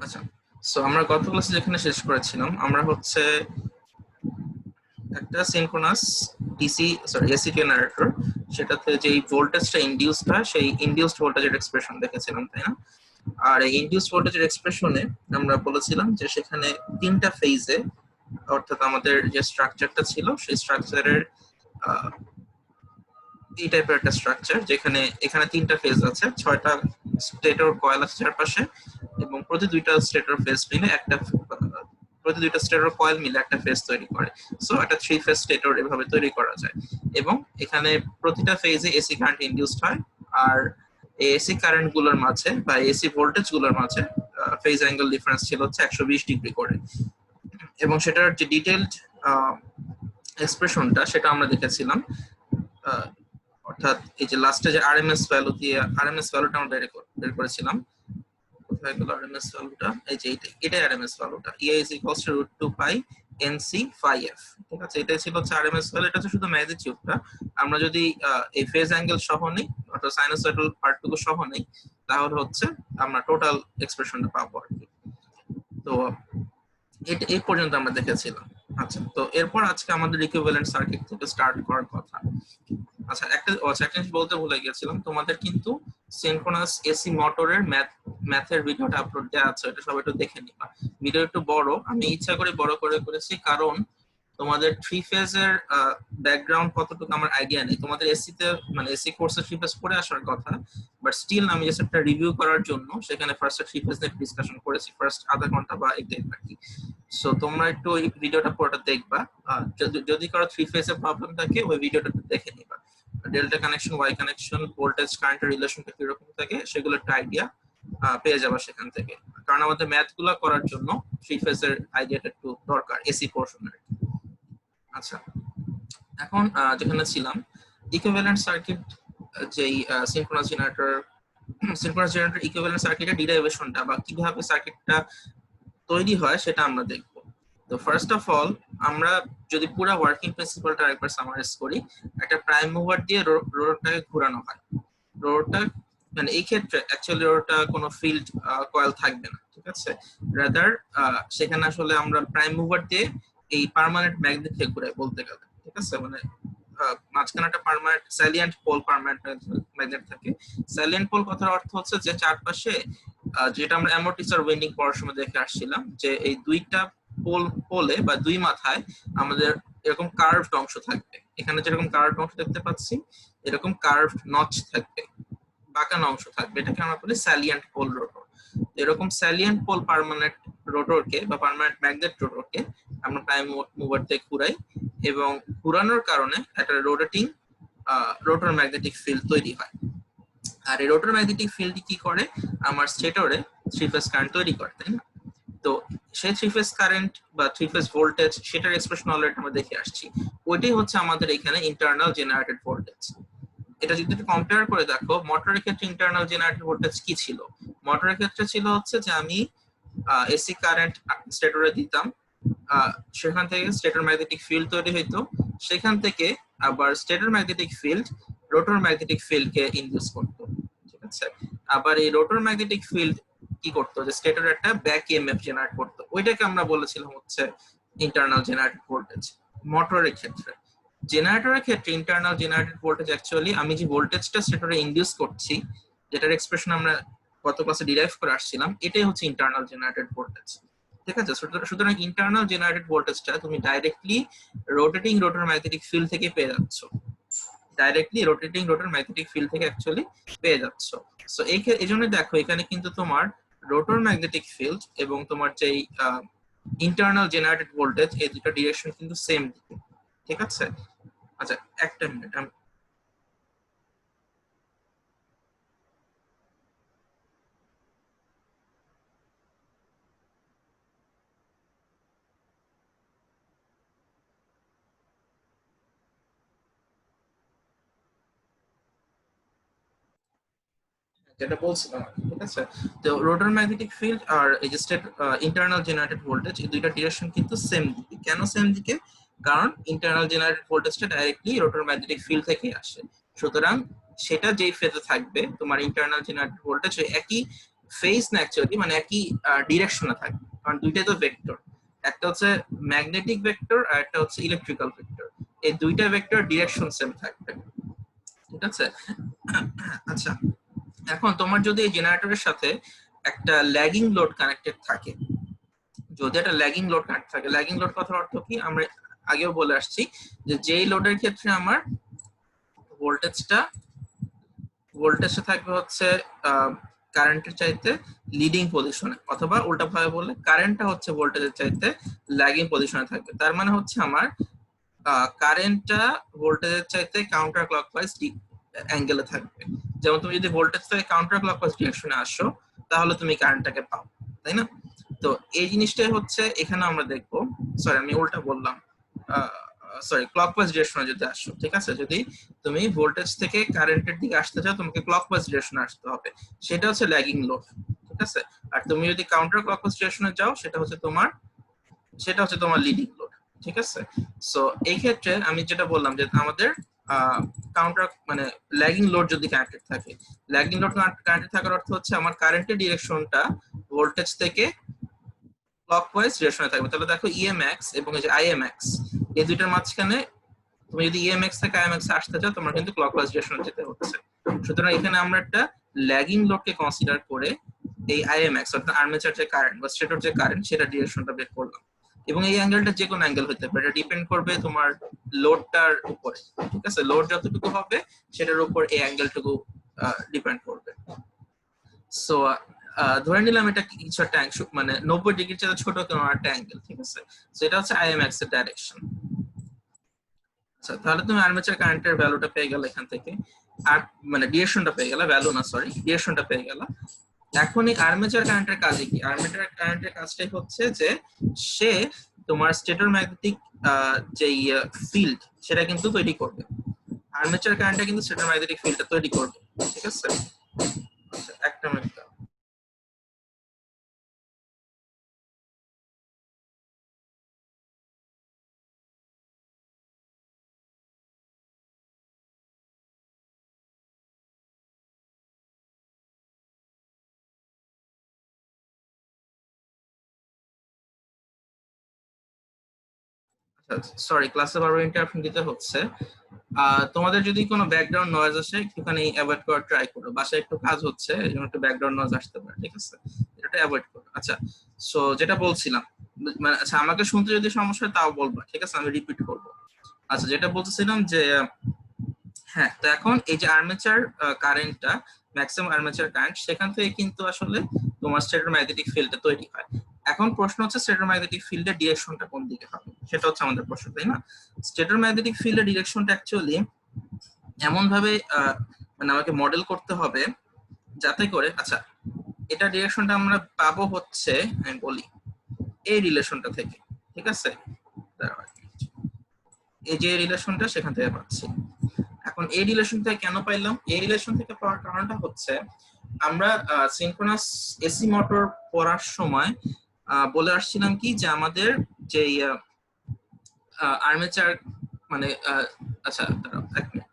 আচ্ছা, সো আমরা গত ক্লাসে যেখানে শেষ করেছিলাম, আমরা হচ্ছে একটা সিনক্রোনাস এসি জেনারেটর, সেটাতে যেই ভোল্টেজটা ইনডিউসড হয় সেই ইনডিউসড ভোল্টেজের এক্সপ্রেশন দেখেছিলাম, তাই না? আর এই ইনডিউসড ভোল্টেজের এক্সপ্রেশনে আমরা বলেছিলাম যে সেখানে তিনটা ফেজে, অর্থাৎ আমাদের যে স্ট্রাকচারটা ছিল সেই স্ট্রাকচারের এই টাইপের একটা স্ট্রাকচার, যেখানে এখানে তিনটা ফেজ আছে, 6টা স্টেটর কয়েল আছে চারপাশে, এবং প্রতি দুইটা স্টেটর ফেজ মিলে একটা ফেজ তৈরি করে। সো একটা 3 ফেজ স্টেটর এভাবে তৈরি করা যায়, এবং এখানে প্রতিটা ফেজে এসি কারেন্ট ইনডিউসড হয়। আর এই এসি কারেন্ট গুলোর মাঝে বা এসি ভোল্টেজ গুলোর মাঝে ফেজ অ্যাঙ্গেল ডিফারেন্স ছিল হচ্ছে 120 ডিগ্রি করে, এবং সেটার যে ডিটেইলড এক্সপ্রেশনটা সেটা আমরা দেখেছিলাম। অর্থাৎ এই যে লাস্টে যে আরএমএস ভ্যালুটা আমরা বের করেছিলাম। কোথায় গেল আরএমএস ভ্যালুটা? এই যে এটাই আরএমএস ভ্যালুটা, EA = √2 পাই NC phi f। ঠিক আছে, এটাই ছিল হচ্ছে আরএমএস ভ্যালু। এটা হচ্ছে শুধু ম্যাগনিটিউডটা। আমরা যদি এই ফেজ অ্যাঙ্গেল সহ নেই, অর্থাৎ সাইনোসয়েডাল পার্টটুকু সহ নেই, তাহলে হচ্ছে আমরা টোটাল এক্সপ্রেশনটা পাবো আর কি। তো এই পর্যন্ত আমরা দেখেছিলাম। আচ্ছা, তো এরপর আজকে আমাদের ইকুইভ্যালেন্ট সার্কিট থেকে স্টার্ট করার কথা। আচ্ছা, একটা জিনিস বলতে ভুলে গেছিলাম, তোমাদের কিন্তু সিনক্রোনাস এসি মোটরের ম্যাথের ভিডিওটা আপলোড দেওয়া আছে, এটা সবাই একটু দেখে নিবা। ভিডিও একটু বড়, আমি ইচ্ছা করে বড় করে করেছি, কারণ তোমাদের 3 ফেজের ব্যাকগ্রাউন্ড কতটুকু আমার আইডিয়া নেই। তোমাদের এসিতে মানে এসি কোর্সে 3 ফেজ পড়ে আসার কথা, বাট স্টিল আমি জাস্ট একটা রিভিউ করার জন্য সেখানে ফার্স্ট 3 ফেজ নিয়ে ডিসকাশন করেছি, ফার্স্ট আধা ঘন্টা বা এক দেড় আর কি। সো তোমরা একটু ওই ভিডিওটা পুরোটা দেখবা। যদি কারো 3 ফেজের প্রবলেম থাকে, ওই ভিডিওটা দেখে নিবা। Delta connection, Y connection, voltage কারেন্টের রিলেশনটা কিরকম থাকে সেগুলো একটা আইডিয়া পেয়ে যাবা সেখান থেকে। কারণ আমাদের ম্যাথ গুলো করার জন্য 3 ফেজের আইডিয়াটা একটু দরকার এসি পোর্শনের। আচ্ছা, এখন যেখানে ছিলাম, ইকুইভ্যালেন্ট সার্কিট, যেই সিনক্রোনাস জেনারেটর ইকুইভ্যালেন্ট সার্কিটের ডিরাইভেশনটা বা কিভাবে সার্কিটটা তৈরি হয় সেটা আমরা দেখব। তো ফার্স্ট অফ অল, আমরা যদি পুরো ওয়ার্কিং প্রিন্সিপালটা একবার সামারাইজ করি, একটা প্রাইম মুভার দিয়ে রোটরটাকে ঘোরানো হয়। রোটরটা মানে এই ক্ষেত্রে অ্যাকচুয়ালি রোটরটা কোনো ফিল্ড কয়েল থাকবে না, ঠিক আছে? রাদার সেখানে আসলে আমরা প্রাইম মুভার দিয়ে এই পার্মানেন্ট ম্যাগনেটকে ঘুরাই বলতে গেলে, ঠিক আছে? মানে মাঝখানে একটা permanent salient pole permanent magnet থাকে। স্যালিয়েন্ট পোল কথার অর্থ হচ্ছে যে চারপাশে, যেটা আমরা অ্যামোর্টিসার ওয়েন্ডিং পড়ার সময় দেখে আসছিলাম, যে এই দুইটা পোলে বা দুই মাথায় আমাদের এরকম কার্ভড অংশ থাকবে। এখানে যেরকম কার্ভড অংশ দেখতে পাচ্ছি, এরকম কার্ভড নচ থাকবে, বাঁকানো অংশ থাকবে। এটাকে আমরা বলি স্যালিয়েন্ট পোল রোটর। এরকম স্যালিয়েন্ট পোল পার্মানেন্ট রোটরকে বা পার্মানেন্ট ম্যাগনেট রোটরকে আমরা প্রাইম মুভার দিয়ে ঘুরাই, এবং ঘুরানোর কারণে একটা রোটর ম্যাগনেটিক ফিল্ড তৈরি হয়। আর এই রোটর ম্যাগনেটিক ফিল্ড কি করে? আমার স্টেটরে 3 ফেজ কারেন্ট তৈরি করে, তাই না? তো সেই 3 ফেজ কারেন্ট বা 3 ফেজ ভোল্টেজ, সেটার এক্সপ্রেশন অলরেডি আমরা দেখে আসছি। ওইটাই হচ্ছে আমাদের এখানে ইন্টারনাল জেনারেটেড ভোল্টেজ। এটা যদি একটু কম্পেয়ার করে দেখো, মোটরের ক্ষেত্রে ইন্টারনাল জেনারেটেড ভোল্টেজ কি ছিল? মোটরের ক্ষেত্রে ছিল হচ্ছে যে আমি এসি কারেন্ট স্টেটরে দিতাম, সেখান থেকে স্টেটর ম্যাগনেটিক ফিল্ড তৈরি হইতো, সেখান থেকে আবার stator magnetic field rotor magnetic ফিল্ডকে ইনডিউস করতো, ঠিক আছে? আবার এই রোটর ম্যাগনেটিক ফিল্ড কি করতো, যে স্টেটর একটা ব্যাক ইএমএফ জেনারেট করতো, ওইটাকে আমরা বলেছিলাম হচ্ছে ইন্টারনাল জেনারেটেড ভোল্টেজ। মোটরের ক্ষেত্রে, জেনারেটরের ক্ষেত্রে ইন্টারনাল জেনারেটেড ভোল্টেজ অ্যাকচুয়ালি আমি যে ভোল্টেজটা স্টেটরে ইনডিউস করছি, যেটার এক্সপ্রেশন আমরা গত ক্লাসে ডিরাইভ করে আসছিলাম, এটাই হচ্ছে ইন্টারনাল জেনারেটেড ভোল্টেজ, ঠিক আছে? সুতরাং ইন্টারনাল জেনারেটেড ভোল্টেজটা তুমি directly rotating rotor magnetic field থেকে পেয়ে যাচ্ছ, directly rotating rotor magnetic field থেকে অ্যাকচুয়ালি পেয়ে যাচ্ছ। সো এই জন্য দেখো, এখানে কিন্তু তোমার রোটর ম্যাগনেটিক ফিল্ড এবং তোমার যেই ইন্টারনাল জেনারেটেড ভোল্টেজ, এই দুটো ডিরেকশন কিন্তু সেম দিকে, ঠিক আছে? আচ্ছা, একটা মিনিট, যেটা বলছিলাম, ঠিক আছে? তো রোটর ম্যাগনেটিক ফিল্ড আর এই যে ইন্টারনাল জেনারেটেড ভোল্টেজ, এই দুইটা ডিরেকশন কিন্তু সেম দিকে। কেন সেম দিকে? কারণ ইন্টারনাল জেনারেটেড ভোল্টেজটা ডাইরেক্টলি রোটর ম্যাগনেটিক ফিল্ড থেকে আসে। সুতরাং সেটা যেই ফেজে থাকবে, তোমার ইন্টারনাল জেনারেটেড ভোল্টেজ একই ফেজ না অ্যাকচুয়ালি, মানে একই ডিরেকশনে থাকবে, কারণ দুইটাই তো ভেক্টর। একটা হচ্ছে ম্যাগনেটিক ভেক্টর আর একটা হচ্ছে ইলেকট্রিক্যাল ভেক্টর। এই দুইটা ভেক্টর ডিরেকশন সেম থাকবে, ঠিক আছে? আচ্ছা, এখন তোমার যদি এই জেনারেটরের সাথে একটা ল্যাগিং লোড কানেক্টেড থাকে, যদি একটা ল্যাগিং লোড কানেক্ট থাকে, ল্যাগিং লোড কথার অর্থ কি আমরা আগেও বলে আসছি যে যেই লোডের ক্ষেত্রে আমার ভোল্টেজটা থাকবে হচ্ছে কারেন্টের চাইতে লিডিং পজিশনে, অথবা উল্টাভাবে বললে কারেন্টটা হচ্ছে ভোল্টেজের চাইতে ল্যাগিং পজিশনে থাকবে। তার মানে হচ্ছে আমার কারেন্টটা ভোল্টেজের চাইতে কাউন্টার ক্লকওয়াইজ অ্যাঙ্গেলে থাকবে। যেমন তুমি যদি ভোল্টেজ থেকে কাউন্টার ক্লকওয়াইজ ডিরেকশনে আসো, তাহলে তুমি কারেন্টটাকে পাও, তাই না? তো এই জিনিসটাই হচ্ছে এখানে আমরা দেখবো। সরি, আমি উল্টা বললাম, সরি, ক্লকওয়াইজ ডিরেকশনে যদি আসো, ঠিক আছে? যদি তুমি ভোল্টেজ থেকে কারেন্টের দিকে আসতে চাও, তোমাকে ক্লকওয়াইজ ডিরেকশনে আসতে হবে, সেটা হচ্ছে ল্যাগিং লোড, ঠিক আছে? আর তুমি যদি কাউন্টার ক্লকওয়াইজ ডিরেকশনে যাও, সেটা হচ্ছে তোমার লিডিং লোড, ঠিক আছে? সো এই ক্ষেত্রে আমি যেটা বললাম যে আমাদের কাউন্টার মানে ল্যাগিং লোড যদি কানেক্টেড থাকে, ল্যাগিং লোড কানেক্টেড থাকার অর্থ হচ্ছে আমার কারেন্টের ডিরেকশনটা ভোল্টেজ থেকে ক্লকওয়াইজ ডিরেকশনে থাকবে। তাহলে দেখো ইএমএক্স এবং এই যে আইএমএক্স, এই দুইটার মাঝখানে তুমি যদি ইএমএক্স থেকে আইএমএক্স আসতে চাও, তোমার কিন্তু ক্লকওয়াইজ ডিরেকশনে যেতে হচ্ছে। সুতরাং এখানে আমরা একটা ল্যাগিং লোডকে কনসিডার করে এই আইএমএক্স অর্থাৎ আর্মেচার যে কারেন্ট বা স্টেটর যে কারেন্ট, সেটা ডিরেকশনটা বের করলাম। এবং এই অ্যাঙ্গেলটা যে কোনো অ্যাঙ্গেল হতে পারে, এটা ডিপেন্ড করবে তোমার লোডটার উপরে, ঠিক আছে? লোড যতটুকু হবে সেটার উপর এই অ্যাঙ্গেলটুকু ডিপেন্ড করবে। সো ধরে নিলাম এটা কিছু একটা মানে 90 ডিগ্রির চেয়ে ছোট কোনো একটা অ্যাঙ্গেল, ঠিক আছে? সো এটা হচ্ছে আইএমএক্স এর ডাইরেকশন। আচ্ছা, তাহলে তুমি আর্মেচার কারেন্টের ভ্যালুটা পেয়ে গেলে এখান থেকে, আর মানে ডিরেকশনটা পেয়ে গেলে, ভ্যালু না সরি, ডিরেকশনটা পেয়ে গেলে। এখন এই আর্মেচার কারেন্টের কাজে কি? আর্মেচার কারেন্টের কাজটাই হচ্ছে যে সে তোমার স্টেটর ম্যাগনেটিক যে ফিল্ড সেটা কিন্তু তৈরি করবে। আর্মেচার কারেন্টটা কিন্তু স্টেটর ম্যাগনেটিক ফিল্ডটা তৈরি করবে, ঠিক আছে? আচ্ছা, একটা মিনিট। সরি, ক্লাসে বারবার ইন্টারাপ্শন দিতে হচ্ছে। তোমাদের যদি কোনো ব্যাকগ্রাউন্ড নয়েজ আসে, একটুখানি অ্যাভয়েড করার ট্রাই করো। বাসায় একটু কাজ হচ্ছে, এই জন্য একটু ব্যাকগ্রাউন্ড নয়েজ আসতে পারে, ঠিক আছে? এটা অ্যাভয়েড করো। আচ্ছা, সো যেটা বলছিলাম, মানে আচ্ছা, আমাকে শুনতে যদি সমস্যা হয় তাও বলবা, ঠিক আছে? আমি রিপিট করব। আচ্ছা, যেটা বলতেছিলাম যে হ্যাঁ, তো এখন এই যে আর্মেচার কারেন্টটা, ম্যাক্সিমাম আর্মেচার কারেন্ট, সেখান থেকে কিন্তু আসলে তোমার স্টেটর ম্যাগনেটিক ফিল্ডটা তৈরি হয়। এখন প্রশ্ন হচ্ছে স্টেটর ম্যাগনেটিক ফিল্ডের ডিরেকশনটা কোন দিকে হবে, সেটা হচ্ছে আমাদের প্রশ্ন, তাই না? স্টেটর ম্যাগনেটিক ফিল্ডের ডিরেকশনটা অ্যাকচুয়ালি এমন ভাবে মানে আমাকে মডেল করতে হবে যাতে করে, আচ্ছা, এটা ডিরেকশনটা আমরা পাবো হচ্ছে, আমি বলি, এই রিলেশনটা থেকে, ঠিক আছে? এই যে রিলেশনটা সেখান থেকে পাচ্ছি। এখন এই রিলেশন থেকে কেন পাইলাম? এই রিলেশন থেকে পাওয়ার কারণটা হচ্ছে আমরা সিনক্রোনাস এসি মোটর পড়ার সময় বলে আসছিলাম কি যে আমাদের যে আর্মেচার মানে আচ্ছা, এক মিনিট,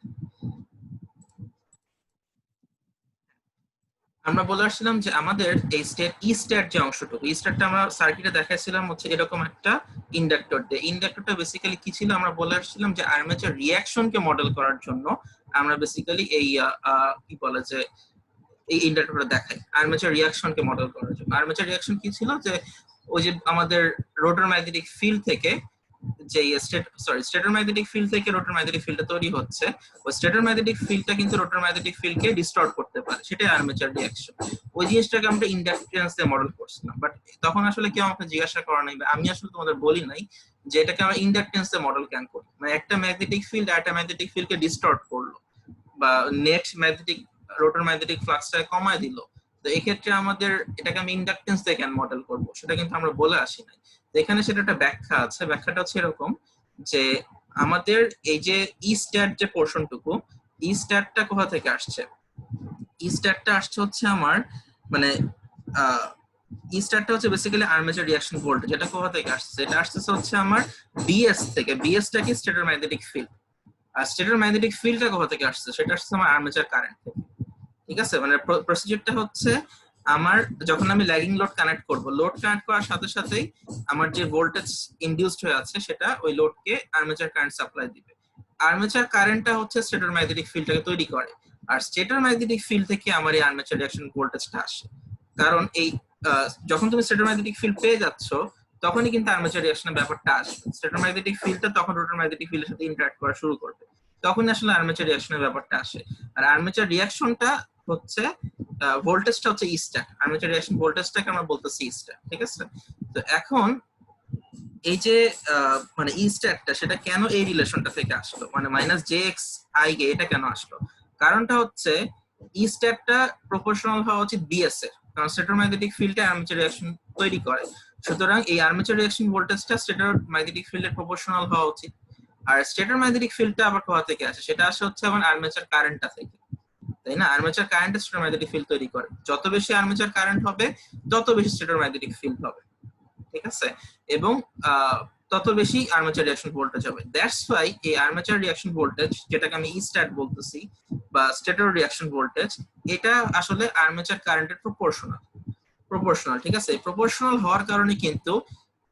আমরা বলে আসছিলাম যে আমাদের এই স্টেট যে অংশটুকু, স্টেটটা আমরা সার্কিটে দেখাইছিলাম হচ্ছে এরকম একটা ইন্ডাক্টর দিয়ে। ইন্ডাক্টরটা বেসিক্যালি কি ছিল? আমরা বলে আসছিলাম যে আর্মেচার রিঅ্যাকশনকে মডেল করার জন্য আমরা বেসিক্যালি এই কি বলে যে এই ইন্ডাক্টরটা দেখাই আর্মেচার রিঅ্যাকশনকে মডেল করার জন্য। আর্মেচার রিঅ্যাকশন কি ছিল? যে ওই যে আমাদের রোটর ম্যাগনেটিক ফিল্ড থেকে যে স্টেটর ম্যাগনেটিক ফিল্ড থেকে রোটর ম্যাগনেটিক ফিল্ডটা তৈরি হচ্ছে, ওই স্টেটর ম্যাগনেটিক ফিল্ডটা কিন্তু রোটর ম্যাগনেটিক ফিল্ডকে ডিস্টর্ট করতে পারে, সেটাই আর্মেচার রিঅ্যাকশন। ওই জিনিসটাকে আমরা ইন্ডাকট্যান্স দিয়ে মডেল করছিলাম, বাট তখন আসলে কেউ আমাকে জিজ্ঞাসা করা নাই, আমি আসলে তোমাদের বলি নাই যে এটাকে আমরা ইন্ডাকট্যান্স দিয়ে মডেল কেন করি। মানে একটা ম্যাগনেটিক ফিল্ড আর একটা ম্যাগনেটিক ফিল্ডকে ডিস্টর্ট করলো বা নেট ম্যাগনেটিক রোটর ম্যাগনেটিক ফ্লাক্সটা কমায় দিল, তো এই ক্ষেত্রে আমাদের এটাকে আমি ইন্ডাকটেন্স দিয়ে কেন মডেল করব, সেটা কিন্তু আমরা বলে আসি নাই। তো এখানে সেটা একটা ব্যাখ্যা আছে। ব্যাখ্যাটা হচ্ছে এরকম যে আমাদের এই যে ই স্ট্যাট যে পোর্শনটুকু, ই স্ট্যাটটা কোথা থেকে আসছে? ই স্ট্যাটটা আসছে হচ্ছে আমার মানে ই স্ট্যাটটা হচ্ছে বেসিক্যালি আর্মেচার রিঅ্যাকশন ভোল্টেজ। এটা কোথা থেকে আসছে? এটা আসছে হচ্ছে আমার বিএস থেকে। বিএসটা কি? Stator magnetic field. আর স্টেটর ম্যাগনেটিক ফিল্ডটা কোথা থেকে আসছে? সেটা আসছে আমার আর্মেচার কারেন্ট থেকে, ঠিক আছে? মানে প্রসিজারটা হচ্ছে আমার যখন আমি ল্যাগিং লোড কানেক্ট করব, লোড কানেক্ট করার সাথে সাথেই আমার যে ভোল্টেজ ইনডিউসড হয়ে আছে সেটা ওই লোডকে আর্মেচার কারেন্ট সাপ্লাই দিবে। আর্মেচার কারেন্টটা হচ্ছে স্টেটর ম্যাগনেটিক ফিল্ডটাকে তৈরি করে, আর স্টেটর ম্যাগনেটিক ফিল্ড থেকে আমার এই আর্মেচার রিঅ্যাকশন ভোল্টেজটা আসে। কারণ এই যখন তুমি স্টেটর ম্যাগনেটিক ফিল্ড পেয়ে যাচ্ছ তখনই কিন্তু আর্মেচার রিঅ্যাকশনের ব্যাপারটা আসবে। স্টেটর ম্যাগনেটিক ফিল্ডটা তখন রোটর ম্যাগনেটিক ফিল্ডের সাথে ইন্টারঅ্যাক্ট করা শুরু করবে, তখনই আসলে আর্মেচার রিঅ্যাকশনের ব্যাপারটা আসে। আর আর্মেচার রিঅ্যাকশনটা হচ্ছে ভোল্টেজটা হচ্ছে ই স্ট্যাট, আর্মেচার রিঅ্যাকশন ভোল্টেজটাকে আমরা বলতেছি ই স্ট্যাট, ঠিক আছে? তো এখন এই যে মানে ই স্ট্যাটটা সেটা কেন এই রিলেশনটা থেকে আসলো, মানে মাইনাস জে এক্স আই গে, এটা কেন আসলো? কারণটা হচ্ছে ই স্ট্যাটটা প্রপোর্শনাল হওয়া উচিত বিএস এর, কারণ স্টেটর ম্যাগনেটিক ফিল্ডে আর্মেচার রিঅ্যাকশন তৈরি করে। সুতরাং এই আর্মেচার রিঅ্যাকশন ভোল্টেজটা স্টেটর ম্যাগনেটিক ফিল্ডের প্রপোর্শনাল হওয়া উচিত। আর স্টেটর ম্যাগনেটিক ফিল্ডটা আবার কোথা থেকে আসে? সেটা আসে হচ্ছে আমার আর্মেচার কারেন্টটা থেকে, তাই না? Armature current stator magnetic field তৈরি করে, যত বেশি আর্মেচার কারেন্ট হবে তত বেশি স্টেটর ম্যাগনেটিক ফিল্ড হবে, ঠিক আছে? এবং তত বেশি আর্মেচার রিঅ্যাকশন ভোল্টেজ হবে। দ্যাটস ওয়াই এই আর্মেচার রিঅ্যাকশন ভোল্টেজ, যেটাকে আমি ই স্ট্যাট বলতেছি বা স্টেটর রিঅ্যাকশন ভোল্টেজ, এটা আসলে আর্মেচার কারেন্টের প্রপোর্শনাল, ঠিক আছে? প্রপোর্শনাল হওয়ার কারণে কিন্তু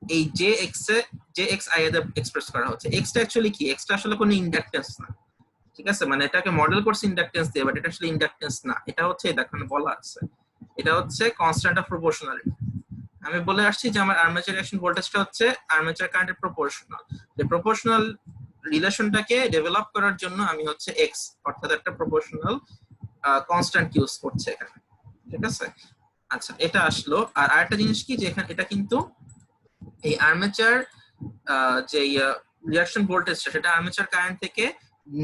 এই জে এক্স আই এর এক্সপ্রেস করা হচ্ছে। এক্সটা অ্যাকচুয়ালি কি? এক্সটা আসলে কোনো ইন্ডাকটেন্স না, ঠিক আছে? মানে এটাকে মডেল করছে ইন্ডাকটেন্স দিয়ে, বাট এটা আসলে ইন্ডাকটেন্স না। এটা হচ্ছে দেখুন বলা আছে, এটা হচ্ছে কনস্ট্যান্ট অফ প্রপোর্শনালিটি। আমি বলে আসছি যে আমার আর্মেচার রিঅ্যাকশন ভোল্টেজটা হচ্ছে আর্মেচার কারেন্টের প্রপোর্শনাল। এই প্রপোর্শনাল রিলেশনটাকে ডেভেলপ করার জন্য আমি হচ্ছে এক্স অর্থাৎ একটা প্রপোর্শনাল কনস্ট্যান্ট ইউজ করছে এখানে, ঠিক আছে? আচ্ছা, এটা আসলো। আর আরেকটা জিনিস কি, যে এখানে এটা কিন্তু এই আর্মেচার যে রিঅ্যাকশন ভোল্টেজটা সেটা আর্মেচার কারেন্ট থেকে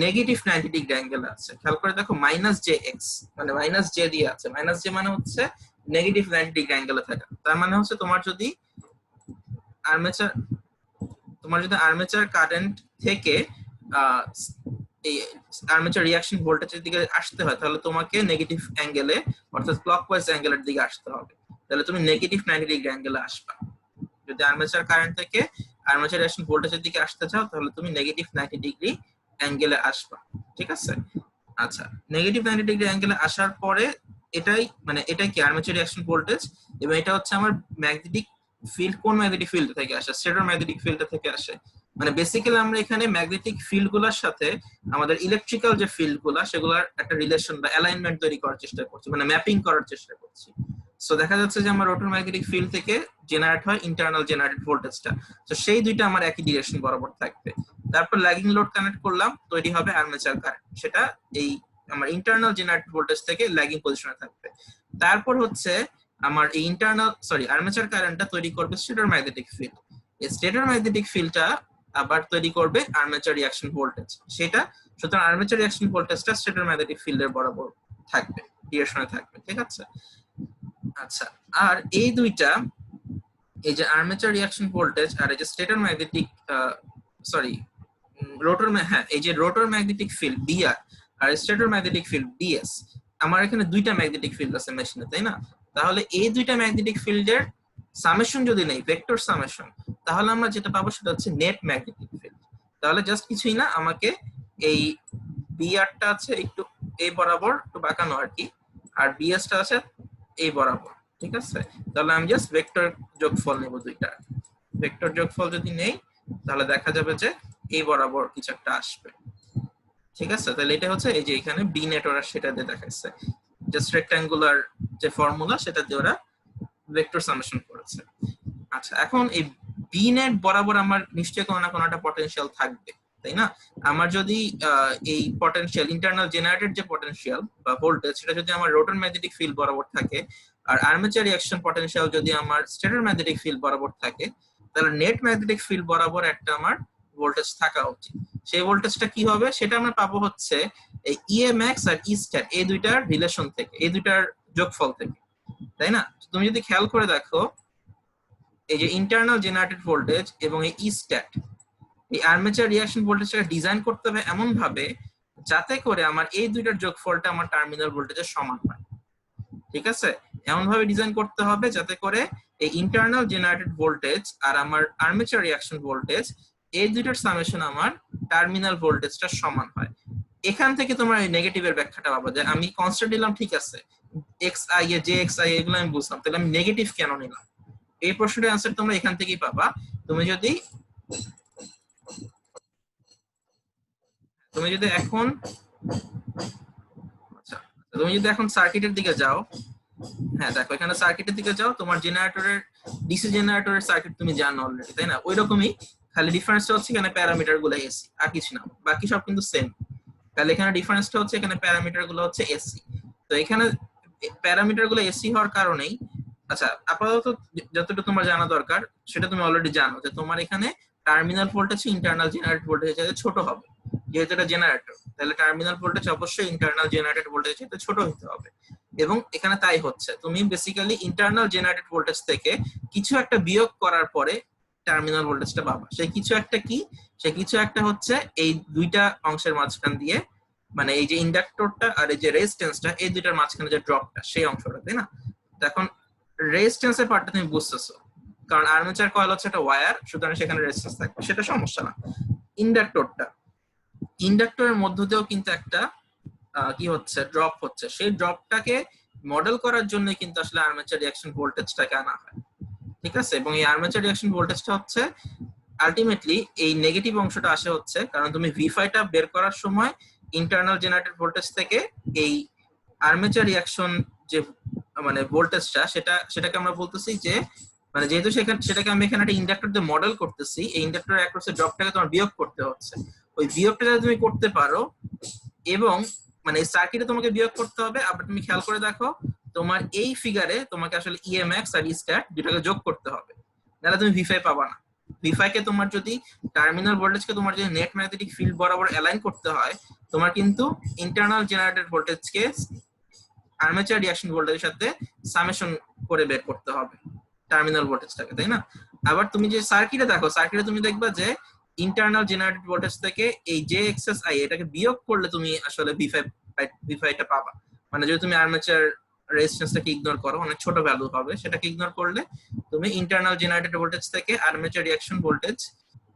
নেগেটিভ 90 ডিগ্রি অ্যাঙ্গেল আছে। খেয়াল করে দেখো, মাইনাস জে এক্স মানে মাইনাস জে দিয়ে আছে, মাইনাস জে মানে হচ্ছে নেগেটিভ 90 ডিগ্রি অ্যাঙ্গেলে থাকা। তার মানে হচ্ছে তোমার যদি আর্মেচার কারেন্ট থেকে এই আর্মেচার রিঅ্যাকশন ভোল্টেজের দিকে আসতে হয়, তাহলে তোমাকে নেগেটিভ অ্যাঙ্গেলে অর্থাৎ ক্লকওয়াইজ অ্যাঙ্গেলের দিকে আসতে হবে, তাহলে তুমি নেগেটিভ 90 ডিগ্রি অ্যাঙ্গেলে আসবা। যদি আর্মেচার কারেন্ট থেকে আর্মেচার রিঅ্যাকশন ভোল্টেজের দিকে আসতে চাও তাহলে তুমি নেগেটিভ 90 ডিগ্রি অ্যাঙ্গেলে আসবা, ঠিক আছে? আচ্ছা, নেগেটিভ 90 ডিগ্রি অ্যাঙ্গেলে আসার পরে এটাই কি আর্মেচার রিঅ্যাকশন ভোল্টেজ, এবং এটা হচ্ছে আমার ম্যাগনেটিক ফিল্ড। কোন ম্যাগনেটিক ফিল্ড থেকে আসে? স্টেটর ম্যাগনেটিক ফিল্ড থেকে আসে। মানে বেসিক্যালি আমরা এখানে ম্যাগনেটিক ফিল্ড গুলোর সাথে আমাদের ইলেকট্রিক্যাল যে ফিল্ড গুলা সেগুলোর একটা রিলেশন বা অ্যালাইনমেন্ট তৈরি করার চেষ্টা করছি, মানে ম্যাপিং করার চেষ্টা করছি। সো দেখা যাচ্ছে যে আমার রোটর ম্যাগনেটিক ফিল্ড থেকে জেনারেট হয় ইন্টারনাল জেনারেটেড ভোল্টেজটা, তো সেই দুইটা আমার একই ডিরেকশন বরাবর থাকবে। তারপর ল্যাগিং লোড কানেক্ট করলাম, তৈরি হবে আর্মেচার কারেন্ট, সেটা এই আমার ইন্টারনাল জেনারেটেড ভোল্টেজ থেকে ল্যাগিং পজিশনে থাকবে। তারপর হচ্ছে আমার এই আর্মেচার কারেন্টটা তৈরি করবে স্টেটর ম্যাগনেটিক ফিল্ড। এই স্টেটর ম্যাগনেটিক ফিল্ডটা আবার তৈরি করবে আর্মেচার রিঅ্যাকশন ভোল্টেজ, সেটা সুতরাং আর্মেচার রিঅ্যাকশন ভোল্টেজটা স্টেটর ম্যাগনেটিক ফিল্ডের বরাবর থাকবে, ডিরেকশনে থাকবে, ঠিক আছে? আচ্ছা, আর এই দুইটা, এই যে আর্মেচার রিঅ্যাকশন ভোল্টেজ আর এই যে স্টেটর ম্যাগনেটিক এই যে রোটর ম্যাগনেটিক ফিল্ড বিআর আর স্টেটর ম্যাগনেটিক ফিল্ড বিএস, আমার এখানে দুইটা ম্যাগনেটিক ফিল্ড আছে মেশিনে, তাই না? তাহলে এই দুইটা ম্যাগনেটিক ফিল্ডের সামেশন যদি নেই, ভেক্টর সামেশন, তাহলে আমরা যেটা পাবো সেটা হচ্ছে নেট ম্যাগনেটিক ফিল্ড। তাহলে জাস্ট কিছুই না, আমাকে এই বিআরটা আছে একটু এই বরাবর একটু বাঁকানো আর কি, আর বিএসটা আছে এই বরাবর, ঠিক আছে? তাহলে আমি জাস্ট ভেক্টর যোগফল নেব দুইটা। ভেক্টর যোগফল যদি নেই তাহলে দেখা যাবে যে এই বরাবর কিছু একটা আসবে, ঠিক আছে? তাহলে এটা হচ্ছে এই যে এখানে বি নেট ওরা সেটা দিয়ে দেখাচ্ছে, জাস্ট রেক্ট্যাঙ্গুলার যে ফর্মুলা সেটা দিয়ে ওরা ভেক্টর সামেশন করেছে। আচ্ছা, এখন এই বি নেট বরাবর আমার নিশ্চয়ই কোনো না কোনো একটা পটেনশিয়াল থাকবে, তাই না? আমার যদি এই পটেনশিয়াল ইন্টারনাল জেনারেটেড যে পটেনশিয়াল বা ভোল্টেজ সেটা যদি আমার রোটর ম্যাগনেটিক ফিল্ড বরাবর থাকে, আর আর্মেচার রিঅ্যাকশন পটেনশিয়াল যদি আমার স্টেটর ম্যাগনেটিক ফিল্ড বরাবর থাকে, তাহলে নেট ম্যাগনেটিক ফিল্ড বরাবর একটা আমার ভোল্টেজ থাকা উচিত। সেই ভোল্টেজটা কি হবে? সেটা আমরা পাবো হচ্ছে এই ইএমএক্স আর ই স্ট্যাট, এই দুইটার রিলেশন থেকে, এই দুইটার যোগফল থেকে, তাই না? তুমি যদি খেয়াল করে দেখো, এই যে ইন্টারনাল জেনারেটেড ভোল্টেজ এবং এই ই স্ট্যাট, এই আর্মেচার রিঅ্যাকশন ভোল্টেজটাকে ডিজাইন করতে হবে এমন ভাবে যাতে করে আমার এই দুইটার যোগফলটা আমার টার্মিনাল ভোল্টেজের সমান হয়, ঠিক আছে? এমন ভাবে ডিজাইন করতে হবে যাতে করে এই ইন্টারনাল জেনারেটেড ভোল্টেজ আর আমার আর্মেচার রিঅ্যাকশন ভোল্টেজ এই দুইটার সামেশন আমার টার্মিনাল ভোল্টেজটা সমান হয়। এখান থেকে তোমার এই নেগেটিভের ব্যাখ্যাটা পাবা যে আমি কনস্ট্যান্ট নিলাম ঠিক আছে, x I A J X I এগুলো আমি বুঝলাম, তাহলে আমি নেগেটিভ কেন নিলাম? এই প্রশ্নটার আনসার তোমরা এখান থেকেই পাবা। তুমি যদি এখন আচ্ছা তুমি যদি এখন সার্কিটের দিকে যাও, হ্যাঁ দেখো এখানে সার্কিটের দিকে যাও, তোমার জেনারেটরের ডিসি জেনারেটরের সার্কিট তুমি জানো অলরেডি, তাই না? ওই রকমই, খালি ডিফারেন্সটা হচ্ছে এখানে প্যারামিটার গুলো এসি আর কিছু না, বাকি সব কিন্তু সেম। তাহলে এখানে ডিফারেন্সটা হচ্ছে এখানে প্যারামিটার গুলো হচ্ছে এসি। তো এখানে প্যারামিটার গুলো এসি হওয়ার কারণেই, আচ্ছা আপাতত যতটুকু তোমার জানা দরকার সেটা তুমি অলরেডি জানো যে তোমার এখানে terminal voltage internal generator voltage ছোট হবে, যেহেতু এটা জেনারেটর, তাহলে টার্মিনাল ভোল্টেজ অবশ্যই ইন্টারনাল জেনারেটর ভোল্টেজ ছোট হতে হবে। এবং এখানে তাই হচ্ছে, তুমি বেসিক্যালি ইন্টারনাল জেনারেটেড ভোল্টেজ থেকে কিছু একটা বিয়োগ করার পরে টার্মিনাল ভোল্টেজটা পাবা। সেই কিছু একটা কি? সেই কিছু একটা হচ্ছে এই দুইটা অংশের মাঝখান দিয়ে, মানে এই যে ইন্ডাক্টরটা আর এই যে রেজিস্ট্যান্সটা, এই দুইটার মাঝখানে যে ড্রপটা, সেই অংশটা, তাই না? এখন রেজিস্ট্যান্সের পার্টটা তুমি বুঝতেছো, কারণ আর্মেচার কয়েল হচ্ছে একটা ওয়্যার, সুতরাং সেখানে রেজিস্ট্যান্স থাকবে, সেটা সমস্যা না। ইন্ডাক্টরের মধ্য দিয়েও কিন্তু একটা কি হচ্ছে, ড্রপ হচ্ছে। সেই ড্রপটাকে মডেল করার জন্য কিন্তু আসলে আর্মেচার রিঅ্যাকশন ভোল্টেজটাকে আনা হয়, ঠিক আছে? এবং এই আর্মেচার রিঅ্যাকশন ভোল্টেজটা হচ্ছে আলটিমেটলি এই নেগেটিভ অংশটা আসে হচ্ছে কারণ তুমি ভি5টা বের করার সময় ইন্টারনাল জেনারেটেড ভোল্টেজ থেকে এই আর্মেচার রিঅ্যাকশন যে মানে ভোল্টেজটা, সেটাকে আমরা বলতেছি যে, মানে যেহেতু সেটাকে আমি এখানে একটা ইন্ডাক্টর দিয়ে মডেল করতেছি, এই ইন্ডাক্টরের অ্যাক্রসে ড্রপটাকে তোমার বিয়োগ করতে হচ্ছে। ওই বিয়োগটা যদি তুমি করতে পারো, এবং মানে সার্কিটে তোমাকে বিয়োগ করতে হবে, আবার তুমি খেয়াল করে দেখো তোমার এই ফিগারে তোমাকে আসলে ইএমএক্স আর ইস্ট্যাট দুটাকে যোগ করতে হবে, নাহলে তুমি ভি5 পাবা না। ভি5 কে তোমার যদি টার্মিনাল ভোল্টেজকে তোমার যদি নেট ম্যাগনেটিক ফিল্ড বরাবর অ্যালাইন করতে হয়, তোমার কিন্তু ইন্টারনাল জেনারেটেড ভোল্টেজকে আর্মেচার রিঅ্যাকশন ভোল্টেজের সাথে সামেশন করে বের করতে হবে টার্মিনাল ভোল্টেজটাকে, তাই না? আবার তুমি যে সার্কিটে দেখো, সার্কিটে তুমি দেখবা যে ইন্টারনাল জেনারেটেড ভোল্টেজ থেকে এই যে এক্সএস আই এটাকে বিয়োগ করলে তুমি আসলে ভি5টা পাবা। মানে যদি তুমি আর্মেচার রেজিস্ট্যান্সটাকে ইগনোর করো, অনেক ছোট ভ্যালু হবে, সেটাকে ইগনোর করলে তুমি ইন্টারনাল জেনারেটেড ভোল্টেজ থেকে আর্মেচার রিঅ্যাকশন ভোল্টেজ,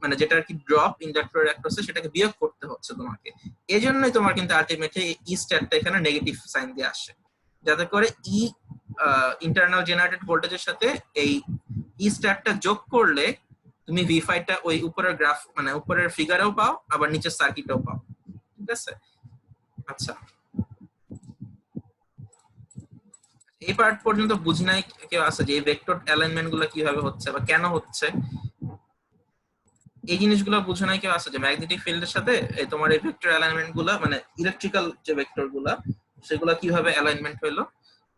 মানে যেটা আর কি ড্রপ ইন্ডাক্টরের অ্যাক্রসে, সেটাকে বিয়োগ করতে হচ্ছে তোমাকে। এজন্যই তোমার কিন্তু আলটিমেটলি ই স্ট্যাটটা এখানে নেগেটিভ সাইন দিয়ে আসে, যাতে করে ই ইন্টারনাল জেনারেটেড ভোল্টেজের সাথে এই ই স্ট্যাটটা যোগ করলে তুমি ভি5টা ওই উপরের গ্রাফ, মানে উপরের ফিগারেও পাও, আবার নিচের সার্কিটেও পাও, ঠিক আছে? আচ্ছা, এই পার্ট পর্যন্ত বুঝি নাই কেউ আছে যে এই ভেক্টর অ্যালাইনমেন্ট গুলো কিভাবে হচ্ছে বা কেন হচ্ছে, এই জিনিসগুলো বুঝে নাই কেউ আছে যে ম্যাগনেটিক ফিল্ডের সাথে এই তোমার এই ভেক্টর অ্যালাইনমেন্ট গুলো, মানে ইলেকট্রিক্যাল যে ভেক্টর গুলা, সেগুলো কিভাবে অ্যালাইনমেন্ট হইলো?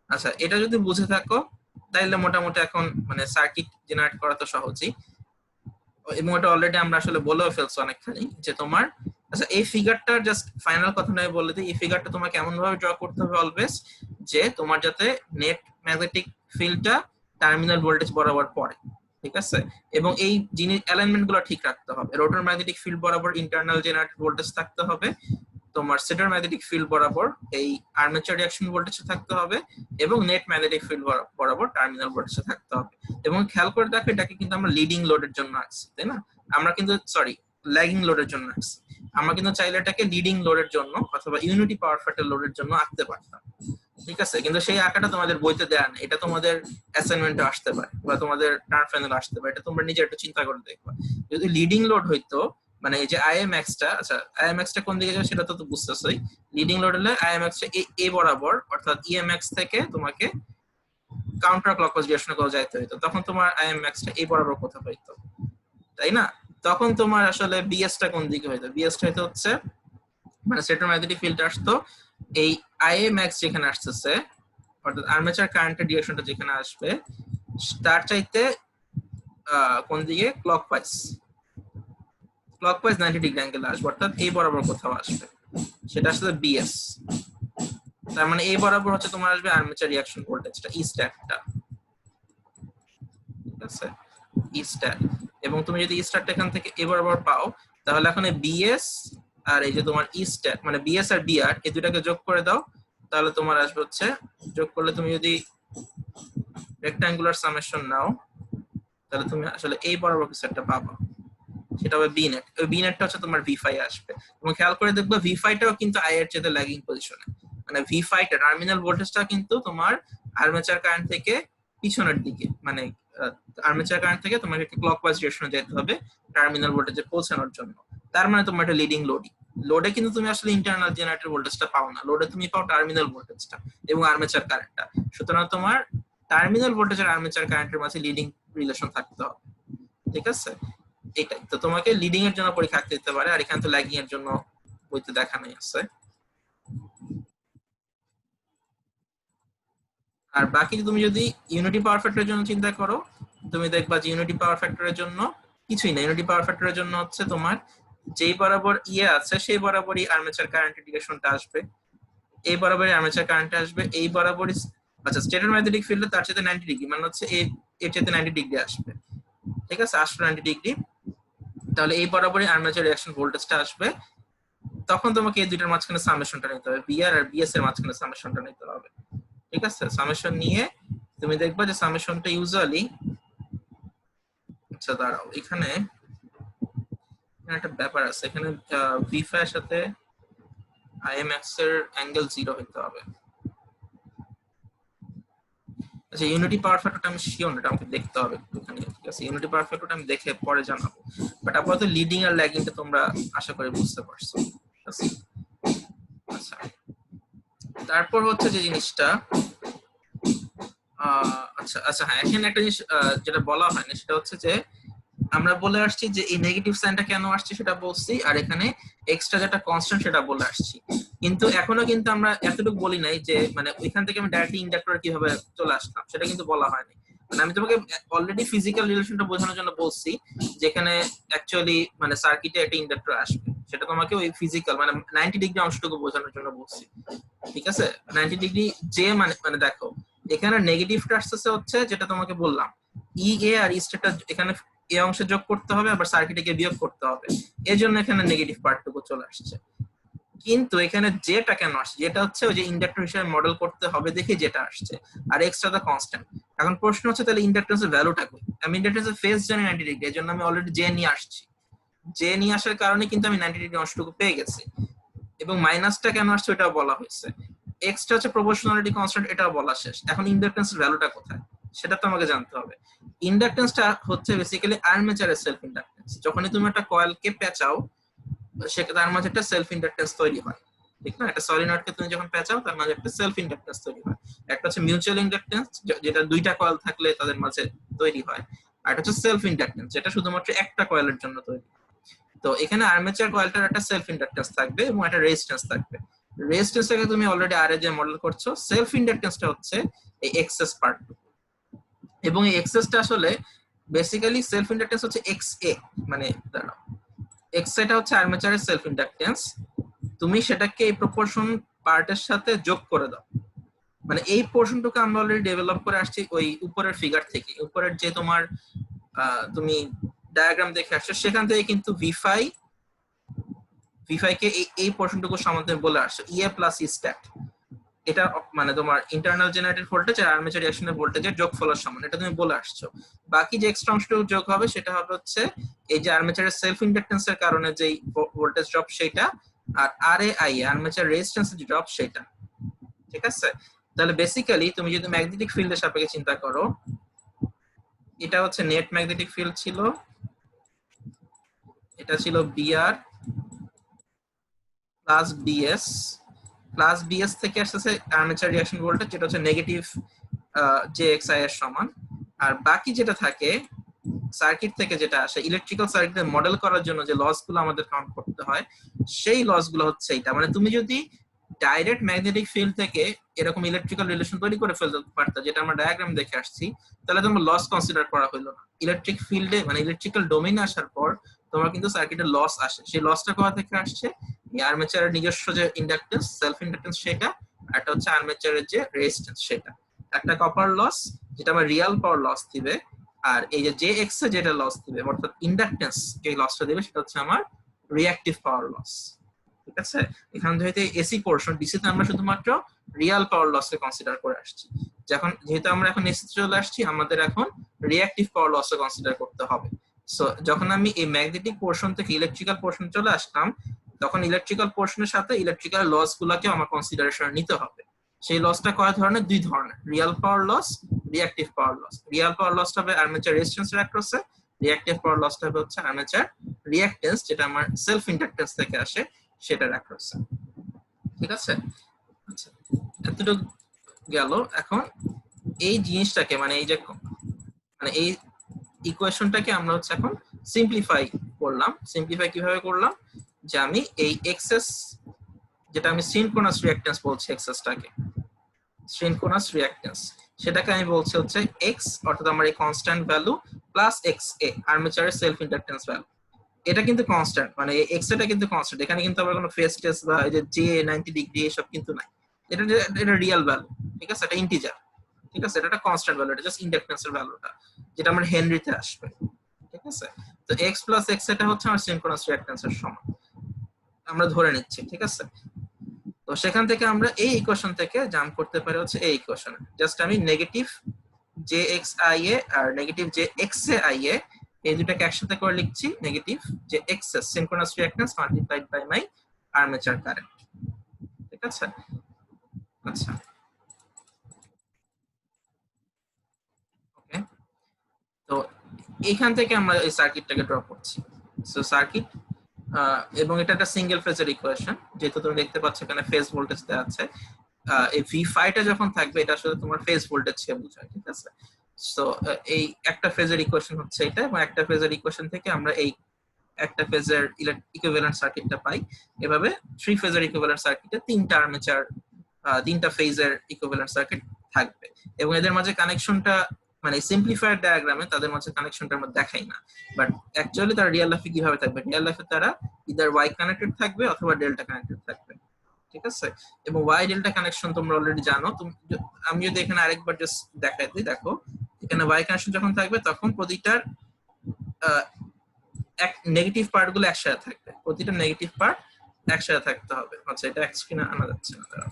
আচ্ছা, এটা যদি বুঝে থাকো তাইলে মোটামুটি এখন মানে সার্কিট জেনারেট করা তো সহজই, এবং এটা অলরেডি আমরা আসলে বলেও ফেলছি অনেকখানি যে তোমার, আচ্ছা এই ফিগারটার জাস্ট ফাইনাল কথা নয় বলে দিই, এই ফিগারটা তোমাকে এমন ভাবে ড্র করতে হবে অলওয়েজ যে তোমার যাতে নেট ম্যাগনেটিক ফিল্ডটা টার্মিনাল ভোল্টেজ বরাবর পড়ে, ঠিক আছে? এবং এই জিনিস অ্যালাইনমেন্ট গুলো ঠিক রাখতে হবে। রোটর ম্যাগনেটিক ফিল্ড বরাবর ইন্টারনাল জেনারেটেড ভোল্টেজ থাকতে হবে, তোমার স্টেটর ম্যাগনেটিক ফিল্ড বরাবর এই আর্মেচার রিঅ্যাকশন ভোল্টেজ থাকতে হবে, এবং নেট ম্যাগনেটিক ফিল্ড বরাবর টার্মিনাল ভোল্টেজ থাকতে হবে। এবং খেয়াল করে দেখো এটাকে কিন্তু আমরা লিডিং লোডের জন্য আঁকছি, তাই না? আমরা কিন্তু সরি ল্যাগিং লোডের জন্য আঁকছি। আমরা কিন্তু চাইলে এটাকে লিডিং লোডের জন্য অথবা ইউনিটি পাওয়ার ফ্যাক্টর লোডের জন্য আঁকতে পারতাম, ঠিক আছে? কিন্তু সেই আঁকাটা তোমাদের বইতে দেয়া নেই, এটা তোমাদের অ্যাসাইনমেন্টে আসতে পারে বা তোমাদের টার্ম ফাইনালে আসতে পারে, এটা তোমরা নিজে একটু চিন্তা করে দেখবা। যদি লিডিং লোড হইতো, মানে এই যে আইএমএক্স টা, আচ্ছা আইএমএক্স টা কোন দিকে যাবে সেটা তো বুঝতেছই। লিডিং লোড হলে আইএমএক্স টা এ বরাবর, অর্থাৎ ইএমএক্স থেকে তোমাকে কাউন্টার ক্লকওয়াইজ ডিরেকশনে কোথাও যাইতে হইতো, তখন তোমার আইএমএক্স টা এই বরাবর কোথাও হইতো, তাই না? তখন তোমার আসলে বিএস টা কোন দিকে হইতো? বিএস টা হইতো হচ্ছে, মানে স্টেটর ম্যাগনেটিক ফিল্ড আসতো এই আইএমএক্স যেখানে আসতেছে, অর্থাৎ আর্মেচার কারেন্টের ডিরেকশনটা যেখানে আসবে তার চাইতে কোন দিকে? ক্লকওয়াইজ 90 ডিগ্রি অ্যাঙ্গেল আসবে, অর্থাৎ এই বরাবর কোথাও আসবে, সেটা আসলে বিএস। তার মানে এই বরাবর হচ্ছে তোমার আসবে আর্মেচার রিঅ্যাকশন ভোল্টেজটা, ই স্ট্যাটটা, ঠিক আছে? ই স্ট্যাট। এবং তুমি যদি ই স্ট্যাটটা এখান থেকে এই বরাবর পাও, তাহলে এখন এই বিএস আর এই যে তোমার ই স্ট্যাট, মানে বিএস আর বিআর, এই দুটাকে যোগ করে দাও, তাহলে তোমার আসবে হচ্ছে, যোগ করলে তুমি যদি রেক্টাঙ্গুলার সামেশন নাও, তাহলে তুমি আসলে এই বরাবর কিছু একটা পাবা, সেটা হবে বি নেট। ওই বি নেটটা হচ্ছে তোমার ভি5 আসবে। এবং খেয়াল করে দেখবে ভি5টাও কিন্তু আই এর চেয়ে ল্যাগিং পজিশনে, মানে ভি5টা টার্মিনাল ভোল্টেজটা কিন্তু তোমার আর্মেচার কারেন্ট থেকে পিছনের দিকে, মানে আর্মেচার কারেন্ট থেকে তোমাকে একটা ক্লকওয়াইজ ডিরেকশনে যেতে হবে টার্মিনাল ভোল্টেজে পৌঁছানোর জন্য। তার মানে তোমার একটা লিডিং লোডই, লোডে কিন্তু তুমি আসলে ইন্টারনাল জেনারেটর ভোল্টেজটা পাও না, লোডে তুমি পাও টার্মিনাল ভোল্টেজটা এবং আর্মেচার কারেন্টটা। সুতরাং তোমার টার্মিনাল ভোল্টেজ আর আর্মেচার কারেন্টের মাঝে লিডিং রিলেশন থাকতে হবে, ঠিক আছে? এটাই তো তোমাকে লিডিং এর জন্য পরীক্ষা দিতে পারে, আর এখানে তো ল্যাগিং এর জন্য বইতে দেখানোই আছে। আর বাকি তুমি যদি ইউনিটি পাওয়ার ফ্যাক্টরের জন্য চিন্তা করো, তুমি দেখবা যে ইউনিটি পাওয়ার ফ্যাক্টরের জন্য কিছুই না, ইউনিটি পাওয়ার ফ্যাক্টরের জন্য হচ্ছে তোমার যেই বরাবর ইয়ে আছে সেই বরাবরই আর্মেচার কারেন্টের ডিরেকশনটা আসবে, এই বরাবরই আর্মেচার কারেন্ট আসবে, এই বরাবরই আচ্ছা স্টেটর ম্যাগনেটিক ফিল্ডে তার চেয়ে 90 ডিগ্রি, মানে হচ্ছে এর চেয়ে 90 ডিগ্রি আসবে, ঠিক আছে, আসবে 90 ডিগ্রি। তাহলে এই বরাবরই আর্মেচার রিঅ্যাকশন ভোল্টেজটা আসবে। তখন তোমাকে এই দুইটার মাঝখানে সামেশনটা নিতে হবে, বিআর আর বিএস এর মাঝখানে সামেশনটা নিতে হবে, ঠিক আছে? সামেশন নিয়ে তুমি দেখবা যে সামেশনটা ইউজুয়ালি, আচ্ছা দাঁড়াও, এখানে একটা ব্যাপার আছে, এখানে ভি5 এর সাথে আইএমএক্স এর অ্যাঙ্গেল 0 হতে হবে। আচ্ছা ইউনিটি পাওয়ার ফ্যাক্টরটা আমি শিওর না, এটা আমাকে দেখতে হবে একটুখানি, ঠিক আছে? ইউনিটি পাওয়ার ফ্যাক্টরটা আমি দেখে পরে জানাবো, বাট আপাতত লিডিং আর ল্যাগিংটা তোমরা আশা করি বুঝতে পারছো, ঠিক আছে? আচ্ছা তারপর হচ্ছে যে জিনিসটা আচ্ছা আচ্ছা হ্যাঁ, এখানে একটা জিনিস যেটা বলা হয়নি সেটা হচ্ছে যে আমরা বলে আসছি যে এই নেগেটিভ সাইনটা কেন আসছে সেটা বলছি, আর এখানে এক্সট্রা যেটা কনস্ট্যান্ট সেটা বলে আসছি, কিন্তু এখনো কিন্তু আমরা এতটুকু বলি নাই যে মানে ওইখান থেকে আমি ডাইরেক্টলি ইন্ডাক্টর কিভাবে চলে আসলাম সেটা কিন্তু বলা হয়নি। মানে আমি তোমাকে অলরেডি ফিজিক্যাল রিলেশনটা বোঝানোর জন্য বলছি, যেখানে অ্যাকচুয়ালি মানে সার্কিটে একটা ইন্ডাক্টর আসবে, সেটা তোমাকে ওই ফিজিক্যাল মানে 90 ডিগ্রি অংশটুকু বোঝানোর জন্য বলছি, ঠিক আছে? 90 ডিগ্রি যে মানে মানে দেখো এখানে নেগেটিভটা আসতেছে হচ্ছে যেটা তোমাকে বললাম, ই এ আর ই স্টেটটা এখানে এই অংশে যোগ করতে হবে, আবার সার্কিটে গিয়ে বিয়োগ করতে হবে, এর জন্য এখানে নেগেটিভ পার্টটুকু চলে আসছে। কিন্তু এখানে যেটা কেন আসছে, যেটা হচ্ছে ওই যে ইন্ডাক্টর হিসেবে মডেল করতে হবে দেখে যেটা আসছে, আর এক্সট্রা দা কনস্ট্যান্ট। এখন প্রশ্ন হচ্ছে তাহলে ইন্ডাক্টেন্সের ভ্যালুটা কই? আমি ইন্ডাক্টেন্সের ফেজ জানি 90 ডিগ্রি, এর জন্য আমি অলরেডি জে নিয়ে আসছি, জে নিয়ে আসার কারণে কিন্তু আমি 90 ডিগ্রি অংশটুকু পেয়ে গেছি। এবং মাইনাসটা কেন আসছে এটাও বলা হয়েছে, এক্সট্রা হচ্ছে প্রপোর্শনালিটি কনস্ট্যান্ট, এটাও বলা শেষ। এখন ইন্ডাক্টেন্সের ভ্যালুটা কোথায় সেটা তো আমাকে জানতে হবে। ইন্ডাকটেন্সটা হচ্ছে বেসিক্যালি আর্মেচারের সেলফ ইন্ডাকটেন্স। যখনই তুমি একটা কয়েলকে পেঁচাও সেটা তার মাঝে একটা সেলফ ইন্ডাকটেন্স তৈরি হয়, ঠিক না? একটা সলিনয়েডকে তুমি যখন পেঁচাও তার মাঝে একটা সেলফ ইন্ডাকটেন্স তৈরি হয়। একটা হচ্ছে মিউচুয়াল ইন্ডাকটেন্স যেটা দুইটা কয়েল থাকলে তাদের মাঝে তৈরি হয়, আর একটা হচ্ছে সেলফ ইন্ডাকটেন্স যেটা শুধুমাত্র একটা কয়েলের জন্য তৈরি। তো এখানে আর্মেচার কয়েলটার একটা সেলফ ইন্ডাকটেন্স থাকবে এবং একটা রেজিস্ট্যান্স থাকবে। রেজিস্ট্যান্সটাকে তুমি অলরেডি আর এ যে মডেল করছো, সেলফ ইন্ডাকটেন্সটা হচ্ছে এই এক্সেস পার্ট, এবং এই এক্সেসটা আসলে বেসিক্যালি সেলফ ইন্ডাকটেন্স হচ্ছে এক্স এ, মানে দাঁড়াও এক্স এটা হচ্ছে আর্মেচারের সেলফ ইন্ডাকটেন্স, তুমি সেটাকে এই প্রপোর্শন পার্টের সাথে যোগ করে দাও। মানে এই পোরশনটুকু আমরা অলরেডি ডেভেলপ করে আসছি ওই উপরের ফিগার থেকে, উপরের যে তোমার তুমি ডায়াগ্রাম দেখে আসছো সেখান থেকে কিন্তু ভি5 কে এই পোরশনটুকু সম্বন্ধে বলে আসছো, ইএ প্লাস ই স্ট্যাট, এটা মানে তোমার ইন্টারনাল জেনারেটেড ভোল্টেজ আর আর্মেচার রিঅ্যাকশনের ভোল্টেজের যোগফলের সমান, এটা তুমি বলে আসছো। বাকি যে এক্সট্রা অংশটুকু যোগ হবে সেটা হবে হচ্ছে এই যে আর্মেচারের সেলফ ইন্ডাকটেন্সের কারণে যেই ভোল্টেজ ড্রপ সেটা, আর আর এ আই আর্মেচার রেজিস্ট্যান্সের ড্রপ সেটা, ঠিক আছে? তাহলে বেসিক্যালি তুমি যদি ম্যাগনেটিক ফিল্ডের সাপেক্ষে চিন্তা করো, এটা হচ্ছে নেট ম্যাগনেটিক ফিল্ড ছিল, এটা ছিল BR plus BS, plus BS থেকে আসছে আর্মেচার রিঅ্যাকশন ভোল্টেজ যেটা হচ্ছে নেগেটিভ জে এক্স আই এর সমান। আর বাকি যেটা থাকে সার্কিট থেকে যেটা আসে ইলেকট্রিক্যাল সার্কিটের মডেল করার জন্য যে লস গুলো আমাদের কাউন্ট করতে হয়, সেই লস গুলো হচ্ছে এটা। মানে তুমি যদি ডাইরেক্ট ম্যাগনেটিক ফিল্ড থেকে এরকম ইলেকট্রিক্যাল রিলেশন তৈরি করে ফেলতে পারতা, যেটা আমরা ডায়াগ্রাম দেখে আসছি, তাহলে তোমার লস কনসিডার করা হলো না। ইলেকট্রিক ফিল্ডে মানে ইলেকট্রিক্যাল ডোমেইনে আসার পর তোমার কিন্তু সার্কিটের লস আসে, সেই লসটা কোথা থেকে আসছে? এই আর্মেচারের নিজস্ব যে ইন্ডাকটেন্স সেলফ ইন্ডাকটেন্স সেটা, আর একটা হচ্ছে আর্মেচারের যে রেজিস্ট্যান্স সেটা। একটা কপার লস যেটা আমার রিয়াল পাওয়ার লস দিবে, আর এই যে জে এক্স এ যেটা লস দিবে অর্থাৎ ইন্ডাকটেন্স যে লসটা দিবে সেটা হচ্ছে আমার রিঅ্যাকটিভ পাওয়ার লস, ঠিক আছে? এখান থেকে এসি পোর্শন, ডিসি তে আমরা শুধুমাত্র রিয়াল পাওয়ার লস কে কনসিডার করে আসছি। যখন যেহেতু আমরা এখন এসি চলে আসছি, আমাদের এখন রিঅ্যাকটিভ পাওয়ার লস কে কনসিডার করতে হবে। সো যখন আমি এই ম্যাগনেটিক পোর্শন থেকে ইলেকট্রিক্যাল পোর্শন চলে আসলাম, তখন ইলেকট্রিক্যাল পোর্শনের সাথে ইলেকট্রিক্যাল লস গুলাকে আমার কনসিডারেশন নিতে হবে। সেই লসটা কয় ধরনের? দুই ধরনের, real power loss, reactive power loss. Real power লসটা হবে আর্মেচার রেজিস্ট্যান্সের অ্যাক্রসে, রিঅ্যাকটিভ পাওয়ার লসটা হবে হচ্ছে আর্মেচার রিঅ্যাকট্যান্স, যেটা আমার সেলফ ইন্ডাকট্যান্স থেকে আসে সেটার অ্যাক্রসে। ঠিক আছে, আচ্ছা এতটুকু গেল। এখন এই জিনিসটাকে মানে এই যে মানে এই ইকুয়েশনটাকে আমরা হচ্ছে এখন সিম্পলিফাই করলাম। সিম্পলিফাই কিভাবে করলাম? যে আমি এই এক্সেস, যেটা আমি সিনক্রোনাস রিঅ্যাকট্যান্স বলছি, এক্সেসটাকে সিনক্রোনাস রিঅ্যাকট্যান্স, সেটাকে আমি বলছি হচ্ছে এক্স, অর্থাৎ আমার এই কনস্ট্যান্ট ভ্যালু প্লাস এক্স এ আর্মেচারের সেলফ ইন্ডাকট্যান্স ভ্যালু। এটা কিন্তু কনস্ট্যান্ট, মানে এক্স এটা কিন্তু কনস্ট্যান্ট, এখানে কিন্তু আবার কোনো ফেজ টেস বা এই যে 90 ডিগ্রি এসব কিন্তু নাই। এটা এটা রিয়েল ভ্যালু, ঠিক আছে, এটা ইন্টিজার, ঠিক আছে, এটা একটা কনস্ট্যান্ট ভ্যালু, এটা জাস্ট ইন্ডাকট্যান্সের ভ্যালুটা, যেটা আমার হেনরিতে আসবে। ঠিক আছে, তো এক্স প্লাস এক্স এটা হচ্ছে আমার সিনক্রোনাস রিঅ্যাকট্যান্সের সমান আমরা ধরে নিচ্ছি। ঠিক আছে, তো সেখান থেকে আমরা এই ইকুয়েশন থেকে জাম্প করতে পারি হচ্ছে এই ইকুয়েশনে। জাস্ট আমি negative J X I A আর negative J X A I A এই দুটাকে একসাথে করে লিখছি, negative J X synchronous reactance multiplied by my armature current. ঠিক আছে, আচ্ছা ওকে, তো এইখান থেকে আমরা এই সার্কিটটাকে ড্র করছি। সো সার্কিট, এবং এটা একটা সিঙ্গেল ফেজের ইকুয়েশন, যেহেতু তুমি দেখতে পাচ্ছ এখানে ফেজ ভোল্টেজ দেওয়া আছে। এই V5 টা যখন থাকবে এটা আসলে তোমার ফেজ ভোল্টেজ কে বোঝায়। ঠিক আছে, সো এই একটা ফেজের ইকুয়েশন হচ্ছে এটা, এবং একটা ফেজের ইকুয়েশন থেকে আমরা এই একটা ফেজের ইকুইভ্যালেন্ট সার্কিটটা পাই। এভাবে থ্রি ফেজের ইকুইভ্যালেন্ট সার্কিটে তিনটা আর্মেচার, তিনটা ফেজের ইকুইভ্যালেন্ট সার্কিট থাকবে, এবং এদের মাঝে কানেকশনটা মানে সিম্পলিফায়ার ডায়াগ্রামে তাদের মাঝে কানেকশনটা আমরা দেখাই না, বাট অ্যাকচুয়ালি তারা রিয়েল লাইফে কিভাবে থাকবে? রিয়েল লাইফে তারা ইদার ওয়াই কানেক্টেড থাকবে অথবা ডেল্টা কানেক্টেড থাকবে। ঠিক আছে, এবং ওয়াই ডেল্টা কানেকশন তোমরা অলরেডি জানো। আমি যদি এখানে আরেকবার জাস্ট দেখাই দিই, দেখো এখানে ওয়াই কানেকশন যখন থাকবে তখন প্রতিটার এক নেগেটিভ পার্ট গুলো একসাথে থাকবে, প্রতিটা নেগেটিভ পার্ট একসাথে থাকতে হবে। আচ্ছা এটা এক স্ক্রিনে আনা যাচ্ছে না, দাঁড়াও।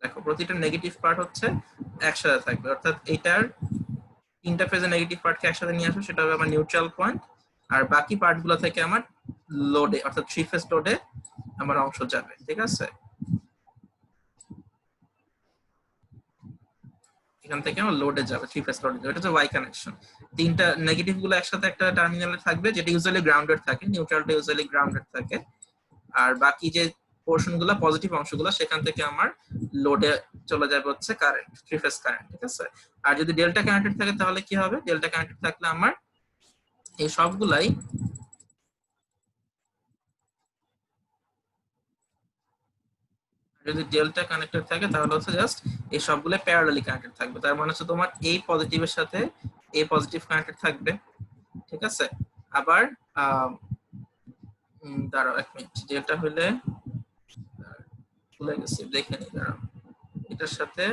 দেখো প্রতিটা নেগেটিভ পার্ট হচ্ছে একসাথে থাকবে, অর্থাৎ এটার তিনটা ফেজে নেগেটিভ পার্টকে একসাথে নিয়ে আসবে, সেটা হবে আমার নিউট্রাল পয়েন্ট। আর বাকি পার্ট গুলো থেকে আমার লোডে, অর্থাৎ থ্রি ফেজ লোডে আমার অংশ যাবে। ঠিক আছে, এখান থেকে আমার লোডে যাবে, থ্রি ফেজ লোডে যাবে, এটা হচ্ছে ওয়াই কানেকশন। তিনটা নেগেটিভ গুলো একসাথে একটা টার্মিনালে থাকবে, যেটা ইউজুয়ালি গ্রাউন্ডেড থাকে, নিউট্রালটা ইউজুয়ালি গ্রাউন্ডেড থাকে। আর বাকি যে পোর্শন গুলো পজিটিভ অংশগুলো সেখান থেকে আমার লোডে চলে যাবে হচ্ছে কারেন্ট, থ্রি ফেজ কারেন্ট। ঠিক আছে, আর যদি ডেল্টা কানেক্টেড থাকে তাহলে কি হবে? ডেল্টা কানেক্টেড থাকলে আমার এই সবগুলাই যদি ডেল্টা কানেক্টেড থাকে তাহলে হচ্ছে জাস্ট এই সবগুলো প্যারালালি কানেক্টেড থাকবে। তার মানে হচ্ছে তোমার এই পজিটিভের সাথে এই পজিটিভ কানেক্টেড থাকবে। ঠিক আছে, আবার দাঁড়াও এক মিনিট, ডেল্টা হইলে ভুলে গেছি, দেখে নিই, দাঁড়াও। এটার সাথে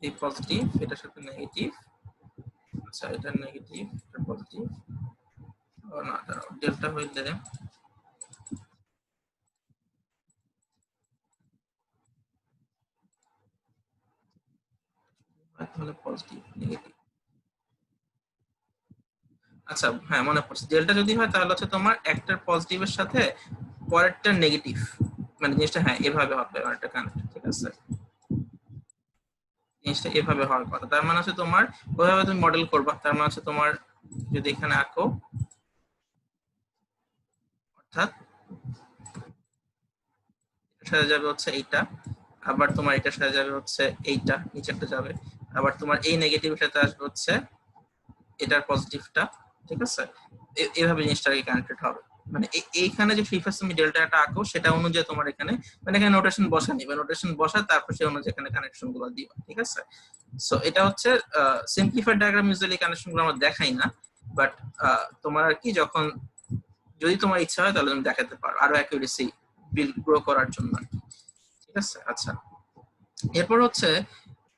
এই পজিটিভ, এটার সাথে নেগেটিভ, আচ্ছা এটা নেগেটিভ, এটা পজিটিভ, ও না দাঁড়াও, ডেল্টা হইলে তাহলে পজিটিভ নেগেটিভ, আচ্ছা হ্যাঁ মনে পড়ছে, ডেল্টা যদি হয় তাহলে হচ্ছে তোমার একটার পজিটিভের সাথে পরেরটা নেগেটিভ, মানে জিনিসটা হ্যাঁ এভাবে হবে একটা কানেক্ট। ঠিক আছে, জিনিসটা এভাবে হওয়ার কথা। তার মানে হচ্ছে তোমার ওইভাবে তুমি মডেল করবা। তার মানে হচ্ছে তোমার যদি এখানে আঁকো, অর্থাৎ সাথে যাবে হচ্ছে এইটা, আবার তোমার এটার সাথে যাবে হচ্ছে এইটা, নিচে একটা যাবে, আবার তোমার এই নেগেটিভের সাথে আসবে হচ্ছে এটার পজিটিভটা। ঠিক আছে, এইভাবে জিনিসটা কানেক্টেড হবে। মানে এইখানে যে থ্রি ফেজ তুমি ডেল্টাটা আঁকো সেটা অনুযায়ী তোমার এখানে মানে এখানে নোটেশন বসা নিবে, নোটেশন বসা তারপর সেই অনুযায়ী এখানে কানেকশন গুলো দিবা। ঠিক আছে, সো এটা হচ্ছে সিম্পলিফাইড ডায়াগ্রাম, ইউজুয়ালি কানেকশন গুলো আমরা দেখাই না, বাট তোমার আর কি যখন যদি তোমার ইচ্ছা হয় তাহলে তুমি দেখাতে পারো আরো অ্যাকুরেসি বিল্ড গ্রো করার জন্য। ঠিক আছে, আচ্ছা এরপর হচ্ছে,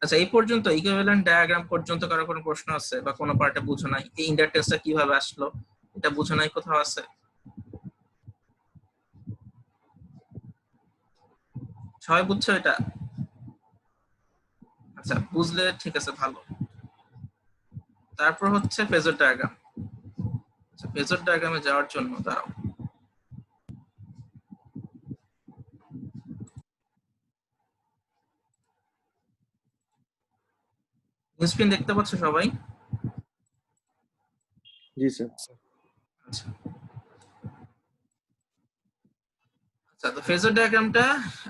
আচ্ছা এই পর্যন্ত ইকুইভ্যালেন্ট ডায়াগ্রাম পর্যন্ত কারো কোনো প্রশ্ন আছে বা কোনো পার্টে বুঝো নাই? এই ইন্ডাকটেন্সটা কিভাবে আসলো এটা বুঝো নাই কোথাও আছে? সবাই বুঝছো এটা? আচ্ছা, বুঝলে ঠিক আছে, ভালো। তারপর হচ্ছে ফেজর ডায়াগ্রাম। আচ্ছা, ফেজর ডায়াগ্রামে যাওয়ার জন্য দাঁড়াও, স্ক্রিন দেখতে পাচ্ছ সবাই? জি স্যার। আচ্ছা আচ্ছা, তো ফেজর ডায়াগ্রামটা